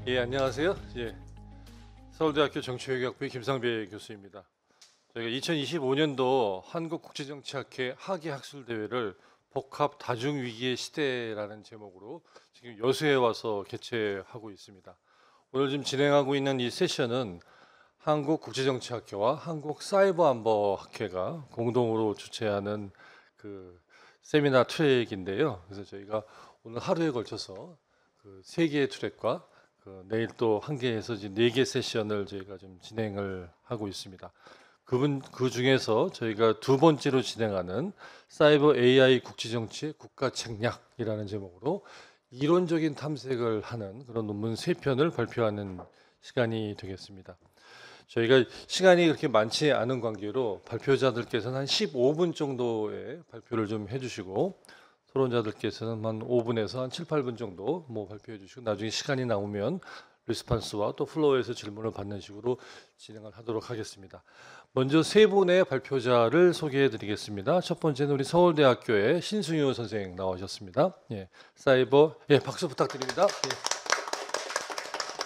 예, 안녕하세요. 예, 서울대학교 정치외교학부의 김상배 교수입니다. 저희가 2025년도 한국국제정치학회 학예학술대회를 복합 다중위기의 시대라는 제목으로 지금 여수에 와서 개최하고 있습니다. 오늘 지금 진행하고 있는 이 세션은 한국국제정치학회와 한국사이버안보학회가 공동으로 주최하는 그 세미나 트랙인데요. 그래서 저희가 오늘 하루에 걸쳐서 그 세 개의 트랙과 내일 또 한 개에서 이제 네 개 세션을 저희가 좀 진행을 하고 있습니다. 그 중에서 저희가 두 번째로 진행하는 사이버 AI 국제정치의 국가 책략이라는 제목으로 이론적인 탐색을 하는 그런 논문 세 편을 발표하는 시간이 되겠습니다. 저희가 시간이 그렇게 많지 않은 관계로 발표자들께서는 한 15분 정도의 발표를 좀 해주시고 토론자들께서는 한 5분에서 한 7, 8분 정도 발표해 주시고 나중에 시간이 나오면 리스판스와 또 플로어에서 질문을 받는 식으로 진행을 하도록 하겠습니다. 먼저 세 분의 발표자를 소개해 드리겠습니다. 첫 번째는 우리 서울대학교의 신승유 선생 나오셨습니다. 예, 박수 부탁드립니다. 예.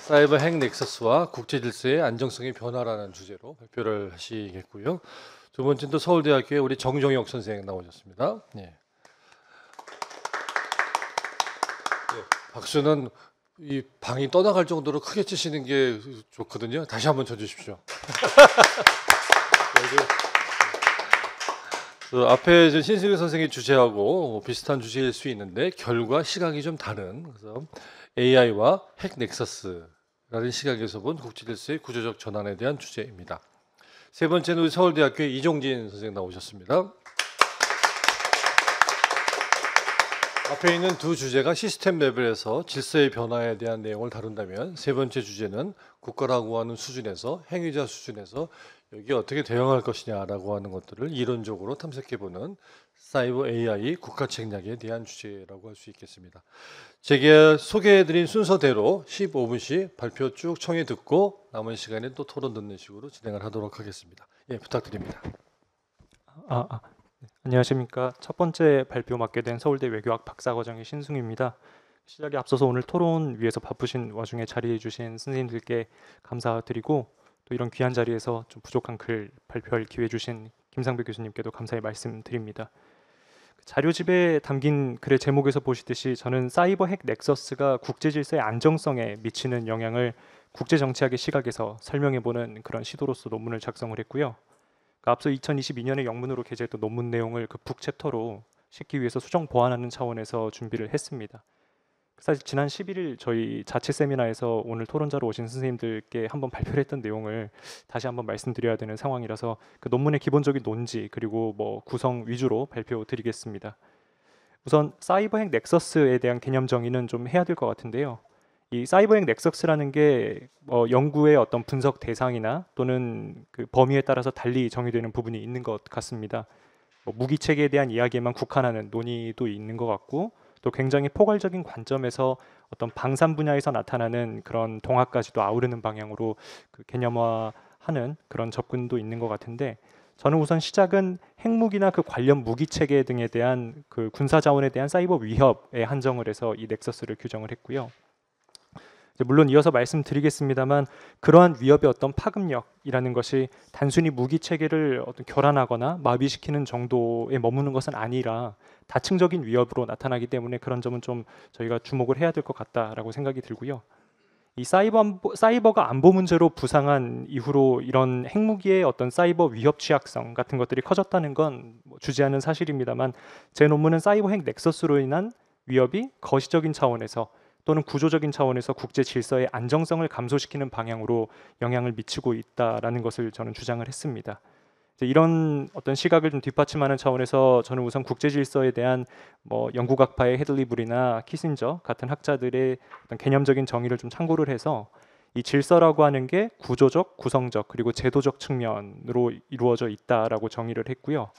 사이버 핵 넥서스와 국제 질서의 안정성의 변화라는 주제로 발표를 하시겠고요. 두 번째는 또 서울대학교의 우리 정정혁 선생 나오셨습니다. 예. 박수는 이 방이 떠나갈 정도로 크게 치시는 게 좋거든요. 다시 한번 쳐주십시오. 그 앞에 신승유 선생의 주제하고 비슷한 주제일 수 있는데 결과 시각이 좀 다른, 그래서 AI와 핵 넥서스라는 시각에서 본 국제질서의 구조적 전환에 대한 주제입니다. 세 번째는 우리 서울대학교의 이종진 선생 나오셨습니다. 앞에 있는 두 주제가 시스템 레벨에서 질서의 변화에 대한 내용을 다룬다면, 세 번째 주제는 국가라고 하는 수준에서 행위자 수준에서 여기에 어떻게 대응할 것이냐라고 하는 것들을 이론적으로 탐색해보는 사이버 AI 국가 책략에 대한 주제라고 할 수 있겠습니다. 제가 소개해드린 순서대로 15분씩 발표 쭉 청해 듣고 남은 시간에 또 토론 듣는 식으로 진행을 하도록 하겠습니다. 예, 부탁드립니다. 안녕하십니까. 첫 번째 발표 맡게 된 서울대 외교학 박사과정의 신승유입니다. 시작에 앞서서 오늘 토론 위해서 바쁘신 와중에 자리해 주신 선생님들께 감사드리고, 또 이런 귀한 자리에서 좀 부족한 글 발표할 기회 주신 김상배 교수님께도 감사의 말씀드립니다. 자료집에 담긴 글의 제목에서 보시듯이 저는 사이버 핵 넥서스가 국제 질서의 안정성에 미치는 영향을 국제 정치학의 시각에서 설명해보는 그런 시도로서 논문을 작성을 했고요. 앞서 2022년에 영문으로 게재했던 논문 내용을 그 북챕터로 싣기 위해서 수정 보완하는 차원에서 준비를 했습니다. 사실 지난 11일 저희 자체 세미나에서 오늘 토론자로 오신 선생님들께 한번 발표를 했던 내용을 다시 한번 말씀드려야 되는 상황이라서 그 논문의 기본적인 논지 그리고 구성 위주로 발표드리겠습니다. 우선 사이버 핵 넥서스에 대한 개념 정의는 좀 해야 될 것 같은데요. 이 사이버 핵 넥서스라는 게 연구의 어떤 분석 대상이나 또는 그 범위에 따라서 달리 정의되는 부분이 있는 것 같습니다. 무기 체계에 대한 이야기에만 국한하는 논의도 있는 것 같고, 또 굉장히 포괄적인 관점에서 어떤 방산 분야에서 나타나는 그런 동화까지도 아우르는 방향으로 그 개념화하는 그런 접근도 있는 것 같은데, 저는 우선 시작은 핵무기나 그 관련 무기 체계 등에 대한 그 군사 자원에 대한 사이버 위협에 한정을 해서 이 넥서스를 규정을 했고요. 물론 이어서 말씀드리겠습니다만, 그러한 위협의 어떤 파급력이라는 것이 단순히 무기 체계를 어떤 교란하거나 마비시키는 정도에 머무는 것은 아니라 다층적인 위협으로 나타나기 때문에 그런 점은 좀 저희가 주목을 해야 될 것 같다라고 생각이 들고요. 이 사이버가 안보 문제로 부상한 이후로 이런 핵무기의 어떤 사이버 위협 취약성 같은 것들이 커졌다는 건 주지하는 사실입니다만, 제 논문은 사이버 핵 넥서스로 인한 위협이 거시적인 차원에서 또는 구조적인 차원에서 국제 질서의 안정성을 감소시키는 방향으로 영향을 미치고 있다라는 것을 저는 주장을 했습니다. 이런 어떤 시각을 좀 뒷받침하는 차원에서 저는 우선 국제 질서에 대한 영국학파의 헤들리브리나 키신저 같은 학자들의 어떤 개념적인 정의를 좀 참고를 해서 이 질서라고 하는 게 구조적, 구성적 그리고 제도적 측면으로 이루어져 있다라고 정의를 했고요.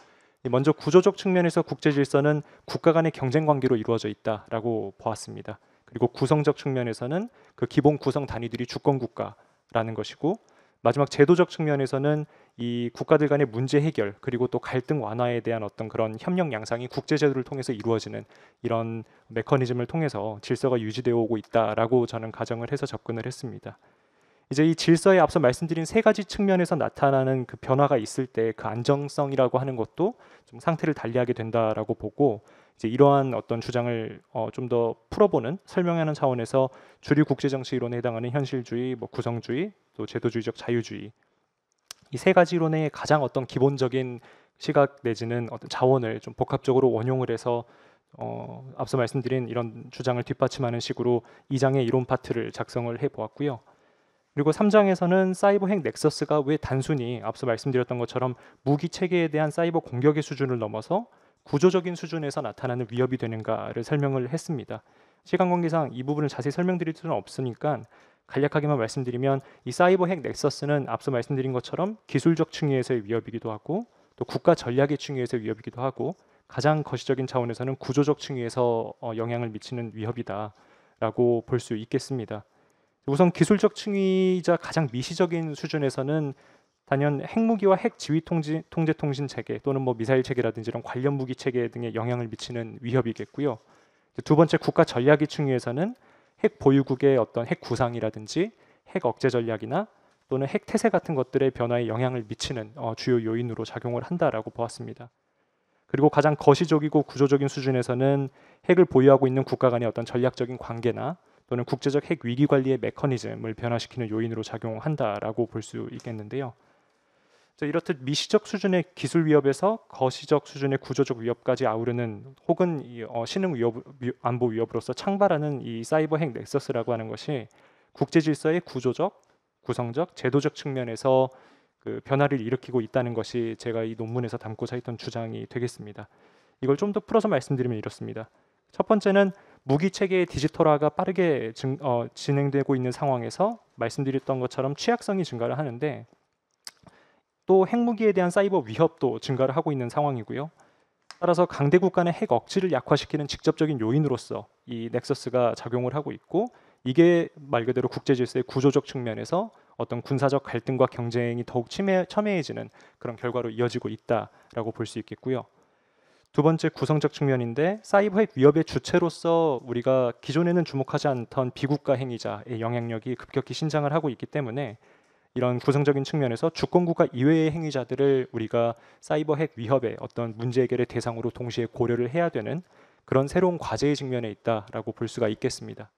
먼저 구조적 측면에서 국제 질서는 국가 간의 경쟁 관계로 이루어져 있다라고 보았습니다. 그리고 구성적 측면에서는 그 기본 구성 단위들이 주권 국가라는 것이고, 마지막 제도적 측면에서는 이 국가들 간의 문제 해결 그리고 또 갈등 완화에 대한 어떤 그런 협력 양상이 국제 제도를 통해서 이루어지는 이런 메커니즘을 통해서 질서가 유지되어 오고 있다라고 저는 가정을 해서 접근을 했습니다. 이제 이 질서에 앞서 말씀드린 세 가지 측면에서 나타나는 그 변화가 있을 때 그 안정성이라고 하는 것도 좀 상태를 달리하게 된다라고 보고, 이제 이러한 어떤 주장을 좀 더 풀어보는 설명하는 차원에서 주류 국제 정치 이론에 해당하는 현실주의, 뭐 구성주의, 또 제도주의적 자유주의, 이 세 가지 이론의 가장 어떤 기본적인 시각 내지는 어떤 자원을 좀 복합적으로 원용을 해서 앞서 말씀드린 이런 주장을 뒷받침하는 식으로 2장의 이론 파트를 작성을 해 보았고요. 그리고 3장에서는 사이버 핵 넥서스가 왜 단순히 앞서 말씀드렸던 것처럼 무기 체계에 대한 사이버 공격의 수준을 넘어서 구조적인 수준에서 나타나는 위협이 되는가를 설명을 했습니다. 시간 관계상 이 부분을 자세히 설명드릴 수는 없으니까 간략하게만 말씀드리면, 이 사이버 핵 넥서스는 앞서 말씀드린 것처럼 기술적 층위에서의 위협이기도 하고 또 국가 전략의 층위에서의 위협이기도 하고 가장 거시적인 차원에서는 구조적 층위에서 영향을 미치는 위협이다라고 볼 수 있겠습니다. 우선 기술적 층위이자 가장 미시적인 수준에서는 단연 핵무기와 핵 지휘 통제 통신 체계 또는 뭐 미사일 체계라든지 이런 관련 무기 체계 등에 영향을 미치는 위협이겠고요. 두 번째 국가 전략의 층위에서는 핵 보유국의 어떤 핵 구상이라든지 핵 억제 전략이나 또는 핵 태세 같은 것들의 변화에 영향을 미치는 주요 요인으로 작용을 한다라고 보았습니다. 그리고 가장 거시적이고 구조적인 수준에서는 핵을 보유하고 있는 국가 간의 어떤 전략적인 관계나 또는 국제적 핵 위기 관리의 메커니즘을 변화시키는 요인으로 작용한다라고 볼 수 있겠는데요. 이렇듯 미시적 수준의 기술 위협에서 거시적 수준의 구조적 위협까지 아우르는 혹은 신흥 위협, 안보 위협으로서 창발하는 이 사이버 핵 넥서스라고 하는 것이 국제 질서의 구조적, 구성적, 제도적 측면에서 그 변화를 일으키고 있다는 것이 제가 이 논문에서 담고자 했던 주장이 되겠습니다. 이걸 좀 더 풀어서 말씀드리면 이렇습니다. 첫 번째는 무기 체계의 디지털화가 빠르게 진행되고 있는 상황에서 말씀드렸던 것처럼 취약성이 증가를 하는데, 또 핵무기에 대한 사이버 위협도 증가를 하고 있는 상황이고요. 따라서 강대국 간의 핵 억지를 약화시키는 직접적인 요인으로서 이 넥서스가 작용을 하고 있고, 이게 말 그대로 국제 질서의 구조적 측면에서 어떤 군사적 갈등과 경쟁이 더욱 첨예해지는 그런 결과로 이어지고 있다라고 볼 수 있겠고요. 두 번째 구성적 측면인데, 사이버 핵 위협의 주체로서 우리가 기존에는 주목하지 않던 비국가 행위자의 영향력이 급격히 신장을 하고 있기 때문에 이런 구성적인 측면에서 주권국가 이외의 행위자들을 우리가 사이버 핵 위협의 어떤 문제 해결의 대상으로 동시에 고려를 해야 되는 그런 새로운 과제의 측면에 있다라고 볼 수가 있겠습니다.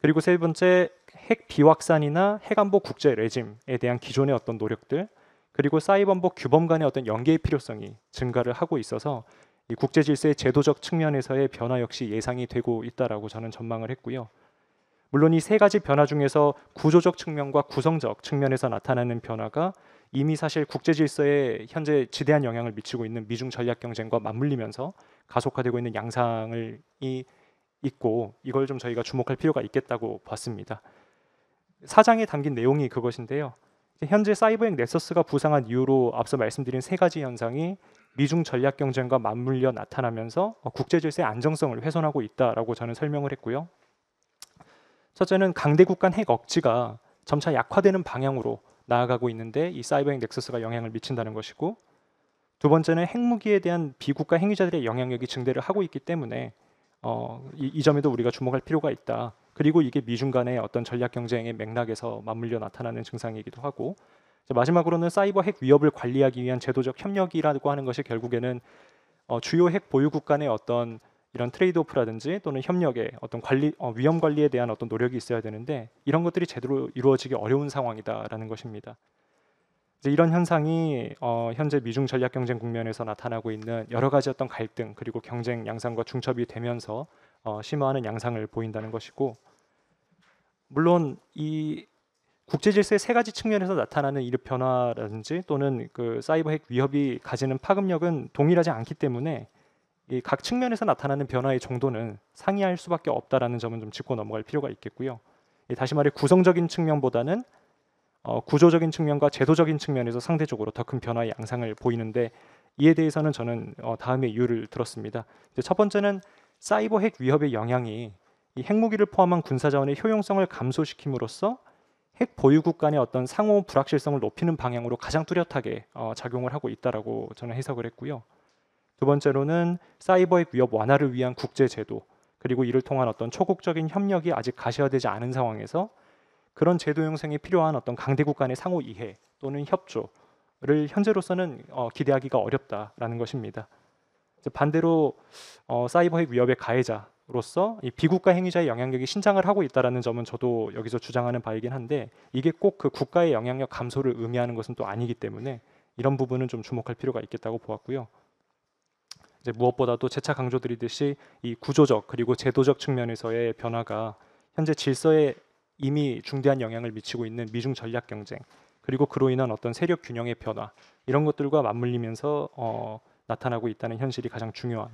그리고 세 번째, 핵 비확산이나 핵안보 국제 레짐에 대한 기존의 어떤 노력들, 그리고 사이버안보 규범 간의 어떤 연계의 필요성이 증가를 하고 있어서 이 국제 질서의 제도적 측면에서의 변화 역시 예상이 되고 있다라고 저는 전망을 했고요. 물론 이 세 가지 변화 중에서 구조적 측면과 구성적 측면에서 나타나는 변화가 이미 사실 국제 질서에 현재 지대한 영향을 미치고 있는 미중 전략 경쟁과 맞물리면서 가속화되고 있는 양상을 있고, 이걸 좀 저희가 주목할 필요가 있겠다고 봤습니다. 4장에 담긴 내용이 그것인데요. 현재 사이버핵 넥서스가 부상한 이후로 앞서 말씀드린 세 가지 현상이 미중 전략 경쟁과 맞물려 나타나면서 국제 질서의 안정성을 훼손하고 있다라고 저는 설명을 했고요. 첫째는 강대국 간 핵 억지가 점차 약화되는 방향으로 나아가고 있는데 이 사이버핵 넥서스가 영향을 미친다는 것이고, 두 번째는 핵무기에 대한 비국가 행위자들의 영향력이 증대를 하고 있기 때문에 이 점에도 우리가 주목할 필요가 있다. 그리고 이게 미중 간의 어떤 전략 경쟁의 맥락에서 맞물려 나타나는 증상이기도 하고, 마지막으로는 사이버 핵 위협을 관리하기 위한 제도적 협력이라고 하는 것이 결국에는 주요 핵 보유국 간의 어떤 이런 트레이드오프라든지 또는 협력의 어떤 관리, 위험 관리에 대한 어떤 노력이 있어야 되는데, 이런 것들이 제대로 이루어지기 어려운 상황이다라는 것입니다. 이제 이런 현상이 현재 미중 전략 경쟁 국면에서 나타나고 있는 여러 가지 어떤 갈등 그리고 경쟁 양상과 중첩이 되면서 심화하는 양상을 보인다는 것이고, 물론 이 국제 질서의 세 가지 측면에서 나타나는 이 변화라든지 또는 그 사이버 핵 위협이 가지는 파급력은 동일하지 않기 때문에 이 각 측면에서 나타나는 변화의 정도는 상이할 수밖에 없다라는 점은 좀 짚고 넘어갈 필요가 있겠고요. 다시 말해 구성적인 측면보다는 구조적인 측면과 제도적인 측면에서 상대적으로 더 큰 변화의 양상을 보이는데, 이에 대해서는 저는 다음에 이유를 들었습니다. 첫 번째는 사이버 핵 위협의 영향이 이 핵무기를 포함한 군사자원의 효용성을 감소시킴으로써 핵 보유국 간의 어떤 상호 불확실성을 높이는 방향으로 가장 뚜렷하게 작용을 하고 있다라고 저는 해석을 했고요. 두 번째로는 사이버 핵 위협 완화를 위한 국제 제도, 그리고 이를 통한 어떤 초국적인 협력이 아직 가시화되지 않은 상황에서 그런 제도 형성에 필요한 어떤 강대국 간의 상호 이해 또는 협조를 현재로서는 기대하기가 어렵다라는 것입니다. 반대로 사이버 핵 위협의 가해자로서 이 비국가 행위자의 영향력이 신장을 하고 있다라는 점은 저도 여기서 주장하는 바이긴 한데, 이게 꼭 그 국가의 영향력 감소를 의미하는 것은 또 아니기 때문에 이런 부분은 좀 주목할 필요가 있겠다고 보았고요. 이제 무엇보다도 재차 강조드리듯이 이 구조적 그리고 제도적 측면에서의 변화가 현재 질서에 이미 중대한 영향을 미치고 있는 미중 전략 경쟁, 그리고 그로 인한 어떤 세력 균형의 변화, 이런 것들과 맞물리면서 나타나고 있다는 현실이 가장 중요한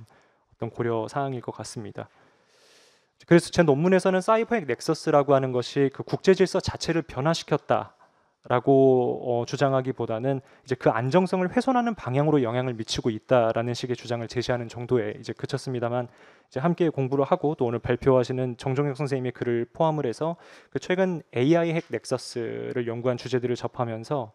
어떤 고려 사항일 것 같습니다. 그래서 제 논문에서는 사이버 핵 넥서스라고 하는 것이 그 국제 질서 자체를 변화시켰다라고 주장하기보다는 이제 그 안정성을 훼손하는 방향으로 영향을 미치고 있다라는 식의 주장을 제시하는 정도에 이제 그쳤습니다만, 이제 함께 공부를 하고 또 오늘 발표하시는 정종혁 선생님의 글을 포함을 해서 그 최근 AI 핵 넥서스를 연구한 주제들을 접하면서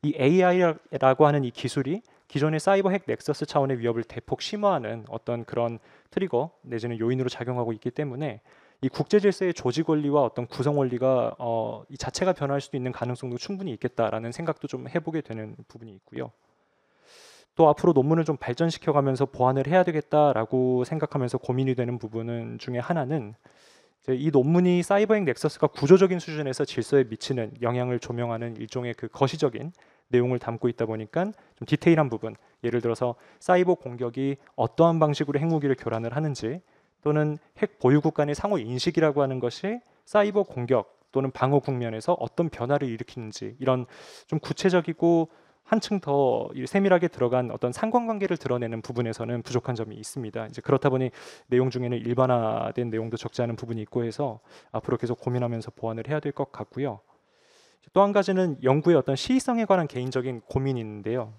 이 AI라고 하는 이 기술이 기존의 사이버 핵 넥서스 차원의 위협을 대폭 심화하는 어떤 그런 트리거 내지는 요인으로 작용하고 있기 때문에 이 국제 질서의 조직 원리와 어떤 구성 원리가 이 자체가 변할 수도 있는 가능성도 충분히 있겠다라는 생각도 좀 해보게 되는 부분이 있고요. 또 앞으로 논문을 좀 발전시켜가면서 보완을 해야 되겠다라고 생각하면서 고민이 되는 부분은 중에 하나는, 이제 이 논문이 사이버 핵 넥서스가 구조적인 수준에서 질서에 미치는 영향을 조명하는 일종의 그 거시적인 내용을 담고 있다 보니까 좀 디테일한 부분, 예를 들어서 사이버 공격이 어떠한 방식으로 핵무기를 교란을 하는지, 또는 핵 보유국 간의 상호 인식이라고 하는 것이 사이버 공격 또는 방어 국면에서 어떤 변화를 일으키는지, 이런 좀 구체적이고 한층 더 세밀하게 들어간 어떤 상관관계를 드러내는 부분에서는 부족한 점이 있습니다. 이제 그렇다 보니 내용 중에는 일반화된 내용도 적지 않은 부분이 있고 해서 앞으로 계속 고민하면서 보완을 해야 될 것 같고요. 또 한 가지는 연구의 어떤 시의성에 관한 개인적인 고민이 있는데요.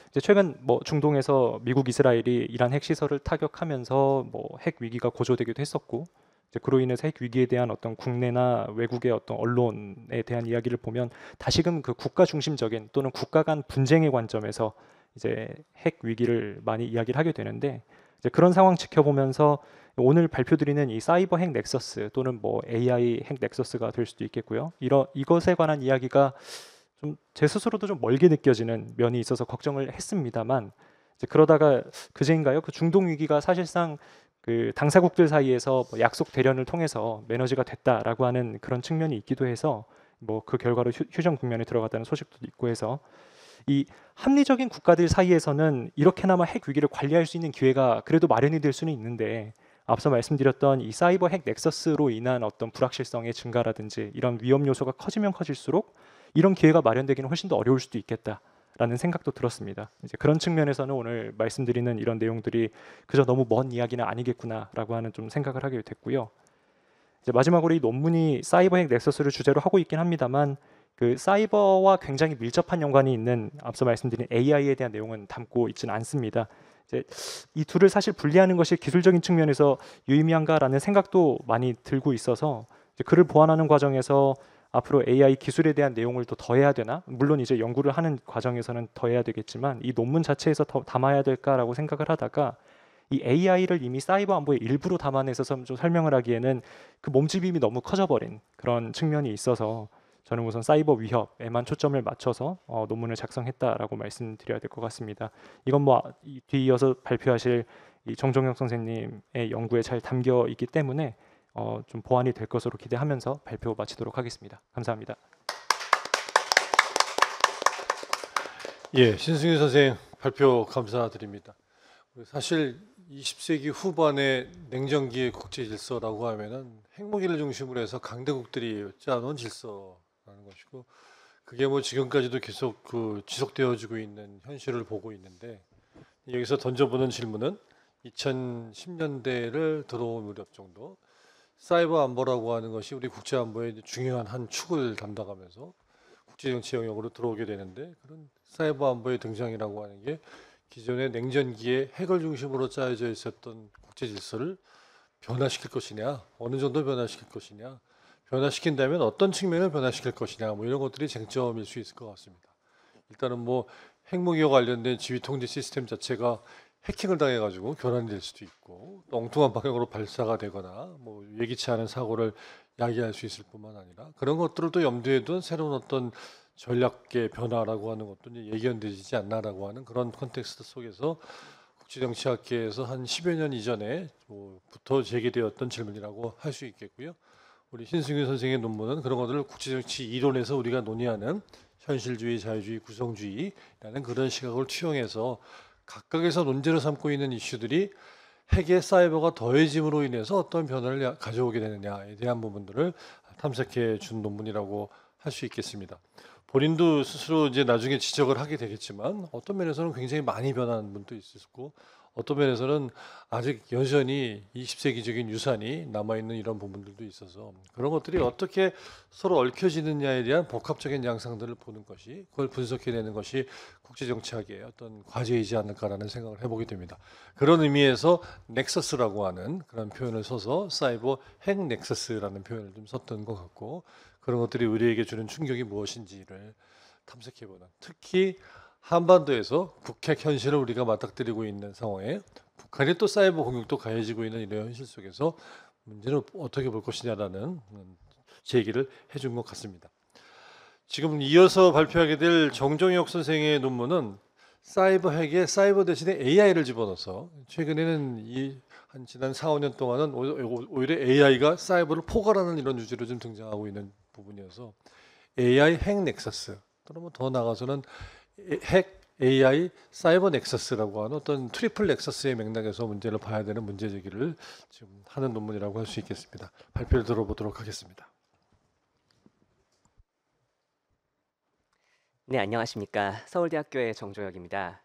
이제 최근 중동에서 미국, 이스라엘이 이란 핵 시설을 타격하면서 핵 위기가 고조되기도 했었고, 이제 그로 인해서 핵 위기에 대한 어떤 국내나 외국의 어떤 언론에 대한 이야기를 보면 다시금 그 국가 중심적인 또는 국가 간 분쟁의 관점에서 이제 핵 위기를 많이 이야기를 하게 되는데, 이제 그런 상황 지켜보면서 오늘 발표드리는 이 사이버 핵 넥서스 또는 AI 핵 넥서스가 될 수도 있겠고요. 이것에 관한 이야기가 좀 제 스스로도 좀 멀게 느껴지는 면이 있어서 걱정을 했습니다만, 이제 그러다가 그제인가요? 그 중동 위기가 사실상 그 당사국들 사이에서 약속 대련을 통해서 매너지가 됐다라고 하는 그런 측면이 있기도 해서 그 결과로 휴전 국면에 들어갔다는 소식도 있고 해서 이 합리적인 국가들 사이에서는 이렇게나마 핵 위기를 관리할 수 있는 기회가 그래도 마련이 될 수는 있는데, 앞서 말씀드렸던 이 사이버 핵 넥서스로 인한 어떤 불확실성의 증가라든지 이런 위험 요소가 커지면 커질수록 이런 기회가 마련되기는 훨씬 더 어려울 수도 있겠다라는 생각도 들었습니다. 이제 그런 측면에서는 오늘 말씀드리는 이런 내용들이 그저 너무 먼 이야기는 아니겠구나라고 하는 좀 생각을 하게 됐고요. 이제 마지막으로 이 논문이 사이버 핵 넥서스를 주제로 하고 있긴 합니다만, 그 사이버와 굉장히 밀접한 연관이 있는 앞서 말씀드린 AI에 대한 내용은 담고 있지는 않습니다. 이제 이 둘을 사실 분리하는 것이 기술적인 측면에서 유의미한가라는 생각도 많이 들고 있어서 이제 그를 보완하는 과정에서 앞으로 AI 기술에 대한 내용을 또 더해야 되나? 물론 이제 연구를 하는 과정에서는 더해야 되겠지만 이 논문 자체에서 더 담아야 될까라고 생각을 하다가, 이 AI를 이미 사이버 안보의 일부로 담아내서 좀 설명을 하기에는 그 몸집이 너무 커져버린 그런 측면이 있어서 저는 우선 사이버 위협에만 초점을 맞춰서 논문을 작성했다라고 말씀드려야 될 것 같습니다. 이건 뒤이어서 발표하실 이 정종혁 선생님의 연구에 잘 담겨 있기 때문에 좀 보완이 될 것으로 기대하면서 발표 마치도록 하겠습니다. 감사합니다. 예, 신승윤 선생 발표 감사드립니다. 사실 20세기 후반의 냉전기의 국제 질서라고 하면은 핵무기를 중심으로 해서 강대국들이 짜놓은 질서라는 것이고, 그게 지금까지도 계속 지속되어지고 있는 현실을 보고 있는데, 여기서 던져보는 질문은 2010년대를 들어온 무렵 정도 사이버 안보라고 하는 것이 우리 국제 안보의 중요한 한 축을 담당하면서 국제 정치 영역으로 들어오게 되는데, 그런 사이버 안보의 등장이라고 하는 게 기존의 냉전기에 핵을 중심으로 짜여져 있었던 국제 질서를 변화시킬 것이냐, 어느 정도 변화시킬 것이냐, 변화시킨다면 어떤 측면을 변화시킬 것이냐, 뭐 이런 것들이 쟁점일 수 있을 것 같습니다. 일단은 뭐 핵무기와 관련된 지휘 통제 시스템 자체가 해킹을 당해가지고 교란이 될 수도 있고, 또 엉뚱한 방향으로 발사가 되거나 뭐 예기치 않은 사고를 야기할 수 있을 뿐만 아니라, 그런 것들을 또 염두에 둔 새로운 어떤 전략의 변화라고 하는 것도 이제 예견되지 않나라고 하는 그런 컨텍스트 속에서 국제정치학계에서 한 10여 년 이전에 부터 제기되었던 질문이라고 할 수 있겠고요. 우리 신승윤 선생의 논문은 그런 것들을 국제정치 이론에서 우리가 논의하는 현실주의, 자유주의, 구성주의라는 그런 시각을 투영해서 각각에서 논제로 삼고 있는 이슈들이 핵의 사이버가 더해짐으로 인해서 어떤 변화를 가져오게 되느냐에 대한 부분들을 탐색해 준 논문이라고 할 수 있겠습니다. 본인도 스스로 이제 나중에 지적을 하게 되겠지만, 어떤 면에서는 굉장히 많이 변한 분도 있었고, 어떤 면에서는 아직 여전히 20세기적인 유산이 남아있는 이런 부분들도 있어서, 그런 것들이 어떻게 서로 얽혀지느냐에 대한 복합적인 양상들을 보는 것이, 그걸 분석해내는 것이 국제정치학의 어떤 과제이지 않을까라는 생각을 해보게 됩니다. 그런 의미에서 넥서스라고 하는 그런 표현을 써서 사이버 핵 넥서스라는 표현을 좀 썼던 것 같고, 그런 것들이 우리에게 주는 충격이 무엇인지를 탐색해보는, 특히 한반도에서 북핵 현실을 우리가 맞닥뜨리고 있는 상황에 북한이 또 사이버 공격도 가해지고 있는 이런 현실 속에서 문제를 어떻게 볼 것이냐라는 제기를 해준 것 같습니다. 지금 이어서 발표하게 될 정종혁 선생의 논문은 사이버 핵에 사이버 대신에 AI를 집어넣어서, 최근에는 한 지난 4, 5년 동안은 오히려 AI가 사이버를 포괄하는 이런 주제로 좀 등장하고 있는 부분이어서 AI 핵 넥서스, 또는 더 나아가서는 핵 AI 사이버 넥서스라고 하는 어떤 트리플 넥서스의 맥락에서 문제를 봐야 되는 문제 제기를 지금 하는 논문이라고 할 수 있겠습니다. 발표를 들어보도록 하겠습니다. 네, 안녕하십니까. 서울대학교의 정조혁입니다.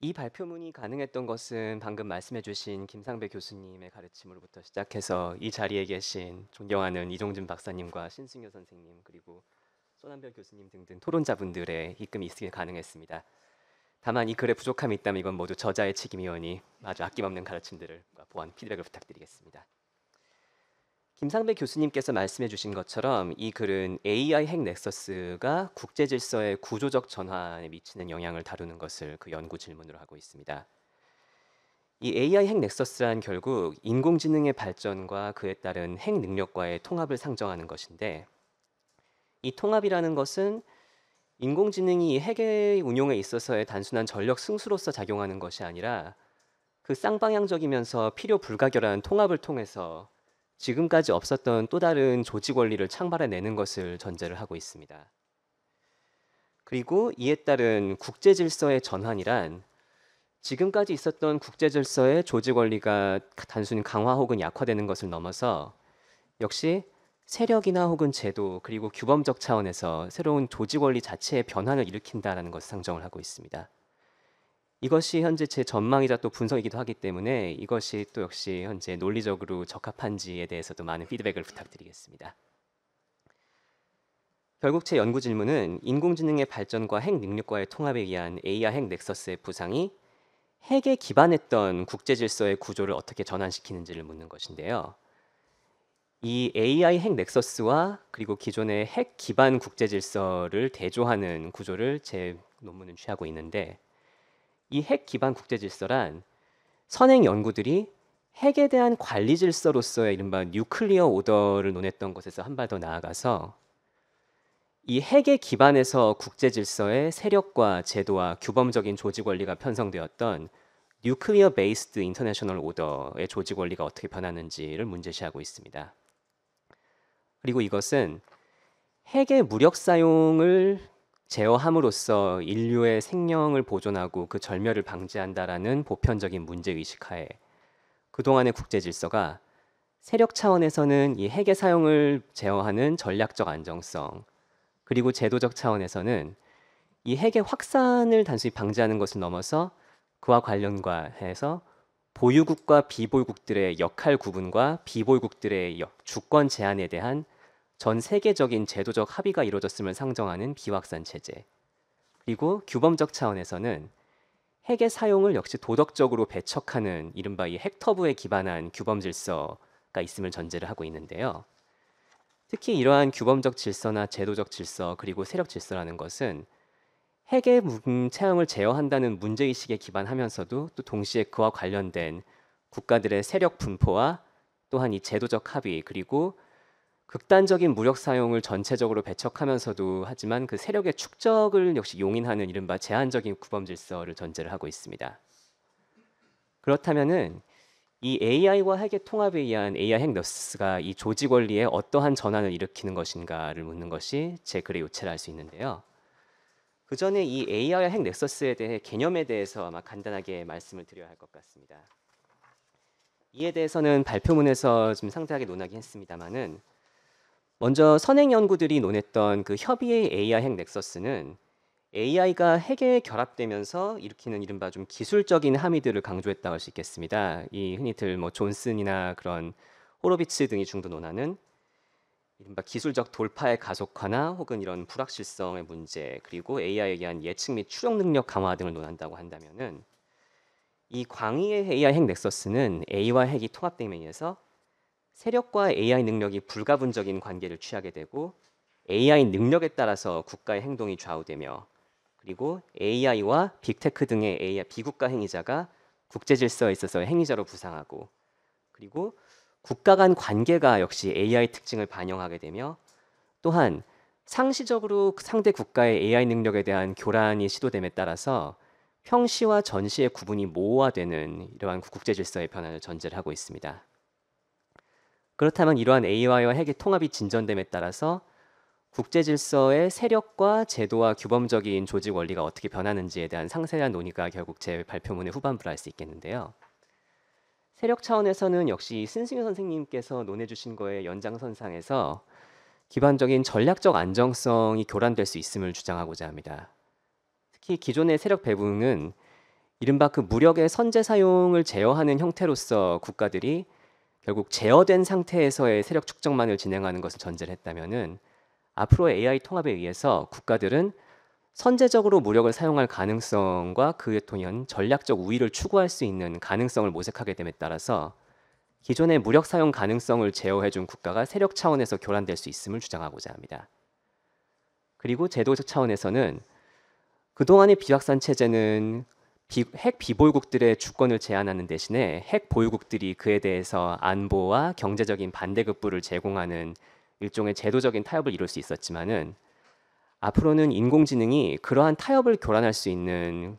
이 발표문이 가능했던 것은 방금 말씀해주신 김상배 교수님의 가르침으로부터 시작해서 이 자리에 계신 존경하는 이종준 박사님과 신승효 선생님, 그리고 손한별 교수님 등등 토론자분들의 이끌이 있으게 가능했습니다. 다만 이 글에 부족함이 있다면 이건 모두 저자의 책임이오니 아주 아낌없는 가르침들을 보완 피드백을 부탁드리겠습니다. 김상배 교수님께서 말씀해 주신 것처럼 이 글은 AI 핵 넥서스가 국제 질서의 구조적 전환에 미치는 영향을 다루는 것을 그 연구 질문으로 하고 있습니다. 이 AI 핵 넥서스란 결국 인공지능의 발전과 그에 따른 핵 능력과의 통합을 상정하는 것인데, 이 통합이라는 것은 인공지능이 핵의 운용에 있어서의 단순한 전력 승수로서 작용하는 것이 아니라 그 쌍방향적이면서 필요 불가결한 통합을 통해서 지금까지 없었던 또 다른 조직 원리를 창발해내는 것을 전제를 하고 있습니다. 그리고 이에 따른 국제 질서의 전환이란 지금까지 있었던 국제 질서의 조직 원리가 단순히 강화 혹은 약화되는 것을 넘어서 역시 세력이나 혹은 제도, 그리고 규범적 차원에서 새로운 조직 원리 자체의 변환을 일으킨다라는 것을 상정을 하고 있습니다. 이것이 현재 제 전망이자 또 분석이기도 하기 때문에 이것이 또 역시 현재 논리적으로 적합한지에 대해서도 많은 피드백을 부탁드리겠습니다. 결국 제 연구 질문은 인공지능의 발전과 핵 능력과의 통합에 의한 AI 핵 넥서스의 부상이 핵에 기반했던 국제 질서의 구조를 어떻게 전환시키는지를 묻는 것인데요. 이 AI 핵 넥서스와 그리고 기존의 핵 기반 국제 질서를 대조하는 구조를 제 논문은 취하고 있는데, 이 핵 기반 국제 질서란 선행 연구들이 핵에 대한 관리 질서로서의 이른바 뉴클리어 오더를 논했던 것에서 한 발 더 나아가서 이 핵에 기반해서 국제 질서의 세력과 제도와 규범적인 조직 원리가 편성되었던 뉴클리어 베이스드 인터내셔널 오더의 조직 원리가 어떻게 변하는지를 문제시하고 있습니다. 그리고 이것은 핵의 무력 사용을 제어함으로써 인류의 생명을 보존하고 그 절멸을 방지한다라는 보편적인 문제의식 하에 그동안의 국제 질서가 세력 차원에서는 이 핵의 사용을 제어하는 전략적 안정성, 그리고 제도적 차원에서는 이 핵의 확산을 단순히 방지하는 것을 넘어서 그와 관련해서 보유국과 비보유국들의 역할 구분과 비보유국들의 주권 제한에 대한 전 세계적인 제도적 합의가 이루어졌음을 상정하는 비확산 체제, 그리고 규범적 차원에서는 핵의 사용을 역시 도덕적으로 배척하는 이른바 이 핵터부에 기반한 규범 질서가 있음을 전제를 하고 있는데요. 특히 이러한 규범적 질서나 제도적 질서 그리고 세력 질서라는 것은 핵의 체형을 제어한다는 문제의식에 기반하면서도 또 동시에 그와 관련된 국가들의 세력 분포와 또한 이 제도적 합의 그리고 극단적인 무력 사용을 전체적으로 배척하면서도 하지만 그 세력의 축적을 역시 용인하는 이른바 제한적인 구범 질서를 전제를 하고 있습니다. 그렇다면은 이 AI와 핵의 통합에 의한 AI 핵 넥서스가 이 조직 원리에 어떠한 전환을 일으키는 것인가를 묻는 것이 제 글의 요체를 할 수 있는데요. 그 전에 이 AI와 핵 넥서스에 대해 개념에 대해서 아마 간단하게 말씀을 드려야 할 것 같습니다. 이에 대해서는 발표문에서 좀 상세하게 논하긴 했습니다만은 먼저 선행 연구들이 논했던 그 협의의 AI 핵 넥서스는 AI가 핵에 결합되면서 일으키는 이른바 좀 기술적인 함의들을 강조했다고 할 수 있겠습니다. 이 흔히들 뭐 존슨이나 그런 호로비츠 등이 중도 논하는 이른바 기술적 돌파의 가속화나 혹은 이런 불확실성의 문제 그리고 AI에 의한 예측 및 추적 능력 강화 등을 논한다고 한다면은 이 광의의 AI 핵 넥서스는 A와 핵이 통합됨에 의해서 세력과 AI 능력이 불가분적인 관계를 취하게 되고 AI 능력에 따라서 국가의 행동이 좌우되며 그리고 AI와 빅테크 등의 AI 비국가 행위자가 국제 질서에 있어서 행위자로 부상하고 그리고 국가 간 관계가 역시 AI 특징을 반영하게 되며 또한 상시적으로 상대 국가의 AI 능력에 대한 교란이 시도됨에 따라서 평시와 전시의 구분이 모호화되는 이러한 국제 질서의 변화를 전제를 하고 있습니다. 그렇다면 이러한 AI와 핵의 통합이 진전됨에 따라서 국제 질서의 세력과 제도와 규범적인 조직 원리가 어떻게 변하는지에 대한 상세한 논의가 결국 제 발표문의 후반부를 할 수 있겠는데요. 세력 차원에서는 역시 신승효 선생님께서 논해 주신 거의 연장선상에서 기반적인 전략적 안정성이 교란될 수 있음을 주장하고자 합니다. 특히 기존의 세력 배분은 이른바 그 무력의 선제 사용을 제어하는 형태로서 국가들이 결국 제어된 상태에서의 세력 축적만을 진행하는 것을 전제를 했다면은 앞으로 AI 통합에 의해서 국가들은 선제적으로 무력을 사용할 가능성과 그에 통한 전략적 우위를 추구할 수 있는 가능성을 모색하게 됨에 따라서 기존의 무력 사용 가능성을 제어해준 국가가 세력 차원에서 교란될 수 있음을 주장하고자 합니다. 그리고 제도적 차원에서는 그동안의 비확산 체제는 핵 비보유국들의 주권을 제한하는 대신에 핵 보유국들이 그에 대해서 안보와 경제적인 반대급부를 제공하는 일종의 제도적인 타협을 이룰 수 있었지만은 앞으로는 인공지능이 그러한 타협을 교란할 수 있는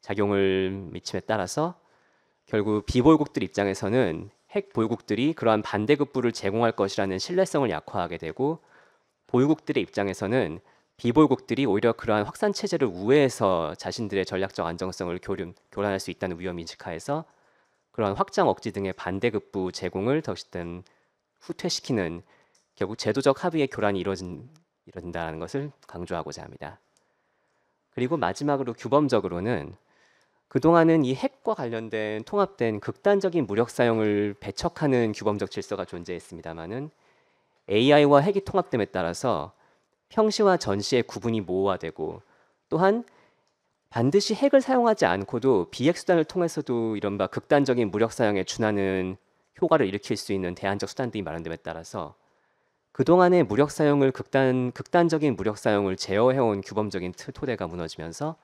작용을 미침에 따라서 결국 비보유국들 입장에서는 핵 보유국들이 그러한 반대급부를 제공할 것이라는 신뢰성을 약화하게 되고 보유국들의 입장에서는 비보유국들이 오히려 그러한 확산 체제를 우회해서 자신들의 전략적 안정성을 교란할 수 있다는 위험이 직하해서 그러한 확장 억지 등의 반대급부 제공을 더시든 후퇴시키는 결국 제도적 합의의 교란이 이뤄진다는 것을 강조하고자 합니다. 그리고 마지막으로 규범적으로는 그동안은 이 핵과 관련된 통합된 극단적인 무력 사용을 배척하는 규범적 질서가 존재했습니다마는 AI와 핵이 통합됨에 따라서 평시와 전시의 구분이 모호화되고 또한 반드시 핵을 사용하지 않고도 비핵 수단을 통해서도 이른바 극단적인 무력 사용에 준하는 효과를 일으킬 수 있는 대안적 수단들이 마련됨에 따라서 그동안의 무력 사용을 극단적인 무력 사용을 제어해온 규범적인 토대가 무너지면서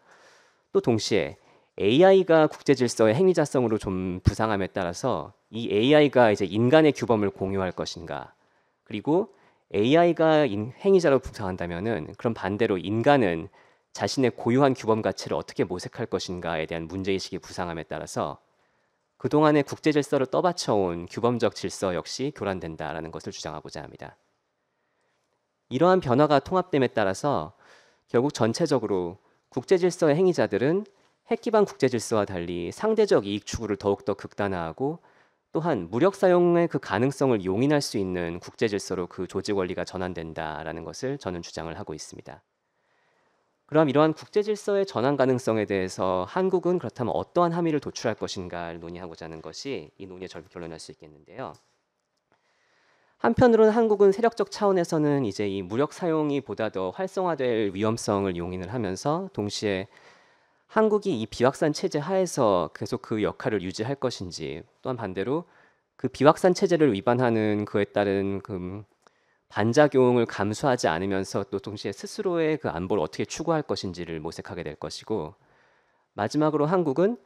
또 동시에 AI가 국제 질서의 행위자성으로 좀 부상함에 따라서 이 AI가 이제 인간의 규범을 공유할 것인가 그리고 AI가 행위자로 부상한다면은 그럼 반대로 인간은 자신의 고유한 규범 가치를 어떻게 모색할 것인가에 대한 문제의식이 부상함에 따라서 그동안의 국제 질서를 떠받쳐온 규범적 질서 역시 교란된다라는 것을 주장하고자 합니다. 이러한 변화가 통합됨에 따라서 결국 전체적으로 국제 질서의 행위자들은 핵 기반 국제 질서와 달리 상대적 이익 추구를 더욱더 극단화하고 또한 무력 사용의 그 가능성을 용인할 수 있는 국제 질서로 그 조직 원리가 전환된다라는 것을 저는 주장을 하고 있습니다. 그럼 이러한 국제 질서의 전환 가능성에 대해서 한국은 그렇다면 어떠한 함의를 도출할 것인가를 논의하고자 하는 것이 이 논의의 결론할 수 있겠는데요. 한편으로는 한국은 세력적 차원에서는 이제 이 무력 사용이 보다 더 활성화될 위험성을 용인을 하면서 동시에 한국이 이 비확산 체제 하에서 계속 그 역할을 유지할 것인지 또한 반대로 그 비확산 체제를 위반하는 그에 따른 반작용을 감수하지 않으면서 또 동시에 스스로의 그 안보를 어떻게 추구할 것인지를 모색하게 될 것이고, 마지막으로 한국은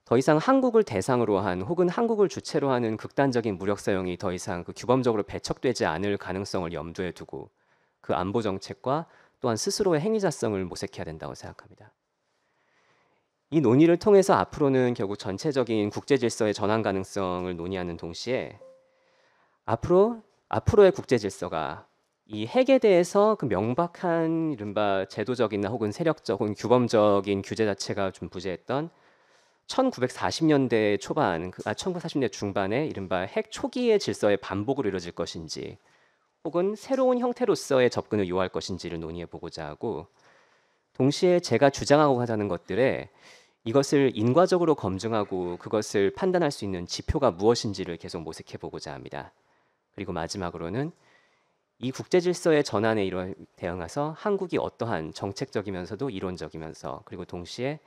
더 이상 한국을 대상으로 한 혹은 한국을 주체로 하는 극단적인 무력 사용이 더 이상 그 규범적으로 배척되지 않을 가능성을 염두에 두고 그 안보 정책과 또한 스스로의 행위자성을 모색해야 된다고 생각합니다. 이 논의를 통해서 앞으로는 결국 전체적인 국제 질서의 전환 가능성을 논의하는 동시에 앞으로의 국제 질서가 이 핵에 대해서 그 명백한 이른바 제도적이나 혹은 세력적 혹은 규범적인 규제 자체가 좀 부재했던 1940년대 초반, 1940년대 중반에 이른바 핵 초기의 질서의 반복으로 이루어질 것인지, 혹은 새로운 형태로서의 접근을 요할 것인지를 논의해 보고자 하고, 동시에 제가 주장하고 하자는 것들에 이것을 인과적으로 검증하고 그것을 판단할 수 있는 지표가 무엇인지를 계속 모색해 보고자 합니다. 그리고 마지막으로는 이 국제 질서의 전환에 대응해서 한국이 어떠한 정책적이면서도 이론적이면서 그리고 동시에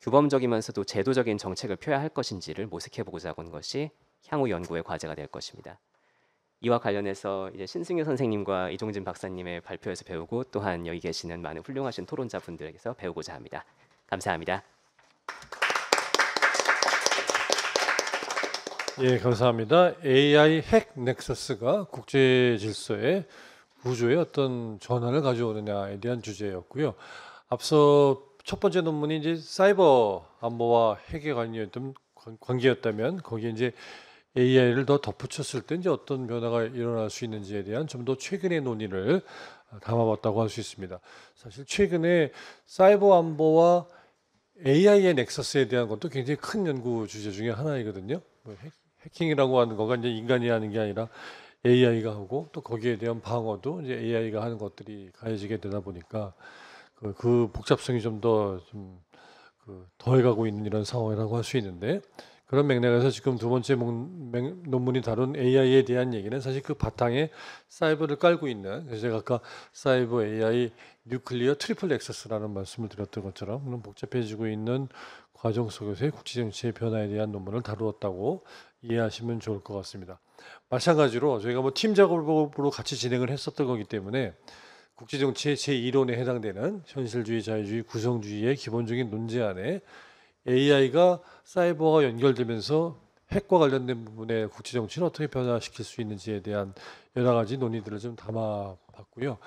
규범적이면서도 제도적인 정책을 펴야 할 것인지를 모색해 보고자 하는 것이 향후 연구의 과제가 될 것입니다. 이와 관련해서 이제 신승효 선생님과 이종진 박사님의 발표에서 배우고 또한 여기 계시는 많은 훌륭하신 토론자분들에게서 배우고자 합니다. 감사합니다. 예, 감사합니다. AI 핵 넥서스가 국제 질서의 구조에 어떤 전환을 가져오느냐에 대한 주제였고요. 앞서 첫 번째 논문이 이제 사이버 안보와 핵에 관계였다면 거기에 이제 AI를 더 덧붙였을 때 이제 어떤 변화가 일어날 수 있는지에 대한 좀 더 최근의 논의를 담아봤다고 할 수 있습니다. 사실 최근에 사이버 안보와 AI의 넥서스에 대한 것도 굉장히 큰 연구 주제 중에 하나이거든요. 뭐 해킹이라고 하는 거가 이제 인간이 하는 게 아니라 AI가 하고 또 거기에 대한 방어도 이제 AI가 하는 것들이 가해지게 되다 보니까 그 복잡성이 좀 더 더해가고 있는 이런 상황이라고 할 수 있는데, 그런 맥락에서 지금 두 번째 논문이 다룬 AI에 대한 얘기는 사실 그 바탕에 사이버를 깔고 있는, 그래서 제가 아까 사이버 AI 뉴클리어 트리플 엑서스라는 말씀을 드렸던 것처럼 그런 복잡해지고 있는 과정 속에서의 국제정치의 변화에 대한 논문을 다루었다고 이해하시면 좋을 것 같습니다. 마찬가지로 저희가 뭐 팀 작업으로 같이 진행을 했었던 거기 때문에 국제정치의 제1원에 해당되는 현실주의, 자유주의, 구성주의의 기본적인 논제 안에 AI가 사이버와 연결되면서 핵과 관련된 부분의 국제정치를 어떻게 변화시킬 수 있는지에 대한 여러 가지 논의들을 좀 담아봤고요.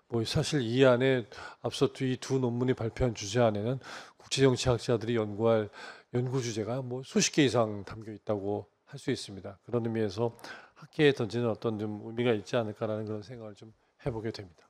뭐 사실 이 안에 앞서 이 두 논문이 발표한 주제 안에는 국제정치학자들이 연구할 연구 주제가 뭐 수십 개 이상 담겨 있다고 할 수 있습니다. 그런 의미에서 학계에 던지는 어떤 좀 의미가 있지 않을까라는 그런 생각을 좀 해보게 됩니다.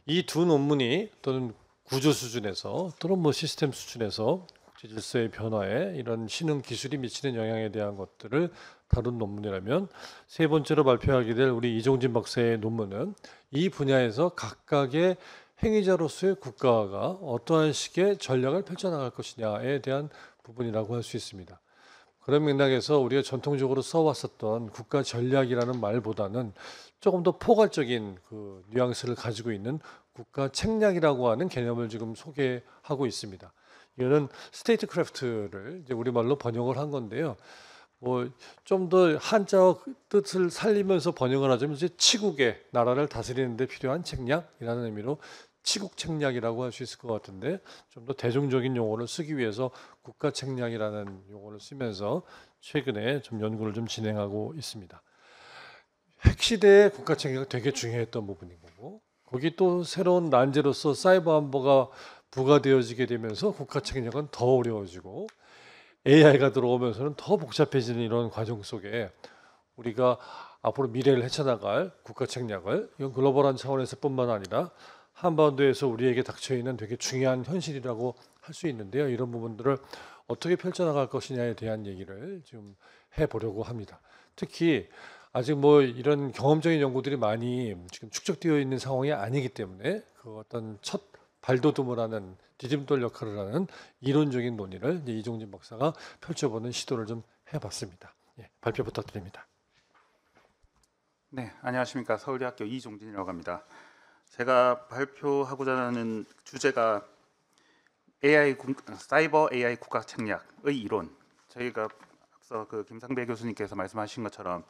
이 두 논문이 또는 구조 수준에서 또는 뭐 시스템 수준에서 국제 질서의 변화에 이런 신흥 기술이 미치는 영향에 대한 것들을 다룬 논문이라면, 세 번째로 발표하게 될 우리 이종진 박사의 논문은 이 분야에서 각각의 행위자로서의 국가가 어떠한 식의 전략을 펼쳐나갈 것이냐에 대한 부분이라고 할 수 있습니다. 그런 맥락에서 우리가 전통적으로 써왔었던 국가 전략이라는 말보다는 조금 더 포괄적인 그 뉘앙스를 가지고 있는 국가 책략이라고 하는 개념을 지금 소개하고 있습니다. 이거는 스테이트 크래프트를 이제 우리말로 번역을 한 건데요. 뭐 좀 더 한자어 뜻을 살리면서 번역을 하자면 이제 치국의 나라를 다스리는 데 필요한 책략이라는 의미로 치국 책략이라고 할 수 있을 것 같은데, 좀 더 대중적인 용어를 쓰기 위해서 국가 책략이라는 용어를 쓰면서 최근에 좀 연구를 좀 진행하고 있습니다. 핵시대의 국가 책략이 되게 중요했던 부분인 거고, 거기 또 새로운 난제로서 사이버 안보가 부과되어지게 되면서 국가 책략은 더 어려워지고 AI가 들어오면서는 더 복잡해지는 이런 과정 속에 우리가 앞으로 미래를 헤쳐나갈 국가 책략을, 이건 글로벌한 차원에서뿐만 아니라 한반도에서 우리에게 닥쳐있는 되게 중요한 현실이라고 할 수 있는데요. 이런 부분들을 어떻게 펼쳐나갈 것이냐에 대한 얘기를 지금 해보려고 합니다. 특히 아직 뭐 이런 경험적인 연구들이 많이 지금 축적되어 있는 상황이 아니기 때문에 그 어떤 첫 발돋움을 하는 디딤돌 역할을 하는 이론적인 논의를 이제 이종진 박사가 펼쳐보는 시도를 좀 해봤습니다. 예, 발표 부탁드립니다. 네, 안녕하십니까. 서울대학교 이종진이라고 합니다. 제가 발표하고자 하는 주제가 사이버 AI 국가 책략의 이론. 저희가 앞서 그 김상배 교수님께서 말씀하신 것처럼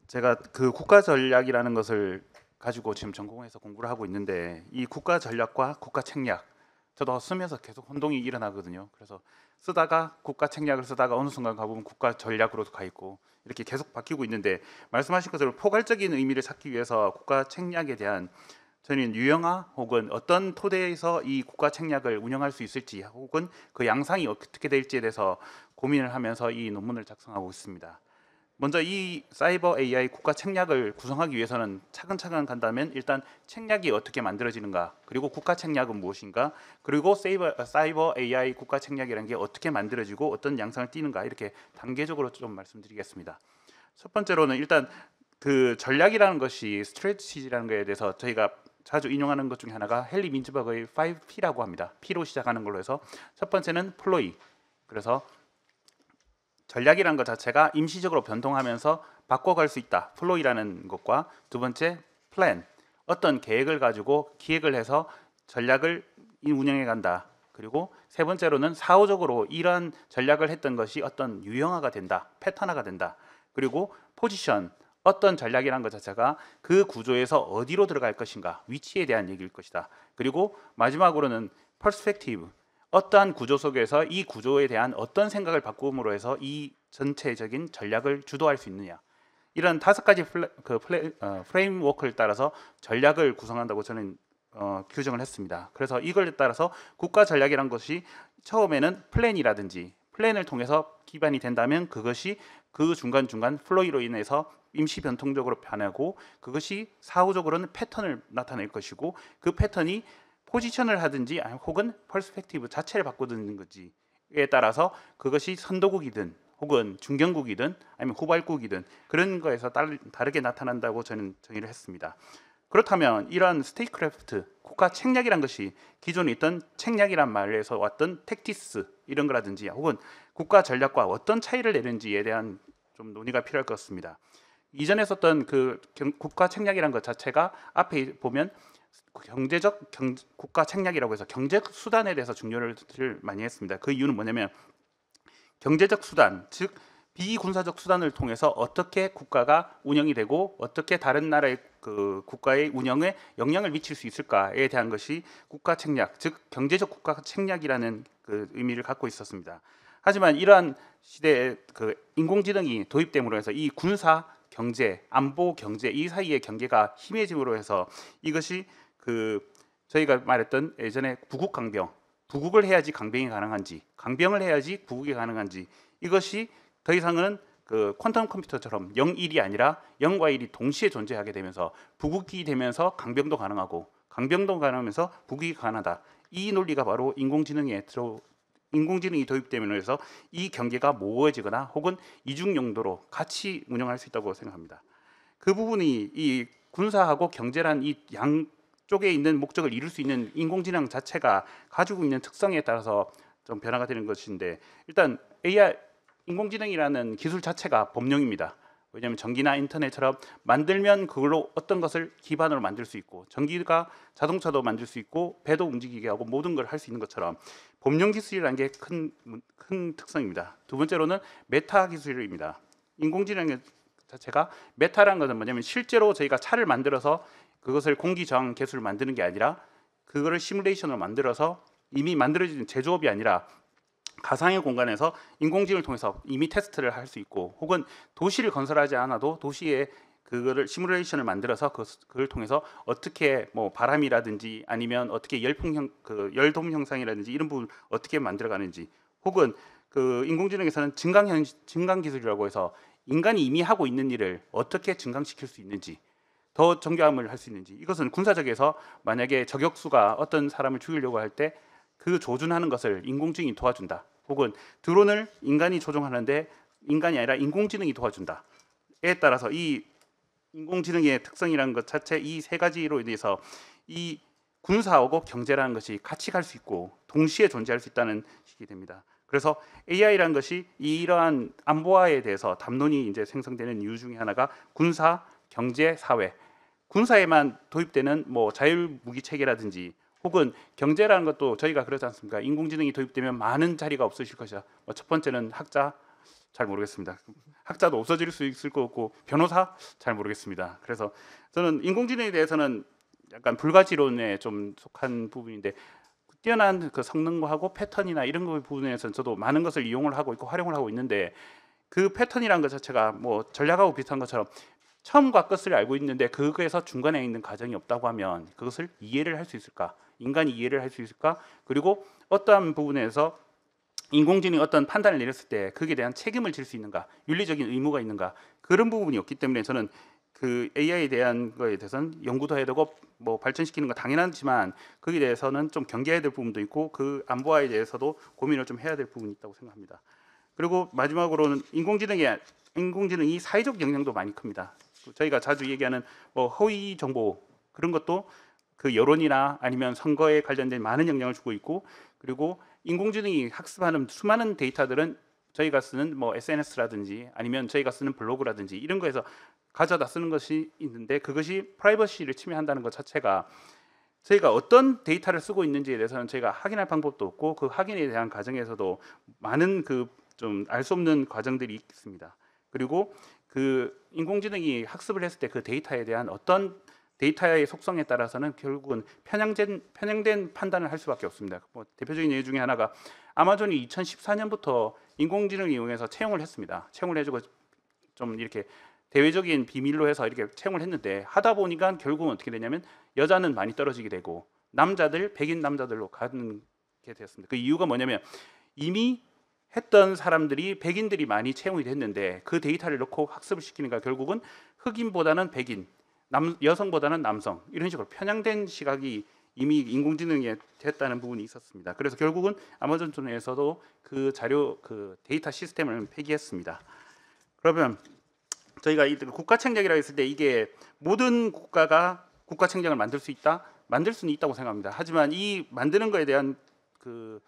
제가 그 국가 전략이라는 것을 가지고 지금 전공해서 공부를 하고 있는데 이 국가 전략과 국가 책략 저도 쓰면서 계속 혼동이 일어나거든요. 그래서 쓰다가 국가 책략을 쓰다가 어느 순간 가보면 국가 전략으로 가 있고 이렇게 계속 바뀌고 있는데 말씀하신 것처럼 포괄적인 의미를 찾기 위해서 국가 책략에 대한 저는 유형화 혹은 어떤 토대에서 이 국가 책략을 운영할 수 있을지 혹은 그 양상이 어떻게 될지에 대해서 고민을 하면서 이 논문을 작성하고 있습니다. 먼저 이 사이버 AI 국가 책략을 구성하기 위해서는 차근차근 간다면 일단 책략이 어떻게 만들어지는가, 그리고 국가 책략은 무엇인가, 그리고 사이버 AI 국가 책략이라는 게 어떻게 만들어지고 어떤 양상을 띠는가, 이렇게 단계적으로 좀 말씀드리겠습니다. 첫 번째로는 일단 그 전략이라는 것이 스트래티지라는 것에 대해서 저희가 자주 인용하는 것 중에 하나가 헨리 민츠버그의 5P라고 합니다. P로 시작하는 걸로 해서 첫 번째는 플로이, 그래서 전략이라는 것 자체가 임시적으로 변동하면서 바꿔갈 수 있다, 플로이라는 것과, 두 번째 플랜, 어떤 계획을 가지고 기획을 해서 전략을 운영해 간다, 그리고 세 번째로는 사후적으로 이러한 전략을 했던 것이 어떤 유형화가 된다, 패턴화가 된다, 그리고 포지션, 어떤 전략이라는 것 자체가 그 구조에서 어디로 들어갈 것인가, 위치에 대한 얘기일 것이다, 그리고 마지막으로는 퍼스펙티브, 어떠한 구조 속에서 이 구조에 대한 어떤 생각을 바꿈으로 해서 이 전체적인 전략을 주도할 수 있느냐, 이런 5가지 프레임워크를 따라서 전략을 구성한다고 저는 규정을 했습니다. 그래서 이걸 따라서 국가 전략이란 것이 처음에는 플랜을 통해서 기반이 된다면 그것이 그 중간중간 플로이로 인해서 임시 변동적으로 변하고, 그것이 사후적으로는 패턴을 나타낼 것이고, 그 패턴이 포지션을 하든지 혹은 퍼스펙티브 자체를 바꾸는 거지에 따라서 그것이 선도국이든 혹은 중견국이든 아니면 후발국이든 그런 거에서 다르게 나타난다고 저는 정의를 했습니다. 그렇다면 이러한 스테이크래프트, 국가 책략이란 것이 기존에 있던 책략이란 말에서 왔던 택티스 이런 거라든지 혹은 국가 전략과 어떤 차이를 내는지에 대한 좀 논의가 필요할 것 같습니다. 이전에 썼던 그 국가 책략이란 것 자체가 앞에 보면 국가 책략이라고 해서 경제적 수단에 대해서 중요를 많이 했습니다. 그 이유는 뭐냐면 경제적 수단, 즉 비군사적 수단을 통해서 어떻게 국가가 운영이 되고 어떻게 다른 나라의 그 국가의 운영에 영향을 미칠 수 있을까에 대한 것이 국가 책략, 즉 경제적 국가 책략이라는 그 의미를 갖고 있었습니다. 하지만 이러한 시대에 그 인공지능이 도입됨으로 해서 이 군사, 경제, 안보, 경제 이 사이의 경계가 희미해짐으로 해서 이것이 그 저희가 말했던 예전에 부국강병, 부국을 해야지 강병이 가능한지, 강병을 해야지 부국이 가능한지, 이것이 더 이상은 그 퀀텀 컴퓨터처럼 0, 1이 아니라 0과 1이 동시에 존재하게 되면서 부국이 되면서 강병도 가능하고 강병도 가능하면서 부국이 가능하다. 이 논리가 바로 인공지능이 도입되면서 해서 이 경계가 모호해지거나 혹은 이중 용도로 같이 운영할 수 있다고 생각합니다. 그 부분이 이 군사하고 경제란 이 양쪽에 있는 목적을 이룰 수 있는 인공지능 자체가 가지고 있는 특성에 따라서 좀 변화가 되는 것인데, 일단 AI 인공지능이라는 기술 자체가 법령입니다. 왜냐하면 전기나 인터넷처럼 만들면 그걸로 어떤 것을 기반으로 만들 수 있고, 전기가 자동차도 만들 수 있고 배도 움직이게 하고 모든 걸 할 수 있는 것처럼 법령 기술이라는 게 큰 특성입니다. 두 번째로는 메타 기술입니다. 인공지능 자체가 메타라는 것은 뭐냐면 실제로 저희가 차를 만들어서 그것을 공기 저항 개수를 만드는 게 아니라 그거를 시뮬레이션으로 만들어서 이미 만들어진 제조업이 아니라 가상의 공간에서 인공지능을 통해서 이미 테스트를 할 수 있고, 혹은 도시를 건설하지 않아도 도시에 그거를 시뮬레이션을 만들어서 그걸 통해서 어떻게 뭐 바람이라든지 아니면 어떻게 열돔 형상이라든지 이런 부분을 어떻게 만들어가는지, 혹은 그 인공지능에서는 증강 기술이라고 해서 인간이 이미 하고 있는 일을 어떻게 증강시킬 수 있는지, 더 정교함을 할 수 있는지, 이것은 군사적에서 만약에 저격수가 어떤 사람을 죽이려고 할 때 그 조준하는 것을 인공지능이 도와준다, 혹은 드론을 인간이 조종하는데 인간이 아니라 인공지능이 도와준다에 따라서 이 인공지능의 특성이라는 것 자체, 이 세 가지로 인해서 이 군사하고 경제라는 것이 같이 갈 수 있고 동시에 존재할 수 있다는 식이 됩니다. 그래서 AI라는 것이 이러한 안보화에 대해서 담론이 이제 생성되는 이유 중에 하나가 군사, 경제, 사회. 군사에만 도입되는 뭐 자율 무기 체계라든지 혹은 경제라는 것도 저희가 그러지 않습니까? 인공지능이 도입되면 많은 자리가 없으실 것이다. 첫 번째는 학자, 잘 모르겠습니다. 학자도 없어질 수 있을 것 같고 변호사 잘 모르겠습니다. 그래서 저는 인공지능에 대해서는 약간 불가지론에 좀 속한 부분인데 뛰어난 그 성능하고 패턴이나 이런 거 부분에서 저도 많은 것을 이용을 하고 있고 활용을 하고 있는데 그 패턴이라는 것 자체가 뭐 전략하고 비슷한 것처럼 처음과 끝을 알고 있는데 그거에서 중간에 있는 과정이 없다고 하면 그것을 이해를 할 수 있을까? 인간이 이해를 할 수 있을까? 그리고 어떠한 부분에서 인공지능이 어떤 판단을 내렸을 때 거기에 대한 책임을 질 수 있는가? 윤리적인 의무가 있는가? 그런 부분이 없기 때문에 저는 그 AI에 대한 거에 대해서는 연구도 해야 되고 뭐 발전시키는 건 당연하지만 거기에 대해서는 좀 경계해야 될 부분도 있고 그 안보화에 대해서도 고민을 좀 해야 될 부분이 있다고 생각합니다. 그리고 마지막으로는 인공지능이 사회적 영향도 많이 큽니다. 저희가 자주 얘기하는 뭐 허위 정보 그런 것도 그 여론이나 아니면 선거에 관련된 많은 영향을 주고 있고 그리고 인공지능이 학습하는 수많은 데이터들은 저희가 쓰는 뭐 SNS라든지 아니면 저희가 쓰는 블로그라든지 이런 거에서 가져다 쓰는 것이 있는데 그것이 프라이버시를 침해한다는 것 자체가 저희가 어떤 데이터를 쓰고 있는지에 대해서는 저희가 확인할 방법도 없고 그 확인에 대한 과정에서도 많은 그 좀 알 수 없는 과정들이 있습니다. 그리고 그 인공지능이 학습을 했을 때 그 데이터에 대한 어떤 데이터의 속성에 따라서는 결국은 편향된 판단을 할 수밖에 없습니다. 뭐 대표적인 예의 중에 하나가 아마존이 2014년부터 인공지능을 이용해서 채용을 했습니다. 채용을 해주고 좀 이렇게 대외적인 비밀로 해서 이렇게 채용을 했는데 하다 보니까 결국은 어떻게 되냐면 여자는 많이 떨어지게 되고 백인 남자들로 가는 게 되었습니다. 그 이유가 뭐냐면 이미 했던 사람들이 백인들이 많이 채용이 됐는데 그 데이터를 넣고 학습을 시키니까 결국은 흑인보다는 백인, 여성보다는 남성 이런 식으로 편향된 시각이 이미 인공지능에 됐다는 부분이 있었습니다. 그래서 결국은 아마존에서도 그 데이터 시스템을 폐기했습니다. 그러면 저희가 이 국가 책략이라고 했을 때 이게 모든 국가가 국가 책략을 만들 수 있다? 만들 수는 있다고 생각합니다. 하지만 이 만드는 거에 대한 그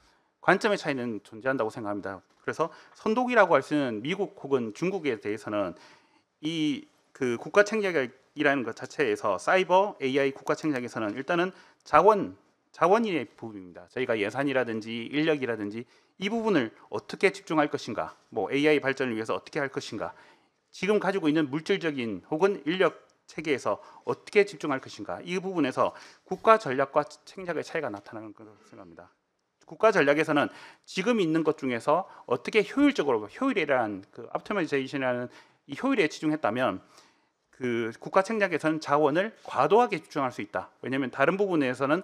관점의 차이는 존재한다고 생각합니다. 그래서 선독이라고 할 수 있는 미국 혹은 중국에 대해서는 이 그 국가 책략이라는 것 자체에서 사이버 AI 국가 책략에서는 일단은 자원의 부분입니다. 저희가 예산이라든지 인력이라든지 이 부분을 어떻게 집중할 것인가, 뭐 AI 발전을 위해서 어떻게 할 것인가, 지금 가지고 있는 물질적인 혹은 인력 체계에서 어떻게 집중할 것인가, 이 부분에서 국가 전략과 책략의 차이가 나타나는 것으로 생각합니다. 국가 전략에서는 지금 있는 것 중에서 어떻게 효율적으로 효율이라는 그 옵티마이제이션이라는 이 효율에 집중했다면 그 국가 책략에서는 자원을 과도하게 집중할 수 있다. 왜냐하면 다른 부분에서는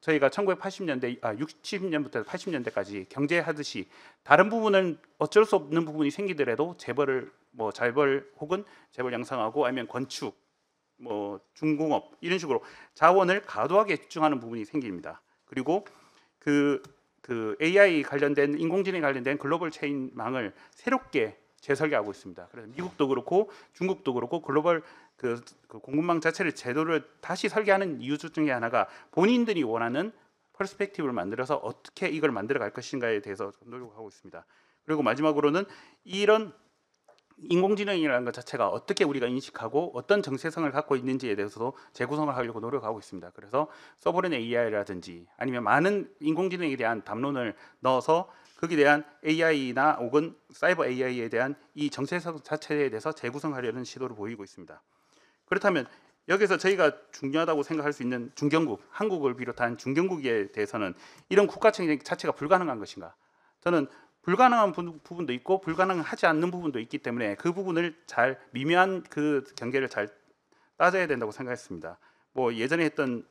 저희가 1980년대, 60년부터 80년대까지 경제하듯이 다른 부분은 어쩔 수 없는 부분이 생기더라도 재벌 혹은 재벌 양성하고 아니면 건축, 뭐 중공업 이런 식으로 자원을 과도하게 집중하는 부분이 생깁니다. 그리고 그 AI 관련된 인공지능 관련된 글로벌 체인망을 새롭게 재설계하고 있습니다. 그래서 미국도 그렇고 중국도 그렇고 글로벌 그 공급망 자체를 제도를 다시 설계하는 이유 중에 하나가 본인들이 원하는 퍼스펙티브를 만들어서 어떻게 이걸 만들어 갈 것인가에 대해서 노력하고 있습니다. 그리고 마지막으로는 이런 인공지능이라는 것 자체가 어떻게 우리가 인식하고 어떤 정체성을 갖고 있는지에 대해서도 재구성을 하려고 노력하고 있습니다. 그래서 서브렌 AI라든지 아니면 많은 인공지능에 대한 담론을 넣어서 거기에 대한 AI나 혹은 사이버 AI에 대한 이 정체성 자체에 대해서 재구성하려는 시도를 보이고 있습니다. 그렇다면 여기서 저희가 중요하다고 생각할 수 있는 중견국, 한국을 비롯한 중견국에 대해서는 이런 국가 책략 자체가 불가능한 것인가? 저는 불가능한 부분도 있고 불가능하지 않는 부분도 있기 때문에 그 부분을 잘 미묘한 그 경계를 잘 따져야 된다고 생각했습니다. 뭐 예전에 있던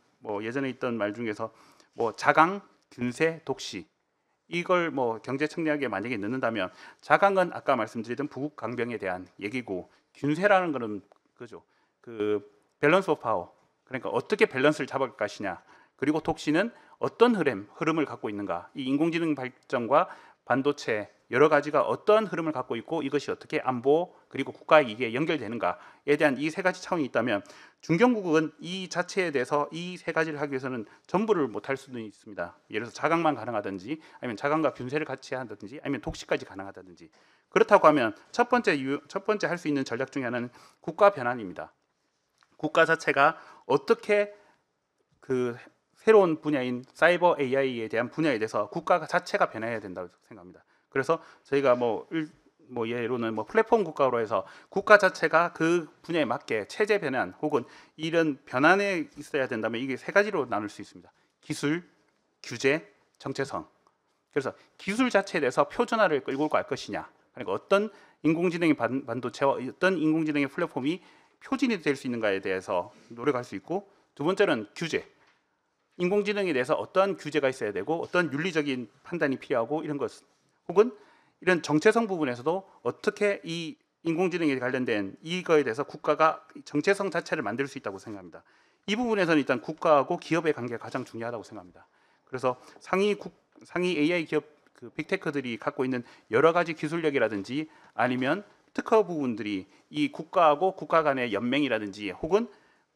말 중에서 뭐 자강, 균세, 독시 이걸 뭐 경제 책략에 만약에 넣는다면 자강은 아까 말씀드리던 부국 강병에 대한 얘기고 균세라는 거는 그죠. 그 밸런스 오브 파워 그러니까 어떻게 밸런스를 잡을 것이냐 그리고 독시는 어떤 흐름을 갖고 있는가 이 인공지능 발전과 반도체 여러 가지가 어떤 흐름을 갖고 있고 이것이 어떻게 안보 그리고 국가 이익에 연결되는가에 대한 이 세 가지 차원이 있다면 중견국은 이 자체에 대해서 이 세 가지를 하기 위해서는 전부를 못할 수도 있습니다. 예를 들어서 자강만 가능하든지 아니면 자강과 균세를 같이 한다든지 아니면 독시까지 가능하다든지 그렇다고 하면 첫 번째 할 수 있는 전략 중에 하나는 국가 변환입니다. 국가 자체가 어떻게 그 새로운 분야인 사이버 AI에 대한 분야에 대해서 국가 자체가 변해야 된다고 생각합니다. 그래서 저희가 뭐 예로는 뭐 플랫폼 국가로 해서 국가 자체가 그 분야에 맞게 체제 변환 혹은 이런 변환에 있어야 된다면 이게 세 가지로 나눌 수 있습니다. 기술, 규제, 정체성. 그래서 기술 자체에 대해서 표준화를 끌고 갈 것이냐. 그러니까 어떤 인공지능의 반도체와 어떤 인공지능의 플랫폼이 표준이 될 수 있는가에 대해서 노력할 수 있고, 두 번째는 규제. 인공지능에 대해서 어떠한 규제가 있어야 되고 어떤 윤리적인 판단이 필요하고 이런 것, 혹은 이런 정체성 부분에서도 어떻게 이 인공지능에 관련된 이거에 대해서 국가가 정체성 자체를 만들 수 있다고 생각합니다. 이 부분에서는 일단 국가하고 기업의 관계가 가장 중요하다고 생각합니다. 그래서 상위 AI 기업 그 빅테크들이 갖고 있는 여러 가지 기술력이라든지 아니면 특허 부분들이 이 국가하고 국가 간의 연맹이라든지 혹은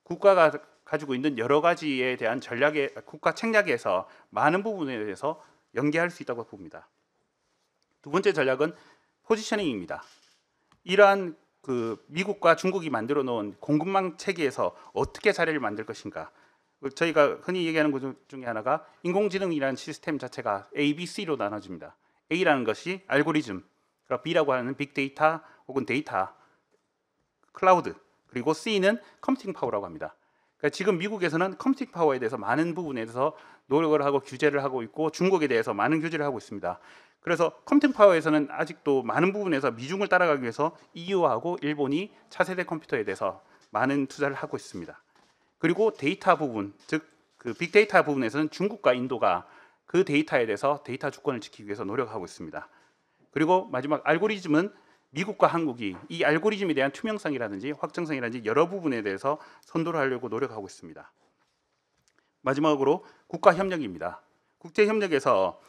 국가가 가지고 있는 여러 가지에 대한 전략의 국가 책략에서 많은 부분에 대해서 연계할 수 있다고 봅니다. 두 번째 전략은 포지셔닝입니다. 이러한 그 미국과 중국이 만들어 놓은 공급망 체계에서 어떻게 자리를 만들 것인가. 저희가 흔히 얘기하는 것 중에 하나가 인공지능이라는 시스템 자체가 A, B, C로 나눠집니다. A라는 것이 알고리즘, 그리고 B라고 하는 빅데이터 혹은 데이터, 클라우드, 그리고 C는 컴퓨팅 파워라고 합니다. 그러니까 지금 미국에서는 컴퓨팅 파워에 대해서 많은 부분에 대해서 노력을 하고 규제를 하고 있고 중국에 대해서 많은 규제를 하고 있습니다. 그래서 컴퓨팅 파워에서는 아직도 많은 부분에서 미중을 따라가기 위해서 EU하고 일본이 차세대 컴퓨터에 대해서 많은 투자를 하고 있습니다. 그리고 데이터 부분, 즉 그 빅데이터 부분에서는 중국과 인도가 그 데이터에 대해서 데이터 주권을 지키기 위해서 노력하고 있습니다. 그리고 마지막 알고리즘은 미국과 한국이 이 알고리즘에 대한 투명성이라든지 확정성이라든지 여러 부분에 대해서 선도를 하려고 노력하고 있습니다. 마지막으로 국가 협력입니다. 국제 협력에서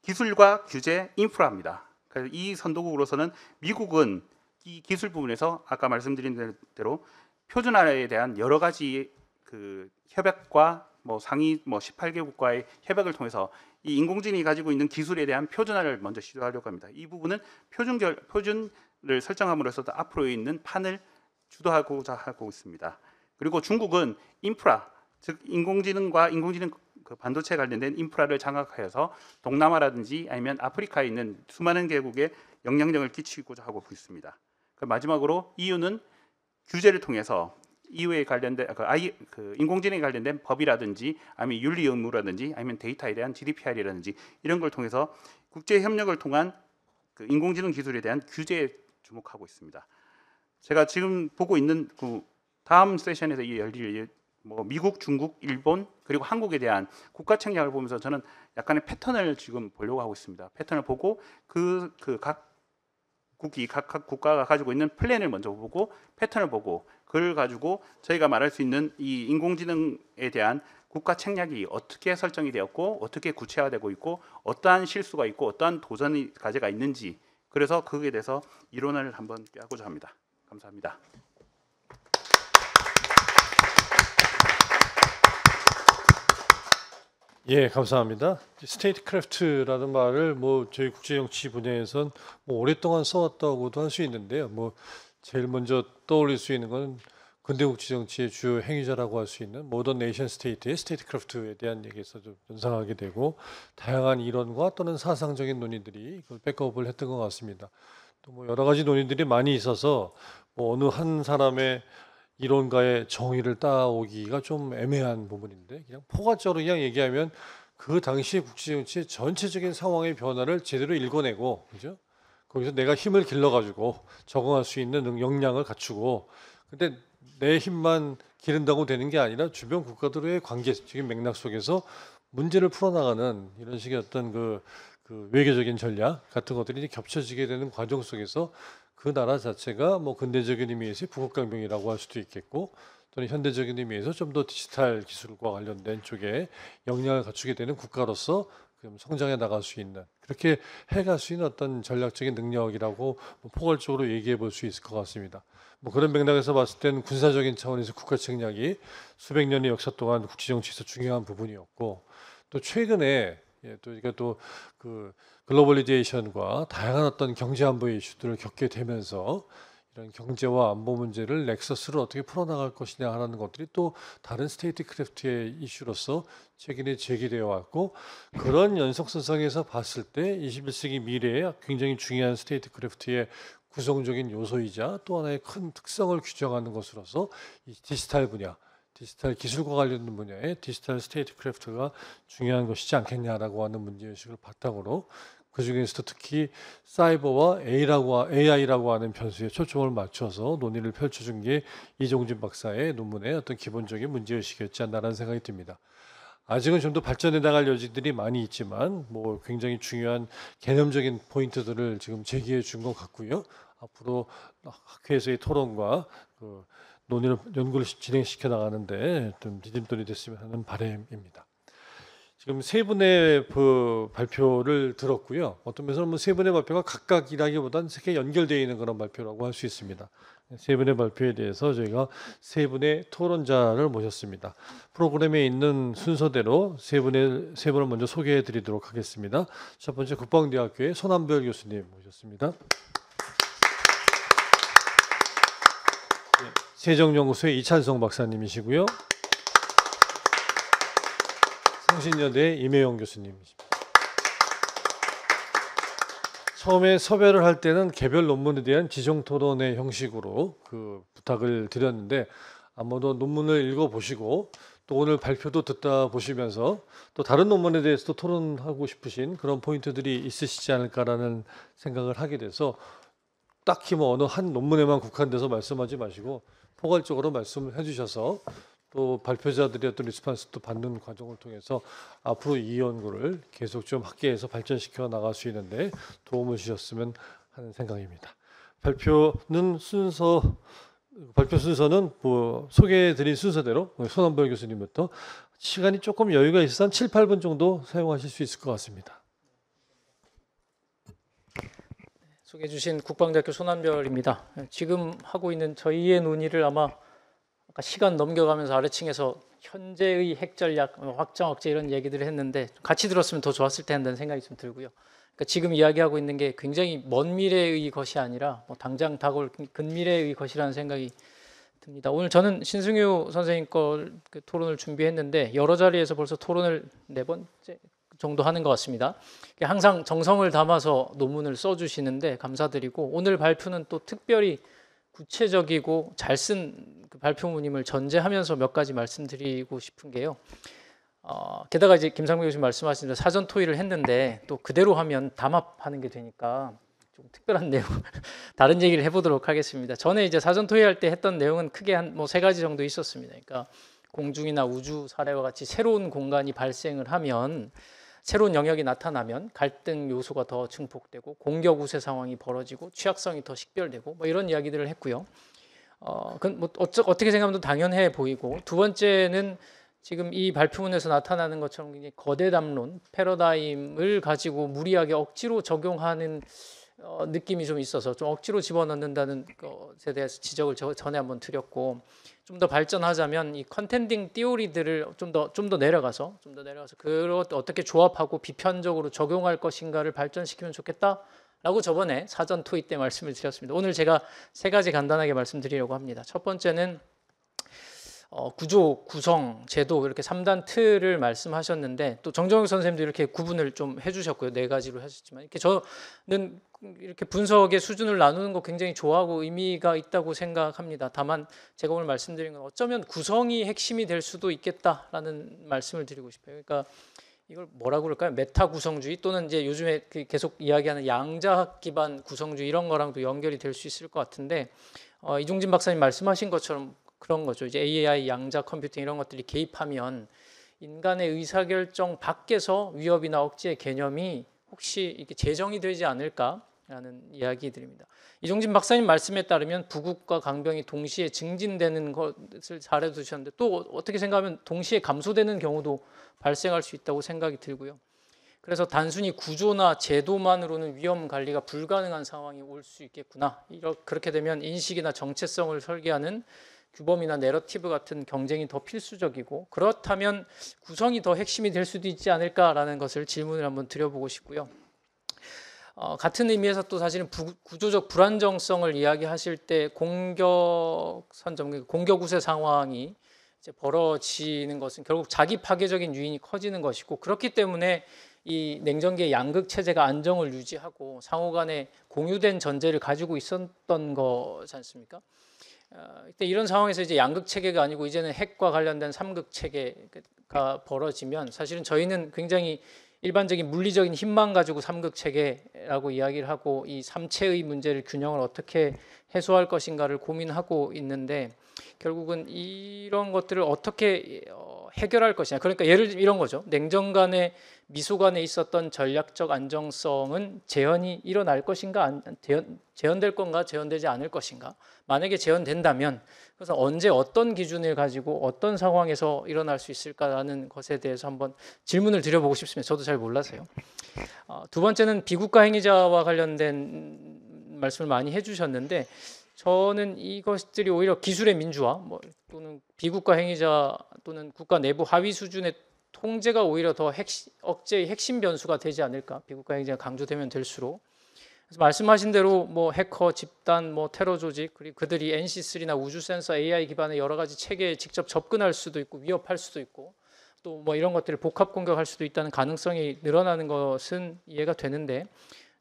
기술과 규제, 인프라입니다. 그래서 이 선도국으로서는 미국은 이 기술 부분에서 아까 말씀드린 대로 표준화에 대한 여러 가지 그 협약과 뭐 상위 18개 국가의 협약을 통해서 이 인공지능이 가지고 있는 기술에 대한 표준화를 먼저 시도하려고 합니다. 이 부분은 표준을 설정함으로써 앞으로 있는 판을 주도하고자 하고 있습니다. 그리고 중국은 인프라, 즉 인공지능과 인공지능 그 반도체에 관련된 인프라를 장악하여서 동남아라든지 아니면 아프리카에 있는 수많은 개국에 영향력을 끼치고자 하고 있습니다. 마지막으로 EU는 규제를 통해서 EU에 관련된 인공지능에 관련된 법이라든지 아니면 윤리 의무라든지 아니면 데이터에 대한 GDPR이라든지 이런 걸 통해서 국제 협력을 통한 그 인공지능 기술에 대한 규제에 주목하고 있습니다. 제가 지금 보고 있는 그 다음 세션에서 열릴 뭐 미국, 중국, 일본 그리고 한국에 대한 국가 책략을 보면서 저는 약간의 패턴을 지금 보려고 하고 있습니다. 패턴을 보고 각 국가가 가지고 있는 플랜을 먼저 보고 패턴을 보고 그걸 가지고 저희가 말할 수 있는 이 인공지능에 대한 국가 책략이 어떻게 설정이 되었고 어떻게 구체화되고 있고 어떠한 실수가 있고 어떠한 도전이 과제가 있는지, 그래서 거기에 대해서 이론을 한번 깨고자 합니다. 감사합니다. 예, 감사합니다. 스테이트크래프트라는 말을 뭐 저희 국제정치 분야에선 뭐 오랫동안 써왔다고도 할 수 있는데요. 뭐 제일 먼저 떠올릴 수 있는 건 근대 국제정치의 주요 행위자라고 할 수 있는 모던 네이션 스테이트의 스테이트크래프트에 대한 얘기에서 좀 연상하게 되고, 다양한 이론과 또는 사상적인 논의들이 그걸 백업을 했던 것 같습니다. 또 뭐 여러 가지 논의들이 많이 있어서 뭐 어느 한 사람의 이론가의 정의를 따오기가 좀 애매한 부분인데, 그냥 포괄적으로 그냥 얘기하면 그 당시 국제정치의 전체적인 상황의 변화를 제대로 읽어내고, 그죠? 거기서 내가 힘을 길러가지고 적응할 수 있는 역량을 갖추고, 근데 내 힘만 기른다고 되는 게 아니라 주변 국가들의 관계적인 맥락 속에서 문제를 풀어나가는 이런 식의 어떤 그 외교적인 전략 같은 것들이 이제 겹쳐지게 되는 과정 속에서 그 나라 자체가 뭐 근대적인 의미에서의 북극강병이라고 할 수도 있겠고, 또는 현대적인 의미에서 좀 더 디지털 기술과 관련된 쪽에 역량을 갖추게 되는 국가로서 성장해 나갈 수 있는, 그렇게 해갈 수 있는 어떤 전략적인 능력이라고 뭐 포괄적으로 얘기해 볼 수 있을 것 같습니다. 뭐 그런 맥락에서 봤을 때는 군사적인 차원에서 국가 책략이 수백 년의 역사 동안 국제 정치에서 중요한 부분이었고, 또 최근에 또 이게 또 그 글로벌리제이션과 다양한 어떤 경제 안보의 이슈들을 겪게 되면서 이런 경제와 안보 문제를 넥서스를 어떻게 풀어나갈 것이냐 하는 것들이 또 다른 스테이트크래프트의 이슈로서 최근에 제기되어 왔고, 그런 연속선상에서 봤을 때 21세기 미래에 굉장히 중요한 스테이트크래프트의 구성적인 요소이자 또 하나의 큰 특성을 규정하는 것으로서 이 디지털 분야, 디지털 기술과 관련된 분야의 디지털 스테이트크래프트가 중요한 것이지 않겠냐라고 하는 문제의식을 바탕으로 그 중에서도 특히 사이버와 AI라고 하는 변수에 초점을 맞춰서 논의를 펼쳐준 게 이종진 박사의 논문의 어떤 기본적인 문제의식이었지 않나라는 생각이 듭니다. 아직은 좀 더 발전해 나갈 여지들이 많이 있지만 뭐 굉장히 중요한 개념적인 포인트들을 지금 제기해 준 것 같고요. 앞으로 학회에서의 토론과 그 연구를 진행시켜 나가는데 좀 디딤돌이 됐으면 하는 바람입니다. 지금 세 분의 그 발표를 들었고요. 어떤 면에서는 세 분의 발표가 각각이라기보다는 세개 연결되어 있는 그런 발표라고 할 수 있습니다. 세 분의 발표에 대해서 저희가 세 분의 토론자를 모셨습니다. 프로그램에 있는 순서대로 세 분을 먼저 소개해 드리도록 하겠습니다. 첫 번째 국방대학교의 손한별 교수님 모셨습니다. 세종연구소의 이찬성 박사님이시고요. 성신여대 임혜영 교수님이십니다. 처음에 섭외를 할 때는 개별 논문에 대한 지정 토론의 형식으로 그 부탁을 드렸는데 아마도 논문을 읽어보시고 또 오늘 발표도 듣다 보시면서 또 다른 논문에 대해서도 토론하고 싶으신 그런 포인트들이 있으시지 않을까라는 생각을 하게 돼서 딱히 뭐 어느 한 논문에만 국한돼서 말씀하지 마시고 포괄적으로 말씀을 해주셔서 또 발표자들의 어떤 리스폰스도 받는 과정을 통해서 앞으로 이 연구를 계속 좀 학계에서 발전시켜 나갈 수 있는데 도움을 주셨으면 하는 생각입니다. 발표 순서는 뭐 소개해드린 순서대로 손한별 교수님부터 시간이 조금 여유가 있어서 한 7, 8분 정도 사용하실 수 있을 것 같습니다. 소개해 주신 국방대학교 손한별입니다. 지금 하고 있는 저희의 논의를 아마 시간 넘겨가면서 아래층에서 현재의 핵 전략, 확장 억제 이런 얘기들을 했는데 같이 들었으면 더 좋았을 텐데 하는 생각이 좀 들고요. 그러니까 지금 이야기하고 있는 게 굉장히 먼 미래의 것이 아니라 뭐 당장 다가올 근미래의 것이라는 생각이 듭니다. 오늘 저는 신승유 선생님 거 그 토론을 준비했는데 여러 자리에서 벌써 토론을 4번째 정도 하는 것 같습니다. 항상 정성을 담아서 논문을 써주시는데 감사드리고 오늘 발표는 또 특별히 구체적이고 잘 쓴 그 발표문임을 전제하면서 몇 가지 말씀드리고 싶은 게요. 게다가 이제 김상배 교수님 말씀하신 대로 사전 토의를 했는데 또 그대로 하면 담합하는 게 되니까 좀 특별한 내용 다른 얘기를 해보도록 하겠습니다. 전에 이제 사전 토의할 때 했던 내용은 크게 한 뭐 3가지 정도 있었습니다. 그러니까 공중이나 우주 사례와 같이 새로운 공간이 발생을 하면 새로운 영역이 나타나면 갈등 요소가 더 증폭되고 공격 우세 상황이 벌어지고 취약성이 더 식별되고 뭐 이런 이야기들을 했고요. 그건 뭐 어떻게 생각하면 당연해 보이고 두 번째는 지금 이 발표문에서 나타나는 것처럼 굉장히 거대 담론, 패러다임을 가지고 무리하게 억지로 적용하는 느낌이 좀 있어서 좀 억지로 집어넣는다는 것에 대해서 지적을 전에 한번 드렸고 좀 더 발전하자면 이 컨텐딩 띠오리들을 좀 더 내려가서 그걸 어떻게 조합하고 비편적으로 적용할 것인가를 발전시키면 좋겠다라고 저번에 사전 토의 때 말씀을 드렸습니다. 오늘 제가 3가지 간단하게 말씀드리려고 합니다. 첫 번째는 구조, 구성, 제도 이렇게 3단 틀을 말씀하셨는데 또 정정욱 선생님도 이렇게 구분을 좀 해주셨고요. 4가지로 하셨지만 이렇게 저는 이렇게 분석의 수준을 나누는 거 굉장히 좋아하고 의미가 있다고 생각합니다. 다만 제가 오늘 말씀드린 건 어쩌면 구성이 핵심이 될 수도 있겠다라는 말씀을 드리고 싶어요. 그러니까 이걸 뭐라고 그럴까요? 메타 구성주의 또는 이제 요즘에 계속 이야기하는 양자학 기반 구성주의 이런 거랑도 연결이 될 수 있을 것 같은데 이종진 박사님 말씀하신 것처럼 그런 거죠. 이제 AI, 양자 컴퓨팅 이런 것들이 개입하면 인간의 의사결정 밖에서 위협이나 억제의 개념이 혹시 이렇게 재정이 되지 않을까라는 이야기들입니다. 이종진 박사님 말씀에 따르면 부국과 강병이 동시에 증진되는 것을 잘해 두셨는데 또 어떻게 생각하면 동시에 감소되는 경우도 발생할 수 있다고 생각이 들고요. 그래서 단순히 구조나 제도만으로는 위험 관리가 불가능한 상황이 올 수 있겠구나. 그렇게 되면 인식이나 정체성을 설계하는 규범이나 내러티브 같은 경쟁이 더 필수적이고 그렇다면 구성이 더 핵심이 될 수도 있지 않을까라는 것을 질문을 한번 드려보고 싶고요. 같은 의미에서 또 사실은 구조적 불안정성을 이야기하실 때 공격 선점, 공격 우세 상황이 이제 벌어지는 것은 결국 자기 파괴적인 요인이 커지는 것이고, 그렇기 때문에 이 냉전기의 양극 체제가 안정을 유지하고 상호간에 공유된 전제를 가지고 있었던 거지 않습니까? 이런 상황에서 이제 양극 체계가 아니고 이제는 핵과 관련된 삼극 체계가 벌어지면 사실은 저희는 굉장히 일반적인 물리적인 힘만 가지고 삼극 체계라고 이야기를 하고 이 삼체의 문제를 균형을 어떻게 해소할 것인가를 고민하고 있는데, 결국은 이런 것들을 어떻게 해결할 것이냐. 그러니까 예를 들면 이런 거죠. 냉전 간의 미소 간에 있었던 전략적 안정성은 재현이 일어날 것인가, 재현될 건가, 재현되지 않을 것인가. 만약에 재현된다면 그래서 언제 어떤 기준을 가지고 어떤 상황에서 일어날 수 있을까라는 것에 대해서 한번 질문을 드려보고 싶습니다. 저도 잘 몰라서요. 두 번째는 비국가 행위자와 관련된 말씀을 많이 해주셨는데, 저는 이것들이 오히려 기술의 민주화 또는 비국가 행위자 또는 국가 내부 하위 수준의 통제가 오히려 더 억제의 핵심 변수가 되지 않을까. 비국가 행위자가 강조되면 될수록. 그래서 말씀하신 대로 해커 집단, 테러 조직, 그리고 그들이 NC3나 우주 센서 AI 기반의 여러 가지 체계에 직접 접근할 수도 있고 위협할 수도 있고 또 이런 것들을 복합 공격할 수도 있다는 가능성이 늘어나는 것은 이해가 되는데,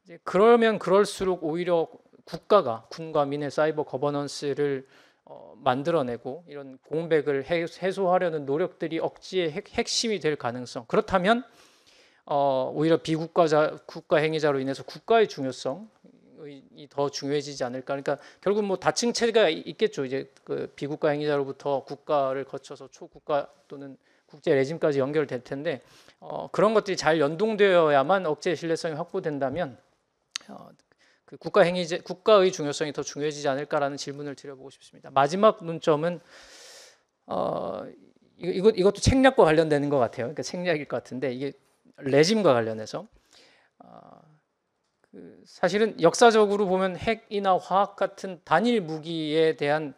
이제 그러면 그럴수록 오히려 국가가 군과 민의 사이버 거버넌스를 만들어내고 이런 공백을 해소하려는 노력들이 억지의 핵심이 될 가능성. 그렇다면 오히려 국가 행위자로 인해서 국가의 중요성이 더 중요해지지 않을까. 그러니까 결국 다층 체계가 있겠죠. 이제 그 비국가 행위자로부터 국가를 거쳐서 초국가 또는 국제 레짐까지 연결될 텐데, 그런 것들이 잘 연동되어야만 억제의 신뢰성이 확보된다면 그 국가의 중요성이 더 중요해지지 않을까라는 질문을 드려보고 싶습니다. 마지막 논점은 이것도 책략과 관련되는 것 같아요. 그러니까 책략일 것 같은데, 이게 레짐과 관련해서 사실은 역사적으로 보면 핵이나 화학 같은 단일 무기에 대한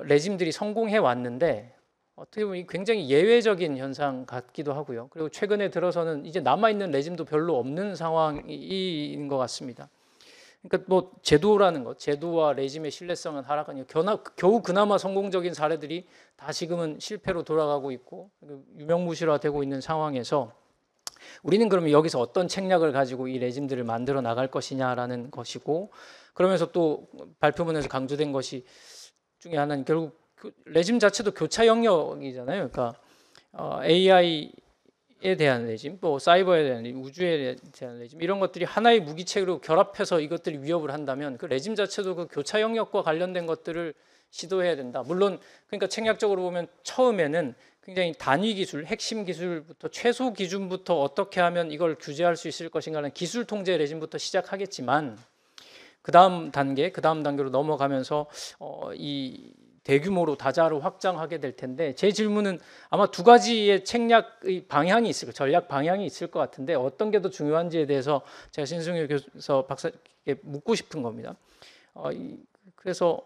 레짐들이 성공해 왔는데 어떻게 보면 굉장히 예외적인 현상 같기도 하고요. 그리고 최근에 들어서는 이제 남아있는 레짐도 별로 없는 상황인 것 같습니다. 그러니까 제도라는 것, 제도와 레짐의 신뢰성은 하락하니 겨우 그나마 성공적인 사례들이 다 지금은 실패로 돌아가고 있고 유명무실화되고 있는 상황에서 우리는 그러면 여기서 어떤 책략을 가지고 이 레짐들을 만들어 나갈 것이냐라는 것이고, 그러면서 또 발표문에서 강조된 것이 중에 하나는 결국 레짐 자체도 교차 영역이잖아요. 그러니까 AI에 대한 레짐, 또 사이버에 대한 레짐, 우주에 대한 레짐, 이런 것들이 하나의 무기체로 결합해서 이것들이 위협을 한다면 그 레짐 자체도 그 교차 영역과 관련된 것들을 시도해야 된다. 물론 그러니까 책략적으로 보면 처음에는 굉장히 단위 기술, 핵심 기술부터 최소 기준부터 어떻게 하면 이걸 규제할 수 있을 것인가는 기술 통제 레짐부터 시작하겠지만 그 다음 단계로 넘어가면서 이 대규모로 다자로 확장하게 될 텐데, 제 질문은 아마 두 가지의 책략의 방향이 있을, 전략 방향이 있을 것 같은데 어떤 게 더 중요한지에 대해서 제가 신승유 교수 박사께 묻고 싶은 겁니다. 그래서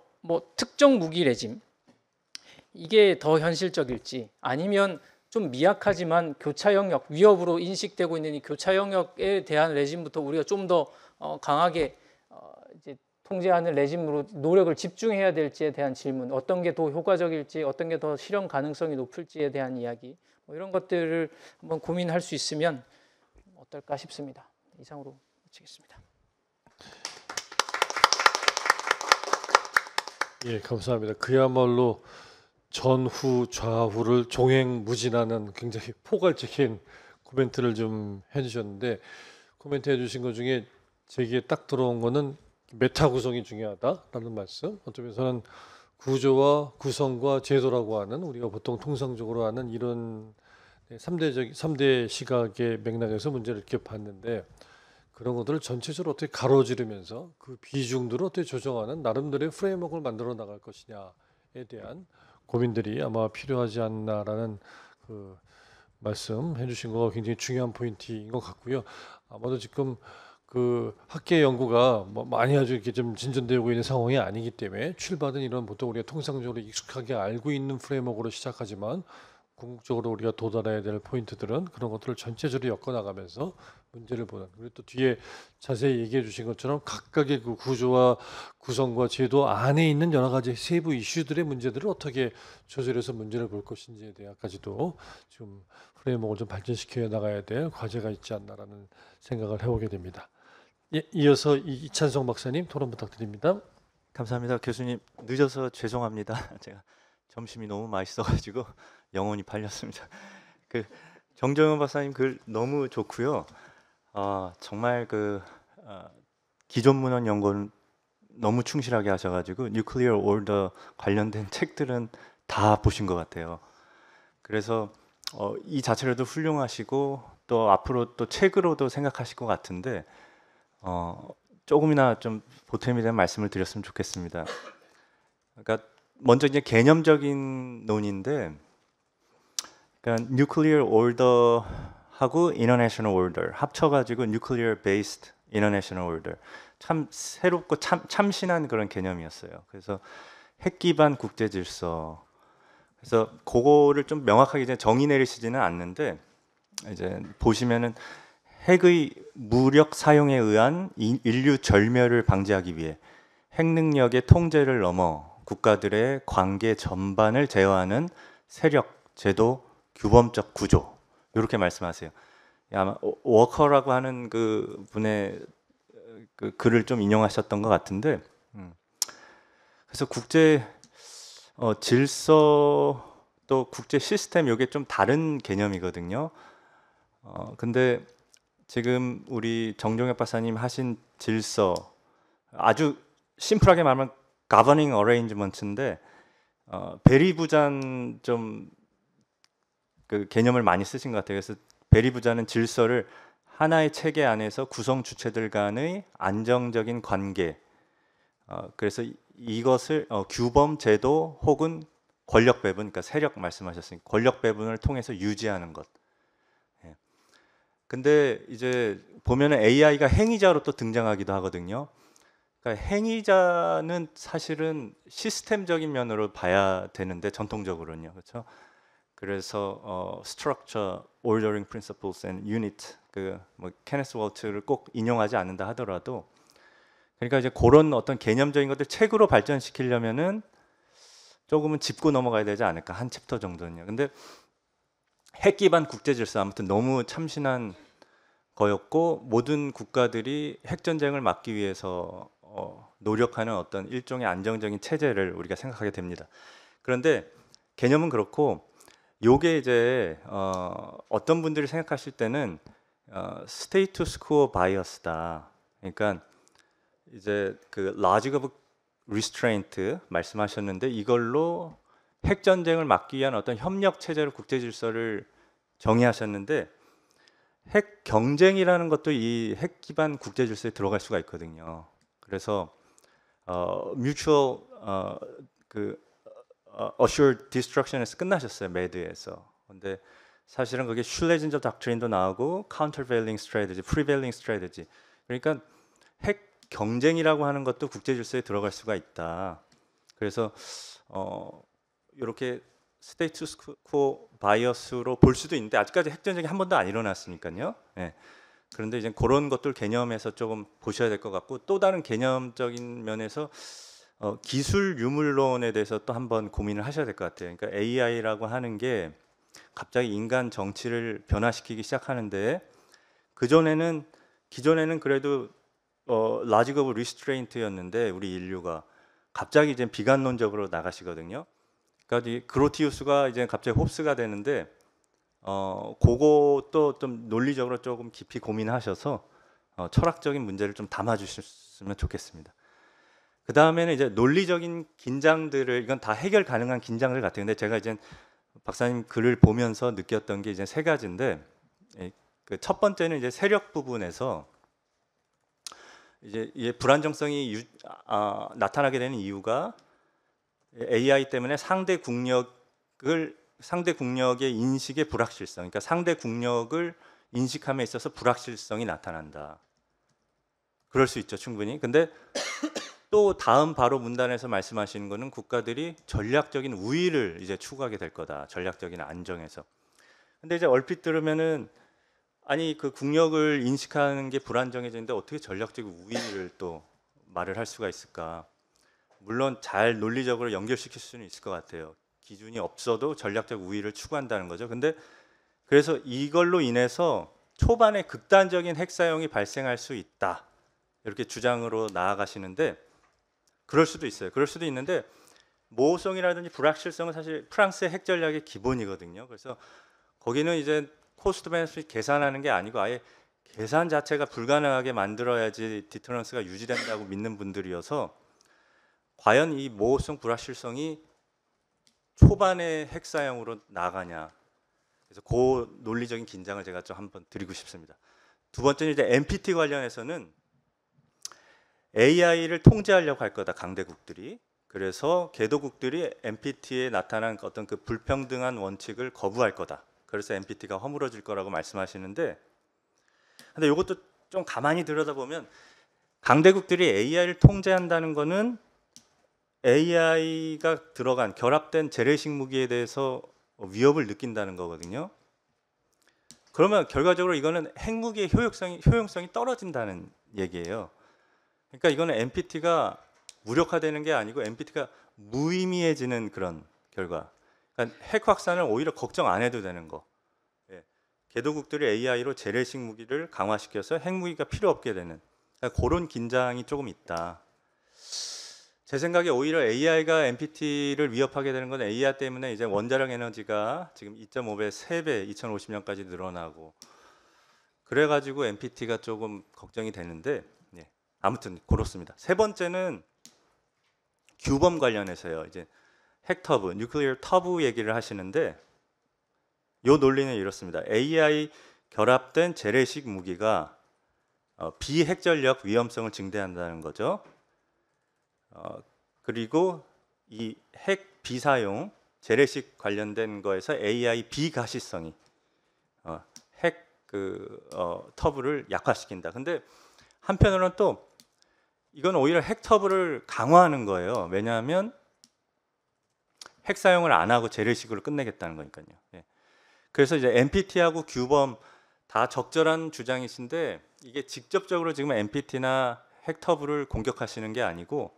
특정 무기 레짐 이게 더 현실적일지, 아니면 좀 미약하지만 교차 영역, 위협으로 인식되고 있는 이 교차 영역에 대한 레짐부터 우리가 좀 더 강하게 이제 통제하는 레짐으로 노력을 집중해야 될지에 대한 질문, 어떤 게 더 효과적일지, 어떤 게 더 실현 가능성이 높을지에 대한 이야기, 이런 것들을 한번 고민할 수 있으면 어떨까 싶습니다. 이상으로 마치겠습니다. 예, 감사합니다. 그야말로 전후 좌후를 종횡무진하는 굉장히 포괄적인 코멘트를 좀 해주셨는데, 코멘트 해주신 것 중에 제게 딱 들어온 거는 메타 구성이 중요하다라는 말씀. 어쩌면서는 구조와 구성과 제도라고 하는, 우리가 보통 통상적으로 하는 이런 3대 시각의 맥락에서 문제를 이렇게 봤는데, 그런 것들을 전체적으로 어떻게 가로지르면서 그 비중들을 어떻게 조정하는 나름대로의 프레임워크를 만들어 나갈 것이냐에 대한 고민들이 아마 필요하지 않나라는 그 말씀해 주신 거가 굉장히 중요한 포인트인 것 같고요. 아마도 지금 그 학계 연구가 많이 아주 이렇게 좀 진전되고 있는 상황이 아니기 때문에 출발은 이런 보통 우리가 통상적으로 익숙하게 알고 있는 프레임워크로 시작하지만 궁극적으로 우리가 도달해야 될 포인트들은 그런 것들을 전체적으로 엮어나가면서 문제를 보는, 그리고 또 뒤에 자세히 얘기해 주신 것처럼 각각의 그 구조와 구성과 제도 안에 있는 여러 가지 세부 이슈들의 문제들을 어떻게 조절해서 문제를 볼 것인지에 대해까지도 좀 프레임워크를 좀 발전시켜 나가야 될 과제가 있지 않나라는 생각을 해보게 됩니다. 예, 이어서 이찬성 박사님 토론 부탁드립니다. 감사합니다. 교수님 늦어서 죄송합니다. 제가 점심이 너무 맛있어가지고 영혼이 팔렸습니다. 그 정정현 박사님 글 너무 좋고요. 정말 기존 문헌 연구는 너무 충실하게 하셔가지고 뉴클리어 오더 관련된 책들은 다 보신 것 같아요. 그래서 이 자체로도 훌륭하시고 또 앞으로 또 책으로도 생각하실 것 같은데 조금이나 좀 보탬이 된 말씀을 드렸으면 좋겠습니다. 그러니까 먼저 이제 개념적인 논인데, 그러니까 nuclear order하고 international order 합쳐가지고 nuclear based international order, 참 새롭고 참신한 그런 개념이었어요. 그래서 핵 기반 국제 질서. 그래서 그거를 좀 명확하게 이제 정의 내리시지는 않는데, 이제 보시면은 핵의 무력 사용에 의한 인류 절멸을 방지하기 위해 핵 능력의 통제를 넘어 국가들의 관계 전반을 제어하는 세력, 제도, 규범적 구조, 이렇게 말씀하세요. 아마 워커라고 하는 그 분의 그 글을 좀 인용하셨던 것 같은데, 그래서 국제 질서 또 국제 시스템, 이게 좀 다른 개념이거든요. 근데 지금 우리 정종혁 박사님 하신 질서, 아주 심플하게 말하면 governing arrangements인데, 베리 부잔 좀 그 개념을 많이 쓰신 것 같아요. 그래서 베리 부잔은 질서를 하나의 체계 안에서 구성 주체들 간의 안정적인 관계, 그래서 이것을 규범, 제도 혹은 권력 배분, 그러니까 세력 말씀하셨으니까 권력 배분을 통해서 유지하는 것. 근데 이제 보면은 AI가 행위자로 또 등장하기도 하거든요. 그러니까 행위자는 사실은 시스템적인 면으로 봐야 되는데, 전통적으로는요, 그렇죠? 그래서 structure, ordering principles and unit, 뭐 케네스 월트를 꼭 인용하지 않는다 하더라도, 그러니까 이제 그런 어떤 개념적인 것들 책으로 발전시키려면은 조금은 짚고 넘어가야 되지 않을까, 한 챕터 정도는요. 근데 핵 기반 국제 질서, 아무튼 너무 참신한 거였고, 모든 국가들이 핵 전쟁을 막기 위해서 노력하는 어떤 일종의 안정적인 체제를 우리가 생각하게 됩니다. 그런데 개념은 그렇고, 요게 이제 어떤 분들이 생각하실 때는 스테이투스 쿠어 바이어스다. 그러니까 이제 그 logic of restraint 말씀하셨는데, 이걸로 핵 전쟁을 막기 위한 어떤 협력 체제로 국제 질서를 정의하셨는데, 핵 경쟁이라는 것도 이 핵 기반 국제 질서에 들어갈 수가 있거든요. 그래서 mutual assured destruction에서 끝나셨어요, 매드에서. 근데 사실은 그게 슐레진저 닥트린도 나오고 countervailing strategy, prevailing strategy. 그러니까 핵 경쟁이라고 하는 것도 국제 질서에 들어갈 수가 있다. 그래서 이렇게 스테이투스 코 바이어스로 볼 수도 있는데, 아직까지 핵 전쟁이 한 번도 안 일어났으니까요. 예. 그런데 이제 그런 것들 개념에서 조금 보셔야 될 것 같고, 또 다른 개념적인 면에서 기술 유물론에 대해서 또 한번 고민을 하셔야 될 것 같아요. 그러니까 AI라고 하는 게 갑자기 인간 정치를 변화시키기 시작하는데, 기존에는 그래도 logic of restraint였는데, 우리 인류가 갑자기 이제 비관론적으로 나가시거든요. 그러니까 이 그로티우스가 이제 갑자기 홉스가 되는데, 그것도 좀 논리적으로 조금 깊이 고민하셔서 철학적인 문제를 좀 담아주셨으면 좋겠습니다. 그 다음에는 이제 논리적인 긴장들을, 이건 다 해결 가능한 긴장들 같아요. 근데 제가 이제 박사님 글을 보면서 느꼈던 게 이제 세 가지인데, 그 첫 번째는 이제 세력 부분에서 이제 이 불안정성이 나타나게 되는 이유가 AI 때문에 상대 국력의 인식의 불확실성, 그러니까 상대 국력을 인식함에 있어서 불확실성이 나타난다. 그럴 수 있죠, 충분히. 근데 또 다음 바로 문단에서 말씀하시는 거는 국가들이 전략적인 우위를 이제 추구하게 될 거다. 전략적인 안정에서. 근데 이제 얼핏 들으면은 아니 그 국력을 인식하는 게 불안정해지는데 어떻게 전략적인 우위를 또 말을 할 수가 있을까? 물론 잘 논리적으로 연결시킬 수는 있을 것 같아요. 기준이 없어도 전략적 우위를 추구한다는 거죠. 근데 그래서 이걸로 인해서 초반에 극단적인 핵 사용이 발생할 수 있다. 이렇게 주장으로 나아가시는데 그럴 수도 있어요. 그럴 수도 있는데 모호성이라든지 불확실성은 사실 프랑스의 핵 전략의 기본이거든요. 그래서 거기는 이제 코스트 베네핏 계산하는 게 아니고 아예 계산 자체가 불가능하게 만들어야지 디터런스가 유지된다고 믿는 분들이어서 과연 이 모호성 불확실성이 초반에 핵 사용으로 나가냐. 그래서 그 논리적인 긴장을 제가 좀 한번 드리고 싶습니다. 두 번째는 이제 NPT 관련해서는 AI를 통제하려고 할 거다 강대국들이. 그래서 개도국들이 NPT에 나타난 어떤 그 불평등한 원칙을 거부할 거다. 그래서 NPT가 허물어질 거라고 말씀하시는데, 근데 이것도 좀 가만히 들여다보면 강대국들이 AI를 통제한다는 거는 AI가 들어간 결합된 재래식 무기에 대해서 위협을 느낀다는 거거든요. 그러면 결과적으로 이거는 핵무기의 효용성이 떨어진다는 얘기예요. 그러니까 이거는 NPT가 무력화되는 게 아니고 NPT가 무의미해지는 그런 결과. 그러니까 핵 확산을 오히려 걱정 안 해도 되는 거. 예. 개도국들이 AI로 재래식 무기를 강화시켜서 핵무기가 필요 없게 되는 그러니까 그런 긴장이 조금 있다. 제 생각에 오히려 AI가 NPT를 위협하게 되는 건 AI 때문에 이제 원자력 에너지가 지금 2.5배, 3배 2050년까지 늘어나고 그래가지고 NPT가 조금 걱정이 되는데 예. 아무튼 그렇습니다. 세 번째는 규범 관련해서요. 이제 핵터브, 뉴클리어 터브 얘기를 하시는데 요 논리는 이렇습니다. AI 결합된 재래식 무기가 비핵전력 위험성을 증대한다는 거죠. 그리고 이 핵 비사용 재래식 관련된 거에서 AI 비가시성이 핵 터브를 약화시킨다. 근데 한편으로는 또 이건 오히려 핵 터브를 강화하는 거예요. 왜냐하면 핵 사용을 안 하고 재래식으로 끝내겠다는 거니까요. 예. 그래서 이제 NPT하고 규범 다 적절한 주장이신데 이게 직접적으로 지금 NPT나 핵 터브를 공격하시는 게 아니고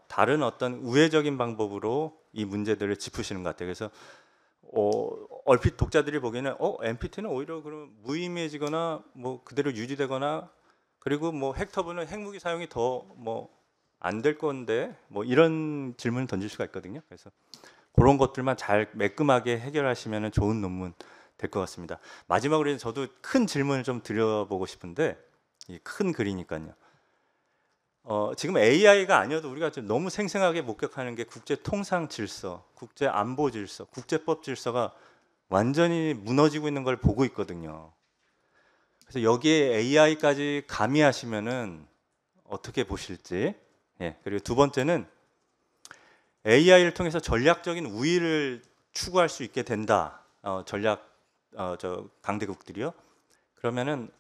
다른 어떤 우회적인 방법으로 이 문제들을 짚으시는 것 같아요. 그래서 얼핏 독자들이 보기에는 NPT는 오히려 그럼 무의미해지거나 뭐 그대로 유지되거나 그리고 뭐 핵터브는 핵무기 사용이 더 뭐 안 될 건데 뭐 이런 질문을 던질 수가 있거든요. 그래서 그런 것들만 잘 매끈하게 해결하시면 좋은 논문 될 것 같습니다. 마지막으로 저도 큰 질문을 좀 드려보고 싶은데 이 큰 글이니까요. 지금 AI가 아니어도 우리가 좀 너무 생생하게 목격하는 게 국제 통상 질서, 국제 안보 질서, 국제법 질서가 완전히 무너지고 있는 걸 보고 있거든요. 그래서 여기에 AI까지 가미하시면은 어떻게 보실지. 예. 그리고 두 번째는 AI를 통해서 전략적인 우위를 추구할 수 있게 된다. 강대국들이요. 그러면은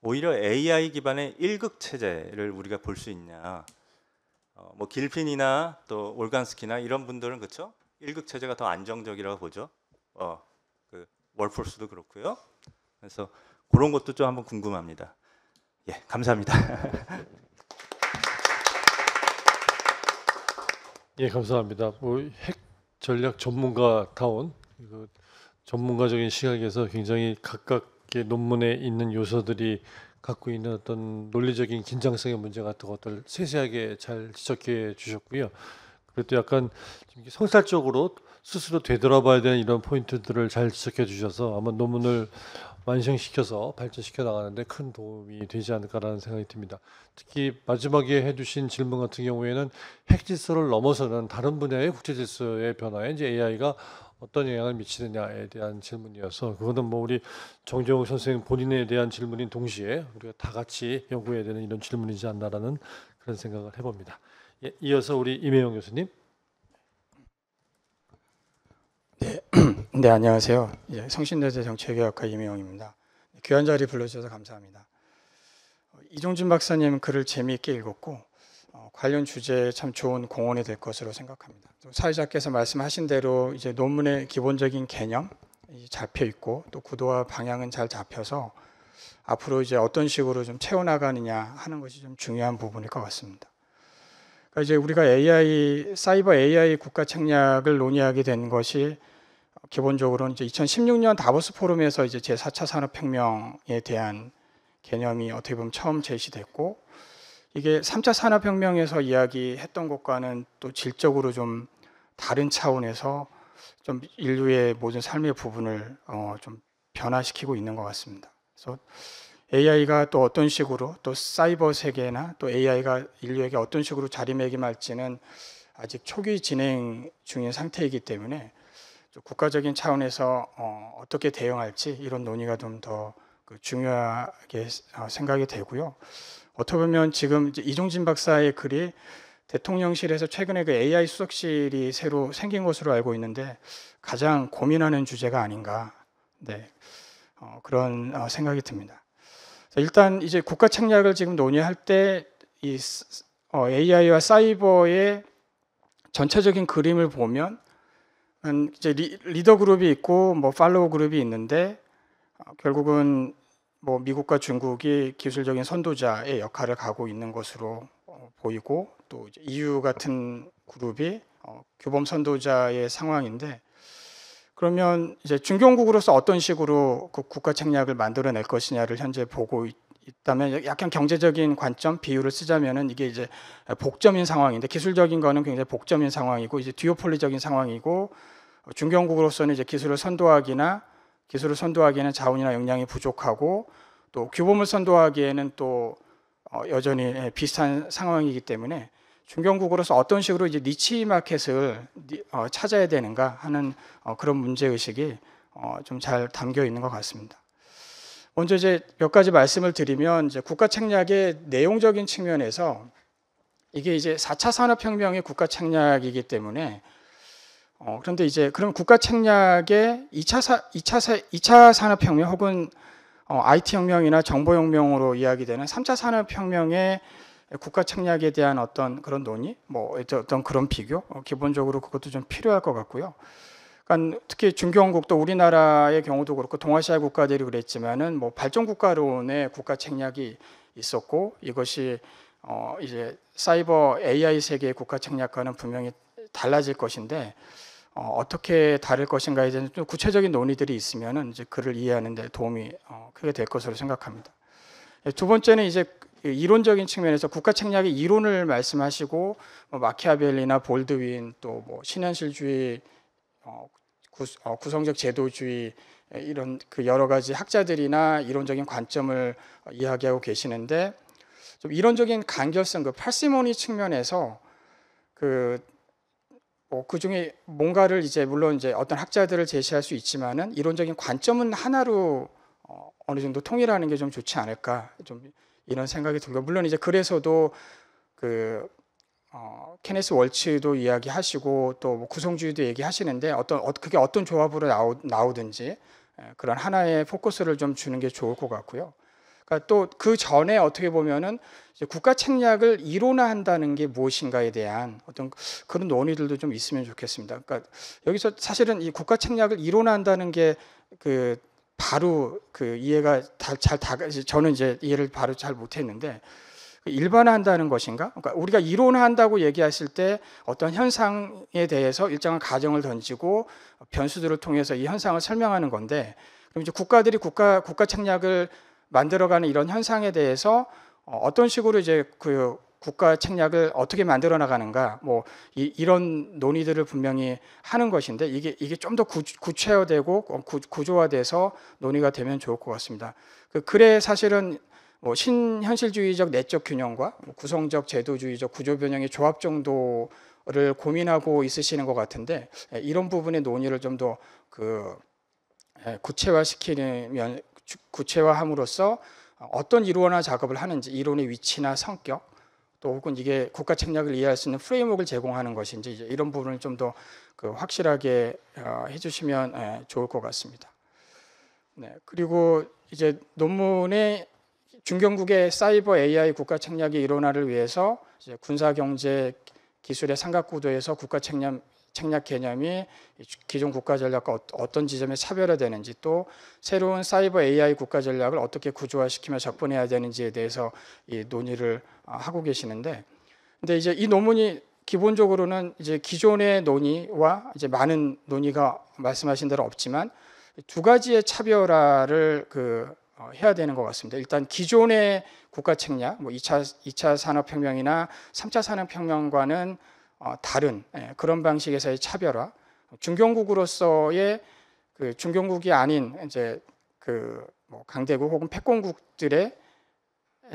오히려 AI 기반의 일극 체제를 우리가 볼 수 있냐? 뭐 길핀이나 또 올간스키나 이런 분들은 그렇죠? 일극 체제가 더 안정적이라고 보죠. 그 월포스도 그렇고요. 그래서 그런 것도 좀 한번 궁금합니다. 예, 감사합니다. 예, 감사합니다. 뭐 핵 전략 전문가다운 전문가적인 시각에서 굉장히 각각의 논문에 있는 요소들이 갖고 있는 어떤 논리적인 긴장성의 문제 같은 것들 세세하게 잘 지적해 주셨고요. 그래도 약간 성찰적으로 스스로 되돌아봐야 되는 이런 포인트들을 잘 지적해 주셔서 아마 논문을 완성시켜서 발전시켜 나가는데 큰 도움이 되지 않을까라는 생각이 듭니다. 특히 마지막에 해주신 질문 같은 경우에는 핵 질서를 넘어서는 다른 분야의 국제 질서의 변화에 이제 AI가 어떤 영향을 미치느냐에 대한 질문이어서 그거는 뭐 우리 정재욱 선생님 본인에 대한 질문인 동시에 우리가 다 같이 연구해야 되는 이런 질문이지 않나라는 그런 생각을 해봅니다. 예, 이어서 우리 임혜영 교수님. 네, 안녕하세요. 성신여대 정치외교학과 임혜영입니다. 귀한 자리 불러주셔서 감사합니다. 이종진 박사님 글을 재미있게 읽었고 관련 주제에 참 좋은 공헌이 될 것으로 생각합니다. 사회자께서 말씀하신 대로 이제 논문의 기본적인 개념 잡혀 있고 또 구도와 방향은 잘 잡혀서 앞으로 이제 어떤 식으로 좀 채워나가느냐 하는 것이 좀 중요한 부분일 것 같습니다. 그러니까 이제 우리가 사이버 AI 국가 책략을 논의하게 된 것이 기본적으로는 이제 2016년 다보스 포럼에서 이제 제4차 산업혁명에 대한 개념이 어떻게 보면 처음 제시됐고, 이게 3차 산업혁명에서 이야기했던 것과는 또 질적으로 좀 다른 차원에서 좀 인류의 모든 삶의 부분을 좀 변화시키고 있는 것 같습니다. 그래서 AI가 또 어떤 식으로 또 사이버 세계나 또 AI가 인류에게 어떤 식으로 자리매김할지는 아직 초기 진행 중인 상태이기 때문에 국가적인 차원에서 어떻게 대응할지 이런 논의가 좀 더 중요하게 생각이 되고요. 어떻게 보면 지금 이종진 박사의 글이 대통령실에서 최근에 그 AI 수석실이 새로 생긴 것으로 알고 있는데 가장 고민하는 주제가 아닌가, 네, 그런 생각이 듭니다. 일단 이제 국가 책략을 지금 논의할 때 이 AI와 사이버의 전체적인 그림을 보면 이제 리더 그룹이 있고 뭐 팔로우 그룹이 있는데 결국은 뭐 미국과 중국이 기술적인 선도자의 역할을 가고 있는 것으로 보이고, 또 이제 EU 같은 그룹이 규범 선도자의 상황인데, 그러면 이제 중견국으로서 어떤 식으로 그 국가 책략을 만들어낼 것이냐를 현재 보고 있다면, 약간 경제적인 관점 비율을 쓰자면은 이게 이제 복점인 상황인데, 기술적인 거는 굉장히 복점인 상황이고 이제 듀오폴리적인 상황이고, 중견국으로서는 이제 기술을 선도하기에는 자원이나 역량이 부족하고, 또 규범을 선도하기에는 또 여전히 비슷한 상황이기 때문에 중견국으로서 어떤 식으로 이제 니치 마켓을 찾아야 되는가 하는 그런 문제 의식이 좀 잘 담겨 있는 것 같습니다. 먼저 이제 몇 가지 말씀을 드리면, 이제 국가 책략의 내용적인 측면에서 이게 이제 4차 산업혁명의 국가 책략이기 때문에 그런데 이제 그럼 국가 책략의 2차 산업혁명 혹은 IT혁명이나 정보혁명으로 이야기되는 3차 산업혁명의 국가 책략에 대한 어떤 그런 논의, 뭐 어떤 그런 비교, 기본적으로 그것도 좀 필요할 것 같고요. 그러니까 특히 중견국, 또 우리나라의 경우도 그렇고 동아시아 국가들이 그랬지만은 뭐 발전국가론의 국가 책략이 있었고, 이것이 이제 사이버 AI 세계의 국가 책략과는 분명히 달라질 것인데 어떻게 다를 것인가에 대한 좀 구체적인 논의들이 있으면은 이제 그를 이해하는 데 도움이 크게 될 것으로 생각합니다. 두 번째는 이제 이론적인 측면에서 국가 책략의 이론을 말씀하시고, 뭐 마키아벨리나 볼드윈, 또 뭐 신현실주의, 구성적 제도주의, 이런 그 여러 가지 학자들이나 이론적인 관점을 이야기하고 계시는데, 좀 이론적인 간결성, 그 파시모니 측면에서 그 중에 뭔가를 이제 물론 이제 어떤 학자들을 제시할 수 있지만은 이론적인 관점은 하나로 어느 정도 통일하는 게 좀 좋지 않을까, 좀 이런 생각이 들고, 물론 이제 그래서도 그 케네스 월츠도 이야기하시고 또 뭐 구성주의도 얘기하시는데 그게 어떤 조합으로 나오든지 그런 하나의 포커스를 좀 주는 게 좋을 것 같고요. 그러니까 또 그 전에 어떻게 보면은 이제 국가 책략을 이론화한다는 게 무엇인가에 대한 어떤 그런 논의들도 좀 있으면 좋겠습니다. 그러니까 여기서 사실은 이 국가 책략을 이론화한다는 게 그 바로 그 이해가 저는 이제 이해를 바로 잘 못했는데, 일반화한다는 것인가? 그러니까 우리가 이론화한다고 얘기했을 때 어떤 현상에 대해서 일정한 가정을 던지고 변수들을 통해서 이 현상을 설명하는 건데, 그럼 이제 국가들이 국가 책략을 만들어가는 이런 현상에 대해서 어떤 식으로 이제 그 국가 책략을 어떻게 만들어 나가는가, 뭐 이런 논의들을 분명히 하는 것인데, 이게 좀 더 구체화되고 구조화돼서 논의가 되면 좋을 것 같습니다. 그 글에 사실은 뭐 신현실주의적 내적 균형과 구성적 제도주의적 구조 변형의 조합 정도를 고민하고 있으시는 것 같은데, 이런 부분의 논의를 좀 더 그 구체화함으로써 어떤 이론화 작업을 하는지, 이론의 위치나 성격, 또 혹은 이게 국가 책략을 이해할 수 있는 프레임워크를 제공하는 것인지, 이제 이런 부분을 좀 더 그 확실하게 해주시면 좋을 것 같습니다. 네, 그리고 이제 논문의 중견국의 사이버 AI 국가 책략의 이론화를 위해서 이제 군사 경제 기술의 삼각구도에서 국가 책략 개념이 기존 국가 전략과 어떤 지점에 차별화되는지, 또 새로운 사이버 AI 국가 전략을 어떻게 구조화시키며 접근해야 되는지에 대해서 이 논의를 하고 계시는데, 근데 이제 이 논문이 기본적으로는 이제 기존의 논의와 이제 많은 논의가 말씀하신 대로 없지만 두 가지의 차별화를 해야 되는 것 같습니다. 일단 기존의 국가 책략, 뭐 2차 산업혁명이나 3차 산업혁명과는 다른 그런 방식에서의 차별화, 중견국으로서의 중견국이 아닌 이제 뭐 강대국 혹은 패권국들의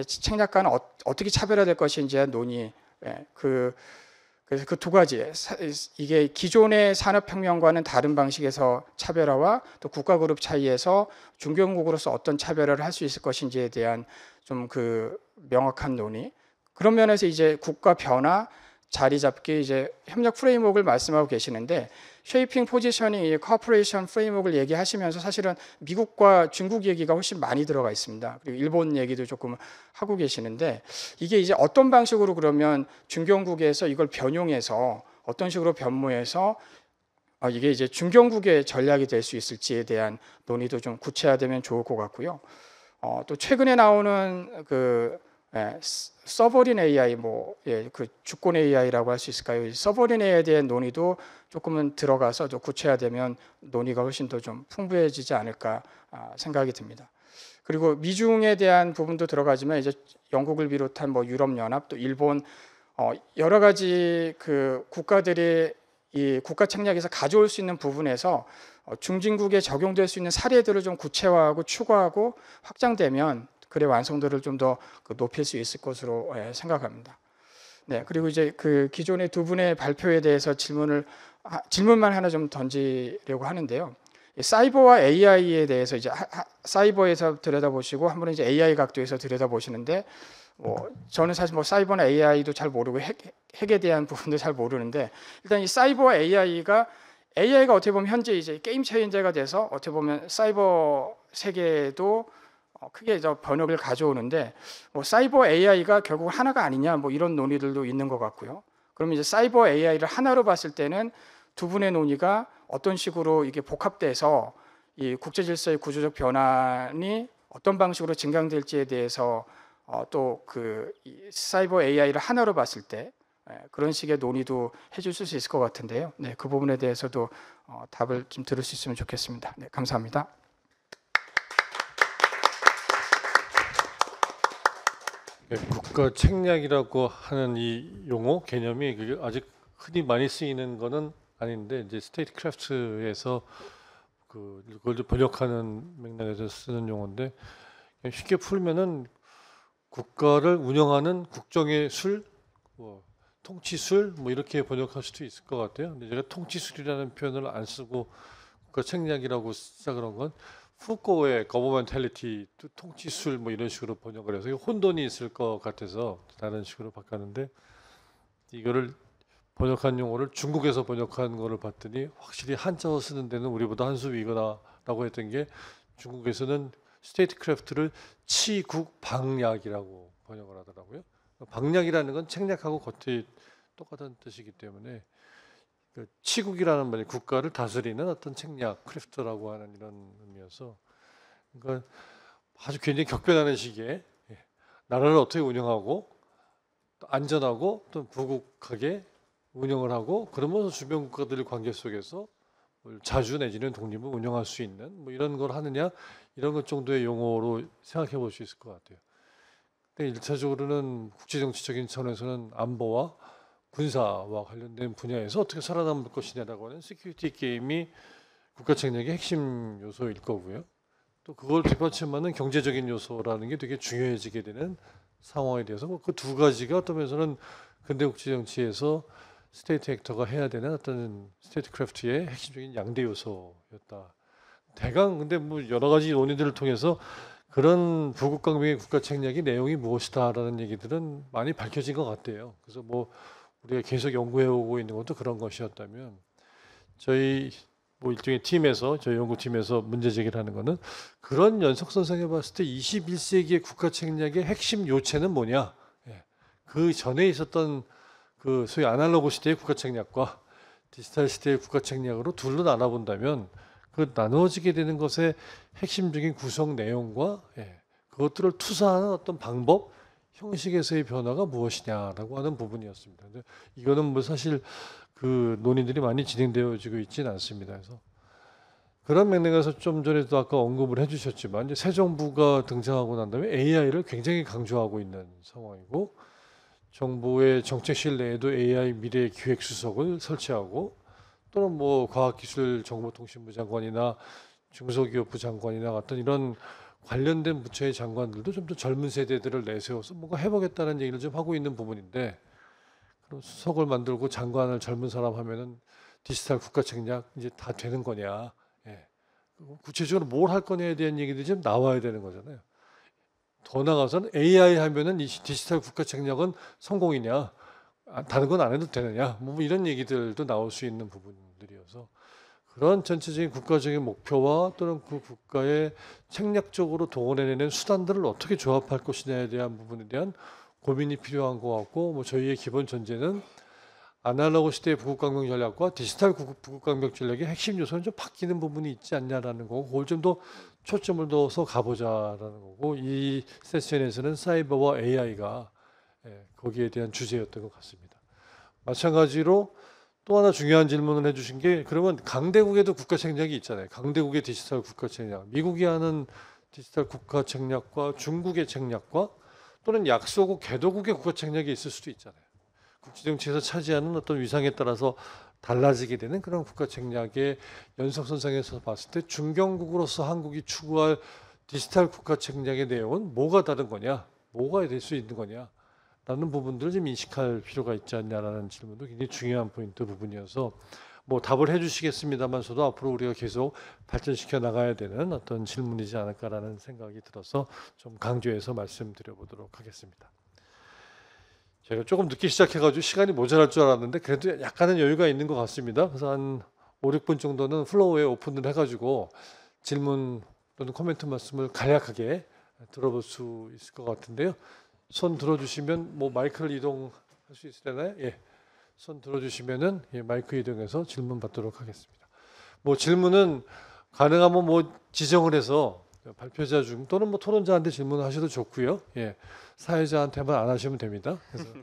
책략과는 어떻게 차별화될 것인지에 대한 논의, 그래서 그 두 가지, 이게 기존의 산업혁명과는 다른 방식에서 차별화와 또 국가그룹 차이에서 중견국으로서 어떤 차별화를 할 수 있을 것인지에 대한 좀 명확한 논의. 그런 면에서 이제 국가 변화, 자리 잡기, 이제 협력 프레임워크를 말씀하고 계시는데, 쉐이핑 포지셔닝, 코퍼레이션 프레임워크를 얘기하시면서 사실은 미국과 중국 얘기가 훨씬 많이 들어가 있습니다. 그리고 일본 얘기도 조금 하고 계시는데, 이게 이제 어떤 방식으로 그러면 중견국에서 이걸 변용해서 어떤 식으로 변모해서 이게 이제 중견국의 전략이 될 수 있을지에 대한 논의도 좀 구체화되면 좋을 것 같고요. 또 최근에 나오는 서버린 AI, 주권 AI라고 할 수 있을까요? 서버린 AI에 대한 논의도 조금은 들어가서 또 구체화되면 논의가 훨씬 더 좀 풍부해지지 않을까 생각이 듭니다. 그리고 미중에 대한 부분도 들어가지만 이제 영국을 비롯한 뭐 유럽연합 또 일본 여러 가지 국가들이 이 국가 책략에서 가져올 수 있는 부분에서 중진국에 적용될 수 있는 사례들을 좀 구체화하고 추가하고 확장되면 글의 완성도를 좀 더 높일 수 있을 것으로 생각합니다. 네, 그리고 이제 기존의 두 분의 발표에 대해서 질문만 하나 좀 던지려고 하는데요. 사이버와 AI에 대해서 이제 사이버에서 들여다보시고 한 분은 이제 AI 각도에서 들여다보시는데, 저는 사실 뭐 사이버나 AI도 잘 모르고 핵에 대한 부분도 잘 모르는데, 일단 이 사이버와 AI가 어떻게 보면 현재 이제 게임 체인저가 돼서 어떻게 보면 사이버 세계도 크게 번역을 가져오는데, 뭐 사이버 AI가 결국 하나가 아니냐, 뭐 이런 논의들도 있는 것 같고요. 그러면 이제 사이버 AI를 하나로 봤을 때는 두 분의 논의가 어떤 식으로 이게 복합돼서 이 국제 질서의 구조적 변환이 어떤 방식으로 증강될지에 대해서 또 사이버 AI를 하나로 봤을 때 그런 식의 논의도 해주실 수 있을 것 같은데요. 네, 그 부분에 대해서도 답을 좀 들을 수 있으면 좋겠습니다. 네, 감사합니다. 국가 책략이라고 하는 이 용어 개념이 그게 아직 흔히 많이 쓰이는 거는 아닌데, 이제 스테이트 크래프트에서 그걸 번역하는 맥락에서 쓰는 용어인데, 쉽게 풀면은 국가를 운영하는 국정의 술, 통치술, 뭐 이렇게 번역할 수도 있을 것 같아요. 근데 제가 통치술이라는 표현을 안 쓰고 국가 책략이라고 시작을 한 건 푸코의 거버먼탈리티, 통치술 뭐 이런 식으로 번역을 해서 혼돈이 있을 것 같아서 다른 식으로 바꿨는데, 이거를 번역한 용어를 중국에서 번역한 거를 봤더니 확실히 한자어 쓰는 데는 우리보다 한 수 위거나라고 했던 게, 중국에서는 스테이트 크래프트를 치국 방략이라고 번역을 하더라고요. 방략이라는 건 책략하고 겉이 똑같은 뜻이기 때문에 치국이라는 말이 국가를 다스리는 어떤 책략, 크래프트라고 하는 이런 의미여서, 그러니까 아주 굉장히 격변하는 시기에 나라를 어떻게 운영하고 또 안전하고 또 부국하게 운영을 하고, 그러면서 주변 국가들의 관계 속에서 자주 내지는 독립을 운영할 수 있는 뭐 이런 걸 하느냐, 이런 것 정도의 용어로 생각해 볼 수 있을 것 같아요. 근데 1차적으로는 국제정치적인 차원에서는 안보와 군사와 관련된 분야에서 어떻게 살아남을 것이냐라고 하는 시큐리티 게임이 국가 책략의 핵심 요소일 거고요. 또 그걸 뒷받침하는 경제적인 요소라는 게 되게 중요해지게 되는 상황에 대해서 그 두 가지가 어떤 면에서는 근대 국제 정치에서 스테이트 액터가 해야 되는 어떤 스테이트 크래프트의 핵심적인 양대 요소였다. 대강 근데 뭐 여러 가지 논의들을 통해서 그런 부국 강병의 국가 책략의 내용이 무엇이다라는 얘기들은 많이 밝혀진 것 같아요. 그래서 뭐 우리가 계속 연구해 오고 있는 것도 그런 것이었다면, 저희 뭐 일종의 팀에서, 저희 연구팀에서 문제 제기를 하는 거는, 그런 연속선상에 봤을 때 21세기의 국가 책략의 핵심 요체는 뭐냐, 그 전에 있었던 그 소위 아날로그 시대의 국가책략과 디지털 시대의 국가책략으로 둘로 나눠본다면 그 나누어지게 되는 것의 핵심적인 구성 내용과 그것들을 투사하는 어떤 방법, 형식에서의 변화가 무엇이냐라고 하는 부분이었습니다. 근데 이거는 뭐 사실 그 논의들이 많이 진행되어지고 있지는 않습니다. 그래서 그런 맥락에서 좀 전에도 아까 언급을 해주셨지만 이제 새 정부가 등장하고 난 다음에 AI를 굉장히 강조하고 있는 상황이고 정부의 정책실 내에도 AI 미래 기획 수석을 설치하고 또는 뭐 과학기술정보통신부 장관이나 중소기업부 장관이나 같은 이런 관련된 부처의 장관들도 좀 더 젊은 세대들을 내세워서 뭔가 해보겠다는 얘기를 좀 하고 있는 부분인데 그럼 수석을 만들고 장관을 젊은 사람 하면은 디지털 국가책략 이제 다 되는 거냐? 구체적으로 뭘 할 거냐에 대한 얘기들이 좀 나와야 되는 거잖아요. 더 나가서는 AI 하면은 이 디지털 국가책략은 성공이냐? 다른 건 안 해도 되느냐? 뭐 이런 얘기들도 나올 수 있는 부분들이어서 그런 전체적인 국가적인 목표와 또는 그 국가의 책략적으로 동원해내는 수단들을 어떻게 조합할 것이냐에 대한 부분에 대한 고민이 필요한 것 같고 뭐 저희의 기본 전제는 아날로그 시대의 부국강병 전략과 디지털 부국강병 전략의 핵심 요소는 좀 바뀌는 부분이 있지 않냐라는 거고 그걸 좀 더 초점을 둬서 가보자라는 거고 이 세션에서는 사이버와 AI가 거기에 대한 주제였던 것 같습니다. 마찬가지로 또 하나 중요한 질문을 해주신 게 그러면 강대국에도 국가 책략이 있잖아요. 강대국의 디지털 국가 책략, 미국이 하는 디지털 국가 책략과 중국의 책략과 또는 약소국, 개도국의 국가 책략이 있을 수도 있잖아요. 국제정치에서 차지하는 어떤 위상에 따라서 달라지게 되는 그런 국가 책략의 연속선상에서 봤을 때 중견국으로서 한국이 추구할 디지털 국가 책략의 내용은 뭐가 다른 거냐, 뭐가 될 수 있는 거냐 라는 부분들을 좀 인식할 필요가 있지 않냐라는 질문도 굉장히 중요한 포인트 부분이어서 뭐 답을 해주시겠습니다만서도 앞으로 우리가 계속 발전시켜 나가야 되는 어떤 질문이지 않을까라는 생각이 들어서 좀 강조해서 말씀드려보도록 하겠습니다. 제가 조금 늦게 시작해가지고 시간이 모자랄 줄 알았는데 그래도 약간은 여유가 있는 것 같습니다. 그래서 한 5, 6분 정도는 플로우에 오픈을 해가지고 질문 또는 코멘트 말씀을 간략하게 들어볼 수 있을 것 같은데요. 손 들어주시면 뭐 마이크를 이동할 수 있으려나요? 예, 손 들어주시면은 마이크 이동해서 질문 받도록 하겠습니다. 뭐 질문은 가능하면 뭐 지정을 해서 발표자 중 또는 뭐 토론자한테 질문하셔도 좋고요. 예, 사회자한테만 안 하시면 됩니다. 그래서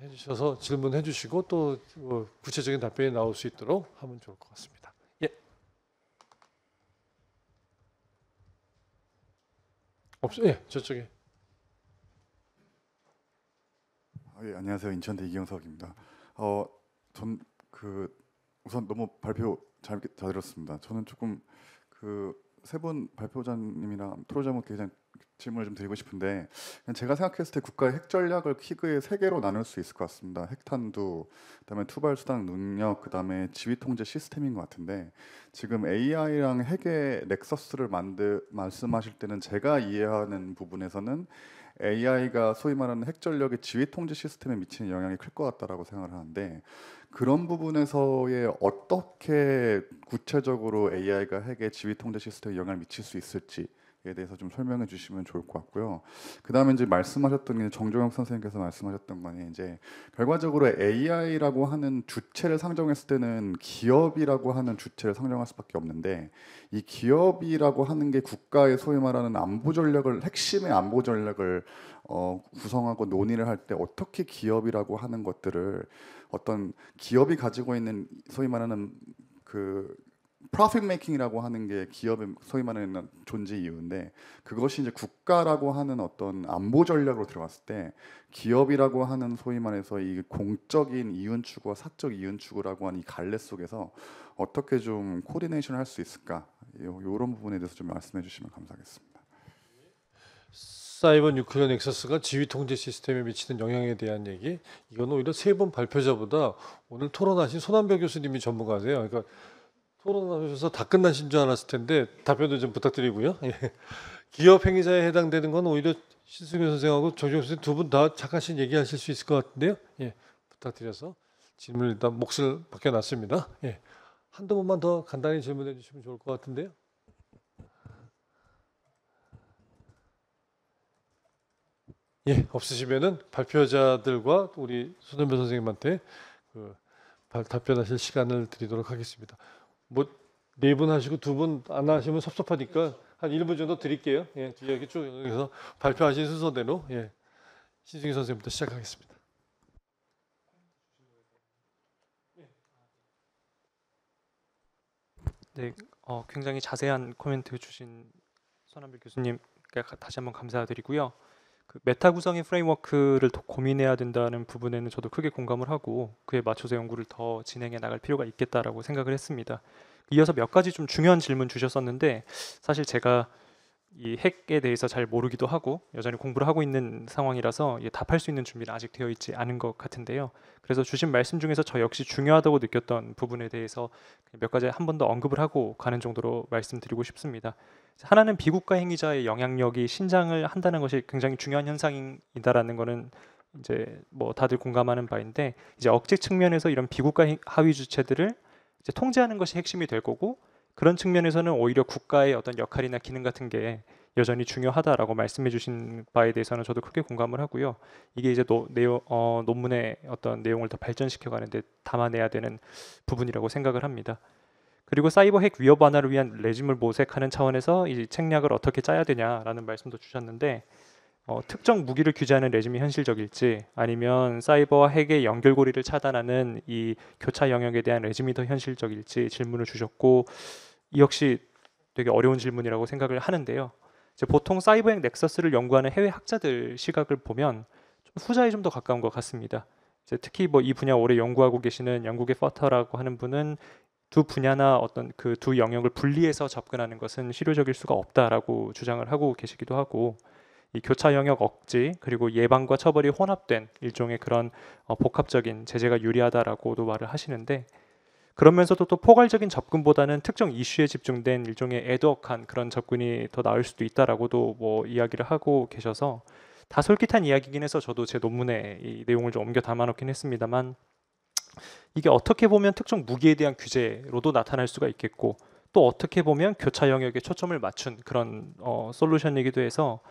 해주셔서 질문해 주시고 또 뭐 구체적인 답변이 나올 수 있도록 하면 좋을 것 같습니다. 예, 예, 저쪽에. 예, 안녕하세요. 인천대 이경석입니다. 전 우선 너무 발표 잘 들었습니다. 저는 조금 세 분 발표자님이랑 토론자분께 그냥 질문을 좀 드리고 싶은데 그냥 제가 생각했을 때 국가의 핵 전략을 크게 세 개로 나눌 수 있을 것 같습니다. 핵탄두, 그다음에 투발 수단 능력, 그다음에 지휘 통제 시스템인 것 같은데 지금 AI랑 핵의 넥서스를 말씀하실 때는 제가 이해하는 부분에서는 AI가 소위 말하는 핵 전력의 지휘 통제 시스템에 미치는 영향이 클 것 같다라고 생각을 하는데 그런 부분에서의 어떻게 구체적으로 AI가 핵의 지휘 통제 시스템에 영향을 미칠 수 있을지에 대해서 좀 설명해 주시면 좋을 것 같고요. 그다음에 이제 말씀하셨던 게 정종영 선생님께서 말씀하셨던 거는 이제 결과적으로 AI라고 하는 주체를 상정했을 때는 기업이라고 하는 주체를 상정할 수밖에 없는데 이 기업이라고 하는 게 국가의 소위 말하는 안보 전략을 핵심의 안보 전략을 구성하고 논의를 할 때 어떻게 기업이라고 하는 것들을 어떤 기업이 가지고 있는 소위 말하는 profit making이라고 하는 게 기업의 소위 말하는 존재 이유인데 그것이 이제 국가라고 하는 어떤 안보 전략으로 들어갔을 때 기업이라고 하는 소위 말해서 이 공적인 이윤 추구와 사적 이윤 추구라고 하는 이 갈래 속에서 어떻게 좀 코디네이션을 할 수 있을까 이런 부분에 대해서 좀 말씀해 주시면 감사하겠습니다. 사이버 뉴클리어 넥서스가 지휘 통제 시스템에 미치는 영향에 대한 얘기 이건 오히려 세 분 발표자보다 오늘 토론하신 손한별 교수님이 전문가세요. 그러니까 토론하셔서 다 끝나신 줄 알았을 텐데 답변도 좀 부탁드리고요. 예. 기업 행위자에 해당되는 건 오히려 신승현 선생하고 정종 선생 두 분 다 착하신 얘기하실 수 있을 것 같은데요. 예, 부탁드려서 질문을 일단 몫을 맡겨놨습니다. 예, 한두 번만 더 간단히 질문해 주시면 좋을 것 같은데요. 예, 없으시면은 발표자들과 우리 손현배 선생님한테 답변하실 시간을 드리도록 하겠습니다. 뭐 4분 하시고 2분 안 하시면 섭섭하니까 한 1분 정도 드릴게요. 예, 뒤에 쭉 여기서 발표하신 순서대로 예, 신승희 선생님부터 시작하겠습니다. 네, 굉장히 자세한 코멘트 주신 손한별 교수님께 다시 한번 감사드리고요. 그 메타 구성의 프레임워크를 더 고민해야 된다는 부분에는 저도 크게 공감을 하고 그에 맞춰서 연구를 더 진행해 나갈 필요가 있겠다라고 생각을 했습니다. 이어서 몇 가지 좀 중요한 질문 주셨었는데 사실 제가 이 핵에 대해서 잘 모르기도 하고 여전히 공부를 하고 있는 상황이라서 답할 수 있는 준비는 아직 되어 있지 않은 것 같은데요. 그래서 주신 말씀 중에서 저 역시 중요하다고 느꼈던 부분에 대해서 몇 가지 한 번 더 언급을 하고 가는 정도로 말씀드리고 싶습니다. 하나는 비국가 행위자의 영향력이 신장을 한다는 것이 굉장히 중요한 현상이다라는 거는 이제 뭐 다들 공감하는 바인데 이제 억제 측면에서 이런 비국가 하위 주체들을 이제 통제하는 것이 핵심이 될 거고 그런 측면에서는 오히려 국가의 어떤 역할이나 기능 같은 게 여전히 중요하다라고 말씀해 주신 바에 대해서는 저도 크게 공감을 하고요. 이게 이제 논문의 어떤 내용을 더 발전시켜 가는데 담아내야 되는 부분이라고 생각을 합니다. 그리고 사이버 핵 위협 완화를 위한 레짐을 모색하는 차원에서 이 책략을 어떻게 짜야 되냐라는 말씀도 주셨는데 특정 무기를 규제하는 레짐이 현실적일지 아니면 사이버와 핵의 연결고리를 차단하는 이 교차 영역에 대한 레짐이 더 현실적일지 질문을 주셨고 이 역시 되게 어려운 질문이라고 생각을 하는데요. 이제 보통 사이버 핵 넥서스를 연구하는 해외 학자들 시각을 보면 좀 후자에 좀 더 가까운 것 같습니다. 이제 특히 뭐 이 분야 오래 연구하고 계시는 영국의 퍼터라고 하는 분은 두 분야나 어떤 그 두 영역을 분리해서 접근하는 것은 실효적일 수가 없다라고 주장을 하고 계시기도 하고 이 교차 영역 억지 그리고 예방과 처벌이 혼합된 일종의 그런 복합적인 제재가 유리하다라고도 말을 하시는데 그러면서도 또 포괄적인 접근보다는 특정 이슈에 집중된 일종의 애드헉한 그런 접근이 더 나을 수도 있다라고도 뭐 이야기를 하고 계셔서 다 솔깃한 이야기긴 해서 저도 제 논문에 이 내용을 좀 옮겨 담아놓긴 했습니다만 이게 어떻게 보면 특정 무기에 대한 규제로도 나타날 수가 있겠고 또 어떻게 보면 교차 영역에 초점을 맞춘 그런 솔루션이기도 해서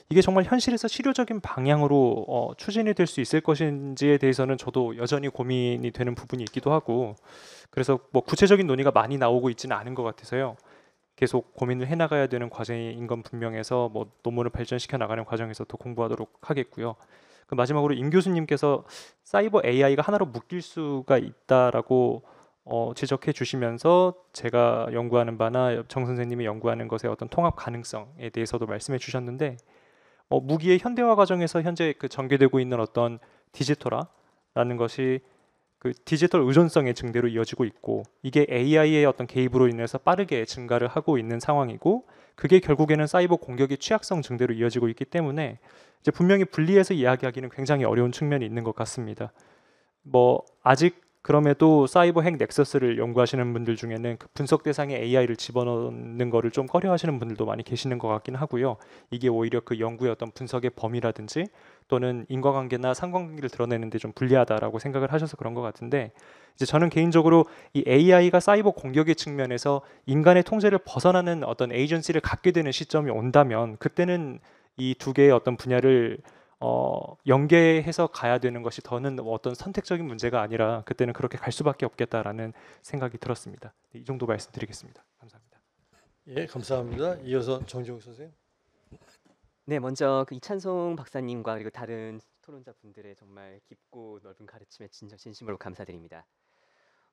이게 정말 현실에서 실효적인 방향으로 추진이 될 수 있을 것인지에 대해서는 저도 여전히 고민이 되는 부분이 있기도 하고 그래서 뭐 구체적인 논의가 많이 나오고 있지는 않은 것 같아서요. 계속 고민을 해나가야 되는 과정인 건 분명해서 뭐 논문을 발전시켜 나가는 과정에서 더 공부하도록 하겠고요. 그 마지막으로 임 교수님께서 사이버 AI가 하나로 묶일 수가 있다라고 지적해 주시면서 제가 연구하는 바나 정 선생님이 연구하는 것의 어떤 통합 가능성에 대해서도 말씀해 주셨는데 무기의 현대화 과정에서 현재 그 전개되고 있는 어떤 디지털화라는 것이 그 디지털 의존성의 증대로 이어지고 있고 이게 AI의 어떤 개입으로 인해서 빠르게 증가를 하고 있는 상황이고 그게 결국에는 사이버 공격의 취약성 증대로 이어지고 있기 때문에 이제 분명히 분리해서 이야기하기는 굉장히 어려운 측면이 있는 것 같습니다. 뭐 아직 그럼에도 사이버 핵 넥서스를 연구하시는 분들 중에는 그 분석 대상에 AI를 집어넣는 거를 좀 꺼려하시는 분들도 많이 계시는 것 같긴 하고요. 이게 오히려 그 연구의 어떤 분석의 범위라든지 또는 인과관계나 상관관계를 드러내는데 좀 불리하다라고 생각을 하셔서 그런 것 같은데 이제 저는 개인적으로 이 AI가 사이버 공격의 측면에서 인간의 통제를 벗어나는 어떤 에이전시를 갖게 되는 시점이 온다면 그때는 이 두 개의 어떤 분야를 연계해서 가야 되는 것이 더는 어떤 선택적인 문제가 아니라 그때는 그렇게 갈 수밖에 없겠다라는 생각이 들었습니다. 이 정도 말씀드리겠습니다. 감사합니다. 예, 감사합니다. 이어서 정지용 선생님. 네, 먼저 그 이찬송 박사님과 그리고 다른 토론자 분들의 정말 깊고 넓은 가르침에 진심으로 감사드립니다.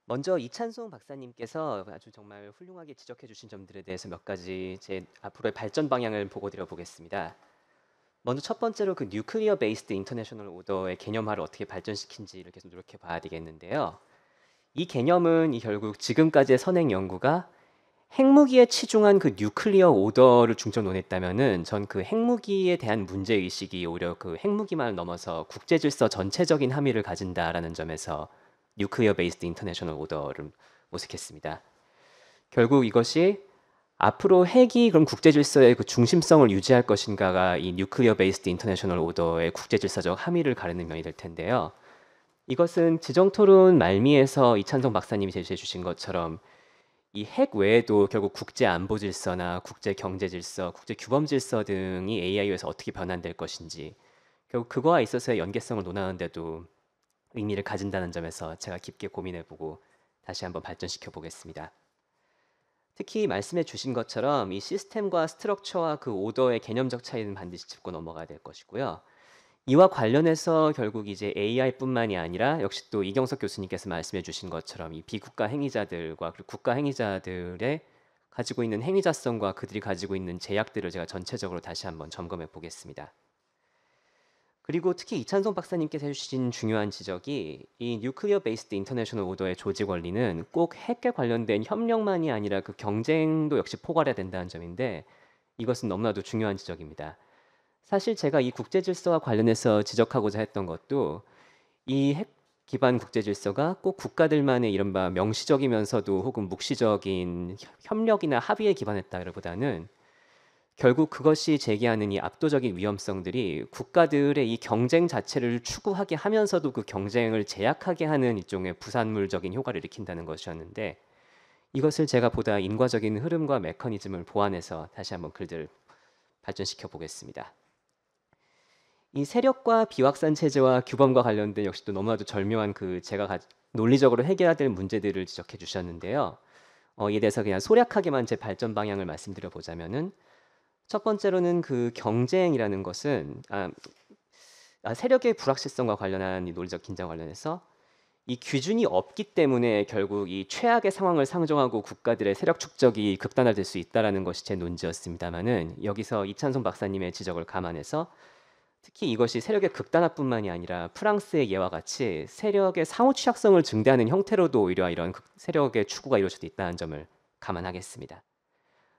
먼저 이찬송 박사님께서 아주 정말 훌륭하게 지적해 주신 점들에 대해서 몇 가지 제 앞으로의 발전 방향을 보고 드려보겠습니다. 먼저 첫 번째로 그 뉴클리어 베이스드 인터내셔널 오더의 개념화를 어떻게 발전시킨지를 계속 노력해 봐야 되겠는데요. 이 개념은 결국 지금까지의 선행 연구가 핵무기에 치중한 그 뉴클리어 오더를 중점 논했다면은 전 그 핵무기에 대한 문제 의식이 오히려 그 핵무기만을 넘어서 국제 질서 전체적인 함의를 가진다라는 점에서 뉴클리어 베이스드 인터내셔널 오더를 모색했습니다. 결국 이것이 앞으로 핵이 그럼 국제 질서의 그 중심성을 유지할 것인가가 이 뉴클리어 베이스드 인터내셔널 오더의 국제 질서적 함의를 가르는 면이 될 텐데요. 이것은 지정 토론 말미에서 이찬성 박사님이 제시해 주신 것처럼 이 핵 외에도 결국 국제 안보 질서나 국제 경제 질서, 국제 규범 질서 등이 AI에서 어떻게 변환될 것인지 결국 그거와 있어서의 연계성을 논하는데도 의미를 가진다는 점에서 제가 깊게 고민해보고 다시 한번 발전시켜 보겠습니다. 특히 말씀해 주신 것처럼 이 시스템과 스트럭처와 그 오더의 개념적 차이는 반드시 짚고 넘어가야 될 것이고요. 이와 관련해서 결국 이제 AI뿐만이 아니라 역시 또 이경석 교수님께서 말씀해 주신 것처럼 이 비국가 행위자들과 그리고 국가 행위자들의 가지고 있는 행위자성과 그들이 가지고 있는 제약들을 제가 전체적으로 다시 한번 점검해 보겠습니다. 그리고 특히 이찬성 박사님께서 해주신 중요한 지적이 이 뉴클리어 베이스드 인터내셔널 오더의 조직 원리는 꼭 핵에 관련된 협력만이 아니라 그 경쟁도 역시 포괄해야 된다는 점인데 이것은 너무나도 중요한 지적입니다. 사실 제가 이 국제 질서와 관련해서 지적하고자 했던 것도 이 핵 기반 국제 질서가 꼭 국가들만의 이른바 명시적이면서도 혹은 묵시적인 협력이나 합의에 기반했다기보다는 결국 그것이 제기하는 이 압도적인 위험성들이 국가들의 이 경쟁 자체를 추구하게 하면서도 그 경쟁을 제약하게 하는 일종의 부산물적인 효과를 일으킨다는 것이었는데 이것을 제가 보다 인과적인 흐름과 메커니즘을 보완해서 다시 한번 글들을 발전시켜 보겠습니다. 이 세력과 비확산 체제와 규범과 관련된 역시 또 너무나도 절묘한 그 제가 논리적으로 해결해야 될 문제들을 지적해 주셨는데요. 이에 대해서 그냥 소략하게만 제 발전 방향을 말씀드려 보자면은 첫 번째로는 그 경쟁이라는 것은 세력의 불확실성과 관련한 이 논리적 긴장 관련해서 이 기준이 없기 때문에 결국 이 최악의 상황을 상정하고 국가들의 세력 축적이 극단화될 수 있다라는 것이 제 논지였습니다만은 여기서 이찬성 박사님의 지적을 감안해서 특히 이것이 세력의 극단화뿐만이 아니라 프랑스의 예와 같이 세력의 상호 취약성을 증대하는 형태로도 오히려 이런 세력의 추구가 이루어질 수 있다는 점을 감안하겠습니다.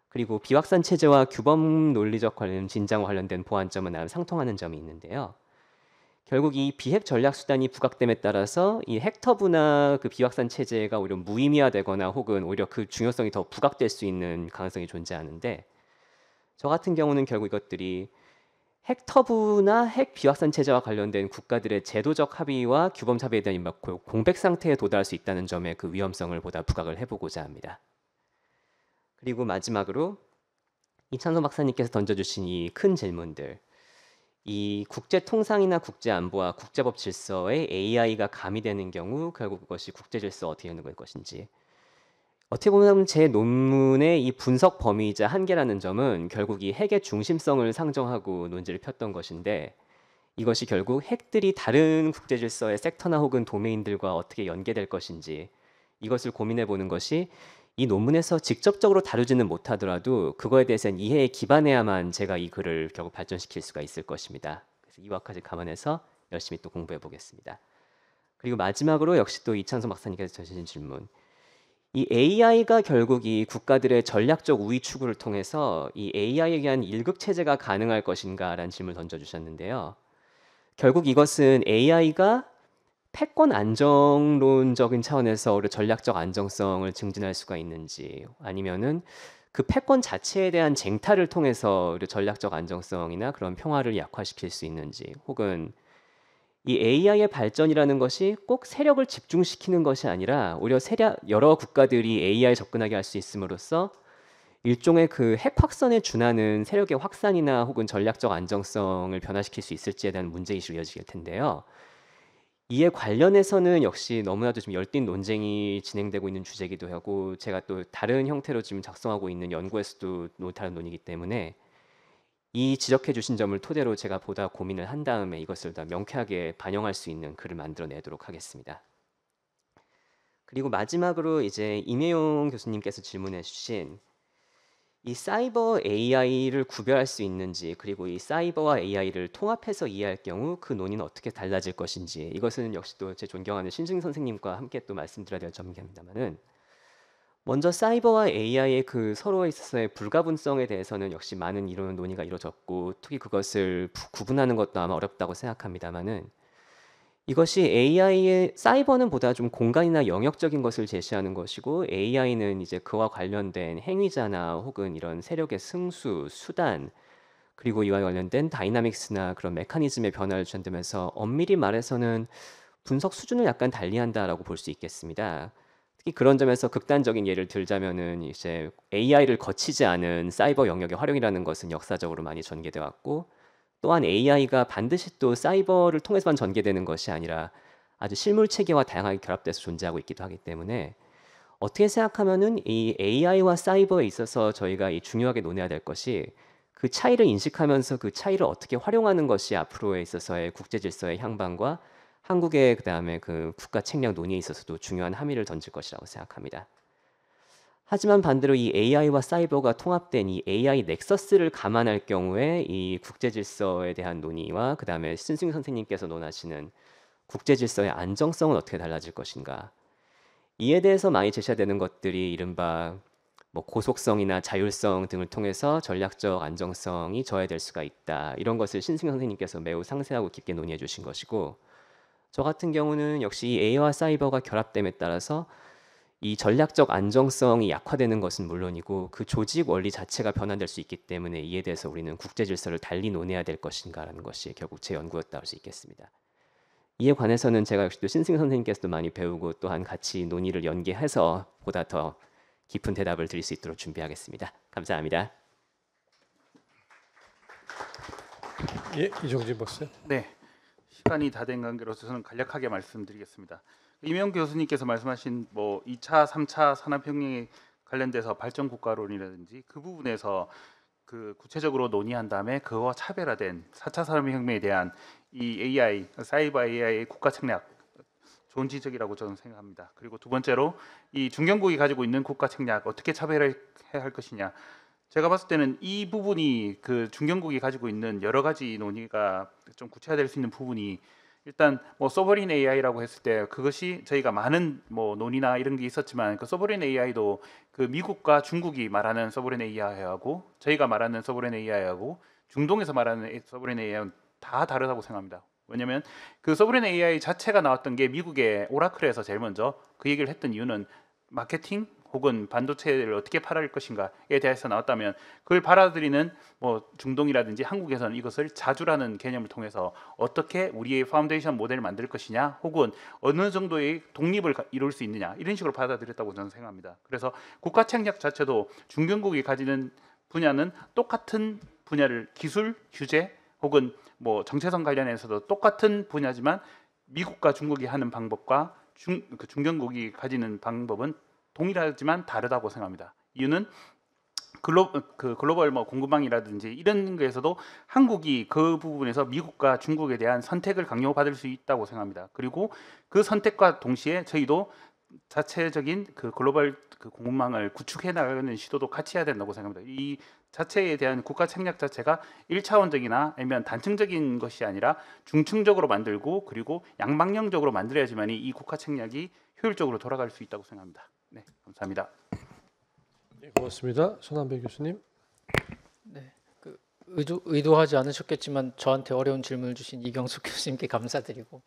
그리고 비확산 체제와 규범 논리적 관련 진장과 관련된 보완점은 상통하는 점이 있는데요. 결국 이 비핵 전략 수단이 부각됨에 따라서 이 핵터부나 그 비확산 체제가 오히려 무의미화되거나 혹은 오히려 그 중요성이 더 부각될 수 있는 가능성이 존재하는데 저 같은 경우는 결국 이것들이 핵터부나 핵 비확산 체제와 관련된 국가들의 제도적 합의와 규범 합의에 대한 공백 상태에 도달할 수 있다는 점에 그 위험성을 보다 부각을 해보고자 합니다. 그리고 마지막으로 이찬성 박사님께서 던져주신 이 큰 질문들, 이 국제 통상이나 국제 안보와 국제법 질서에 AI가 가미되는 경우 결국 그것이 국제 질서 어떻게 되는 것인지, 어떻게 보면 제 논문의 이 분석 범위이자 한계라는 점은 결국 이 핵의 중심성을 상정하고 논지를 폈던 것인데 이것이 결국 핵들이 다른 국제 질서의 섹터나 혹은 도메인들과 어떻게 연계될 것인지 이것을 고민해 보는 것이 이 논문에서 직접적으로 다루지는 못하더라도 그거에 대해서는 이해에 기반해야만 제가 이 글을 결국 발전시킬 수가 있을 것입니다. 그래서 이와까지 감안해서 열심히 또 공부해 보겠습니다. 그리고 마지막으로 역시 또 이찬성 박사님께서 주신 질문, 이 AI가 결국 이 국가들의 전략적 우위 추구를 통해서 이 AI에 의한 일극 체제가 가능할 것인가라는 질문을 던져주셨는데요. 결국 이것은 AI가 패권 안정론적인 차원에서 우리 전략적 안정성을 증진할 수가 있는지 아니면은 그 패권 자체에 대한 쟁탈을 통해서 우리 전략적 안정성이나 그런 평화를 약화시킬 수 있는지 혹은 이 AI의 발전이라는 것이 꼭 세력을 집중시키는 것이 아니라 오히려 여러 국가들이 AI에 접근하게 할 수 있음으로써 일종의 그 핵 확산에 준하는 세력의 확산이나 혹은 전략적 안정성을 변화시킬 수 있을지에 대한 문제이슈로 이어질 텐데요. 이에 관련해서는 역시 너무나도 좀 열띤 논쟁이 진행되고 있는 주제이기도 하고 제가 또 다른 형태로 지금 작성하고 있는 연구에서도 다른 논의이기 때문에 이 지적해 주신 점을 토대로 제가 보다 고민을 한 다음에 이것을 더 명쾌하게 반영할 수 있는 글을 만들어내도록 하겠습니다. 그리고 마지막으로 이제 임혜용 교수님께서 질문해 주신 이 사이버 AI를 구별할 수 있는지 그리고 이 사이버와 AI를 통합해서 이해할 경우 그 논의는 어떻게 달라질 것인지 이것은 역시 또 제 존경하는 신승희 선생님과 함께 또 말씀드려야 될 점입니다만은 먼저 사이버와 AI의 그 서로에 있어서의 불가분성에 대해서는 역시 많은 이런 논의가 이루어졌고 특히 그것을 구분하는 것도 아마 어렵다고 생각합니다만은 이것이 AI의 사이버는 보다 좀 공간이나 영역적인 것을 제시하는 것이고 AI는 이제 그와 관련된 행위자나 혹은 이런 세력의 승수, 수단 그리고 이와 관련된 다이나믹스나 그런 메커니즘의 변화를 주장하면서 엄밀히 말해서는 분석 수준을 약간 달리한다라고 볼 수 있겠습니다. 특히 그런 점에서 극단적인 예를 들자면은 이제 AI를 거치지 않은 사이버 영역의 활용이라는 것은 역사적으로 많이 전개돼 왔고 또한 AI가 반드시 또 사이버를 통해서만 전개되는 것이 아니라 아주 실물 체계와 다양하게 결합돼서 존재하고 있기도 하기 때문에 어떻게 생각하면은 이 AI와 사이버에 있어서 저희가 이 중요하게 논해야 될 것이 그 차이를 인식하면서 그 차이를 어떻게 활용하는 것이 앞으로에 있어서의 국제 질서의 향방과 한국의 그다음에 그 국가 책략 논의에 있어서도 중요한 함의를 던질 것이라고 생각합니다. 하지만 반대로 이 AI와 사이버가 통합된 이 AI 넥서스를 감안할 경우에 이 국제 질서에 대한 논의와 그다음에 신승윤 선생님께서 논하시는 국제 질서의 안정성은 어떻게 달라질 것인가? 이에 대해서 많이 제시되는 것들이 이른바 뭐 고속성이나 자율성 등을 통해서 전략적 안정성이 저해될 수가 있다. 이런 것을 신승윤 선생님께서 매우 상세하고 깊게 논의해 주신 것이고, 저 같은 경우는 역시 이 AI와 사이버가 결합됨에 따라서 이 전략적 안정성이 약화되는 것은 물론이고 그 조직 원리 자체가 변환될 수 있기 때문에 이에 대해서 우리는 국제 질서를 달리 논해야 될 것인가라는 것이 결국 제 연구였다고 할 수 있겠습니다. 이에 관해서는 제가 역시 또 신승윤 선생님께서도 많이 배우고 또한 같이 논의를 연계해서 보다 더 깊은 대답을 드릴 수 있도록 준비하겠습니다. 감사합니다. 예, 이종진 박사. 네, 시간이 다 된 관계로서 저는 간략하게 말씀드리겠습니다. 이명 교수님께서 말씀하신 뭐 2차, 3차 산업혁명에 관련돼서 발전 국가론이라든지 그 부분에서 그 구체적으로 논의한 다음에 그와 차별화된 4차 산업혁명에 대한 이 AI, 사이버 AI의 국가 책략 좋은 지적이라고 저는 생각합니다. 그리고 두 번째로 이 중견국이 가지고 있는 국가 책략 어떻게 차별해야 할 것이냐. 제가 봤을 때는 이 부분이 그 중견국이 가지고 있는 여러 가지 논의가 좀 구체화될 수 있는 부분이 일단 뭐 소버린 AI라고 했을 때 그것이 저희가 많은 뭐 논의나 이런 게 있었지만 그 소버린 AI도 그 미국과 중국이 말하는 소버린 AI하고 저희가 말하는 소버린 AI하고 중동에서 말하는 소버린 AI는 다 다르다고 생각합니다. 왜냐하면 그 소버린 AI 자체가 나왔던 게 미국의 오라클에서 제일 먼저 그 얘기를 했던 이유는 마케팅 혹은 반도체를 어떻게 팔아야 할 것인가에 대해서 나왔다면 그걸 받아들이는 뭐 중동이라든지 한국에서는 이것을 자주라는 개념을 통해서 어떻게 우리의 파운데이션 모델을 만들 것이냐 혹은 어느 정도의 독립을 이룰 수 있느냐 이런 식으로 받아들였다고 저는 생각합니다. 그래서 국가 책략 자체도 중견국이 가지는 분야는 똑같은 분야를 기술, 규제 혹은 뭐 정체성 관련해서도 똑같은 분야지만 미국과 중국이 하는 방법과 중견국이 가지는 방법은 동일하지만 다르다고 생각합니다. 이유는 글로벌 뭐 공급망이라든지 이런 거에서도 한국이 그 부분에서 미국과 중국에 대한 선택을 강요받을 수 있다고 생각합니다. 그리고 그 선택과 동시에 저희도 자체적인 그 글로벌 그 공급망을 구축해 나가는 시도도 같이 해야 된다고 생각합니다. 이 자체에 대한 국가 책략 자체가 1차원적이나 아니면 단층적인 것이 아니라 중층적으로 만들고 그리고 양방향적으로 만들어야지만이 이 국가 책략이 효율적으로 돌아갈 수 있다고 생각합니다. 네, 감사합니다. 네, 고맙습니다. 손한배 교수님. 네, 그 의도하지 않으셨겠지만 저한테 어려운 질문을 주신 이경숙 교수님께 감사드리고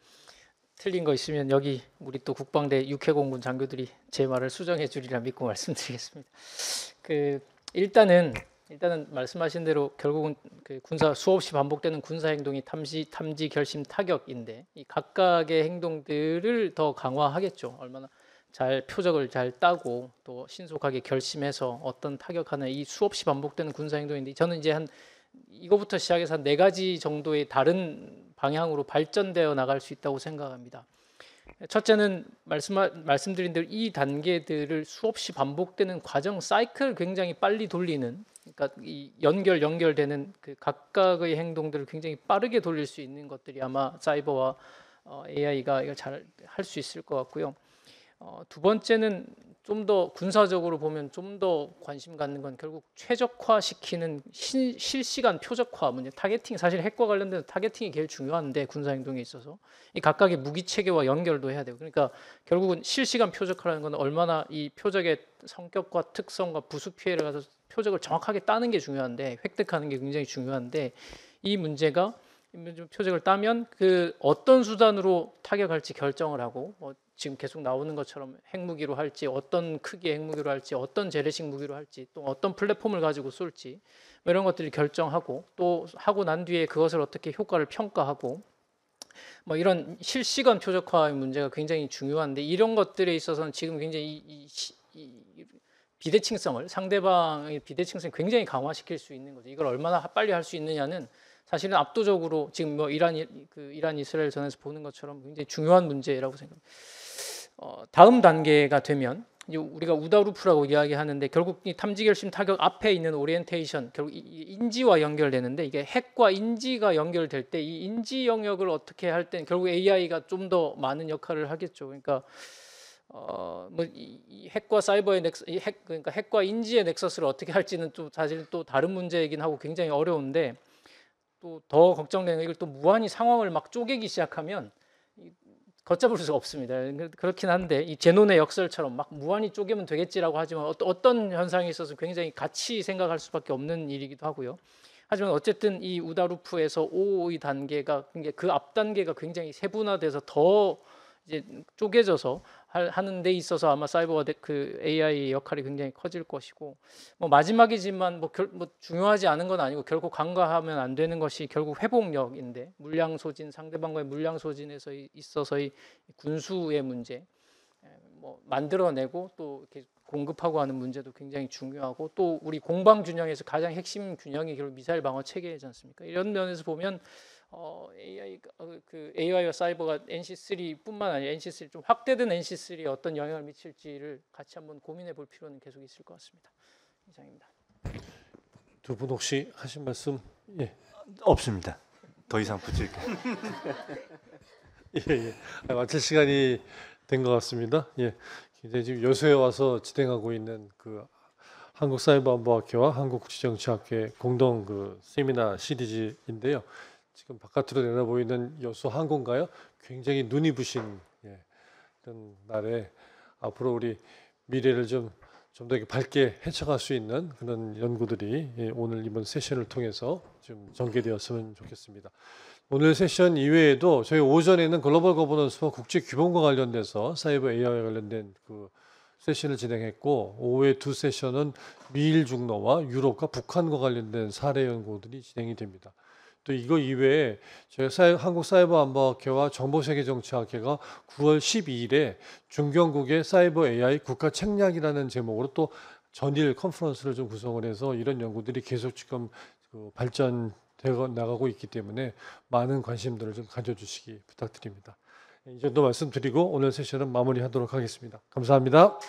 틀린 거 있으면 여기 우리 또 국방대 육해공군 장교들이 제 말을 수정해 주리라 믿고 말씀드리겠습니다. 그 일단은 말씀하신 대로 결국은 그 군사 수없이 반복되는 군사 행동이 탐지, 결심, 타격인데 이 각각의 행동들을 더 강화하겠죠. 얼마나 잘 표적을 잘 따고 또 신속하게 결심해서 어떤 타격하는 이 수없이 반복되는 군사 행동인데 저는 이제 한 이거부터 시작해서 한 4가지 정도의 다른 방향으로 발전되어 나갈 수 있다고 생각합니다. 첫째는 말씀드린 대로 이 단계들을 수없이 반복되는 과정 사이클을 굉장히 빨리 돌리는 그러니까 이 연결되는 그 각각의 행동들을 굉장히 빠르게 돌릴 수 있는 것들이 아마 사이버와 AI가 이걸 잘 할 수 있을 것 같고요. 두 번째는 좀 더 군사적으로 보면 좀 더 관심 갖는 건 결국 최적화시키는 실시간 표적화 문제. 타겟팅 사실 핵과 관련된 타겟팅이 제일 중요한데 군사 행동에 있어서 이 각각의 무기 체계와 연결도 해야 되고 그러니까 결국은 실시간 표적화라는 건 얼마나 이 표적의 성격과 특성과 부수 피해를 가서 표적을 정확하게 따는 게 중요한데 획득하는 게 굉장히 중요한데 이 문제가 표적을 따면 그 어떤 수단으로 타격할지 결정을 하고 지금 계속 나오는 것처럼 핵무기로 할지 어떤 크기의 핵무기로 할지 어떤 재래식 무기로 할지 또 어떤 플랫폼을 가지고 쏠지 이런 것들을 결정하고 또 하고 난 뒤에 그것을 어떻게 효과를 평가하고 뭐 이런 실시간 표적화의 문제가 굉장히 중요한데 이런 것들에 있어서는 지금 굉장히 이 비대칭성을 상대방의 비대칭성을 굉장히 강화시킬 수 있는 거죠. 이걸 얼마나 빨리 할 수 있느냐는 사실은 압도적으로 지금 뭐 이란 이스라엘 전에서 보는 것처럼 굉장히 중요한 문제라고 생각합니다. 다음 단계가 되면 이제 우리가 우다루프라고 이야기하는데 결국 이 탐지 결심 타격 앞에 있는 오리엔테이션 결국 이 인지와 연결되는데 이게 핵과 인지가 연결될 때 이 인지 영역을 어떻게 할 땐 결국 AI가 좀 더 많은 역할을 하겠죠. 그러니까 이 핵과 사이버의 그러니까 핵과 인지의 넥서스를 어떻게 할지는 또 사실 또 다른 문제이긴 하고 굉장히 어려운데 또 더 걱정되는 건 이걸 또 무한히 상황을 막 쪼개기 시작하면 걷잡을 수가 없습니다. 그렇긴 한데 이 제논의 역설처럼 막 무한히 쪼개면 되겠지라고 하지만 어떤 현상에 있어서 굉장히 같이 생각할 수밖에 없는 일이기도 하고요. 하지만 어쨌든 이 우다루프에서 5의 단계가 그 앞 단계가 굉장히 세분화돼서 더 이제 쪼개져서 하는 데 있어서 아마 사이버와 그 AI의 역할이 굉장히 커질 것이고 뭐 마지막이지만 뭐 중요하지 않은 건 아니고 결국 간과하면 안 되는 것이 결국 회복력인데 물량 소진 상대방과의 물량 소진에서 있어서의 군수의 문제 뭐 만들어내고 또 이렇게 공급하고 하는 문제도 굉장히 중요하고 또 우리 공방 균형에서 가장 핵심 균형이 결국 미사일 방어 체계이지 않습니까? 이런 면에서 보면 AI와 사이버가 NC3뿐만 아니라 NC3 좀 확대된 NC3에 어떤 영향을 미칠지를 같이 한번 고민해 볼 필요는 계속 있을 것 같습니다. 이상입니다. 두 분 혹시 하신 말씀? 예. 없습니다. 더 이상 붙일게요. 예. 마칠 시간이 된 것 같습니다. 예. 굉장히 지금 여수에 와서 진행하고 있는 그 한국사이버안보학회와 한국국제정치학회 공동 그 세미나 시리즈인데요. 지금 바깥으로 내다보이는 여수 항공가요? 굉장히 눈이 부신 그런 날에 앞으로 우리 미래를 좀 더 밝게 헤쳐갈 수 있는 그런 연구들이 오늘 이번 세션을 통해서 좀 전개되었으면 좋겠습니다. 오늘 세션 이외에도 저희 오전에는 글로벌 거버넌스와 국제 규범과 관련돼서 사이버 AI와 관련된 그 세션을 진행했고 오후에 두 세션은 미일 중로와 유럽과 북한과 관련된 사례 연구들이 진행이 됩니다. 또 이거 이외에 저희 한국사이버안보학회와 정보세계정치학회가 9월 12일에 중견국의 사이버 AI 국가 책략이라는 제목으로 또 전일 컨퍼런스를 좀 구성을 해서 이런 연구들이 계속 지금 발전되어 나가고 있기 때문에 많은 관심들을 좀 가져주시기 부탁드립니다. 이 정도 말씀드리고 오늘 세션은 마무리하도록 하겠습니다. 감사합니다.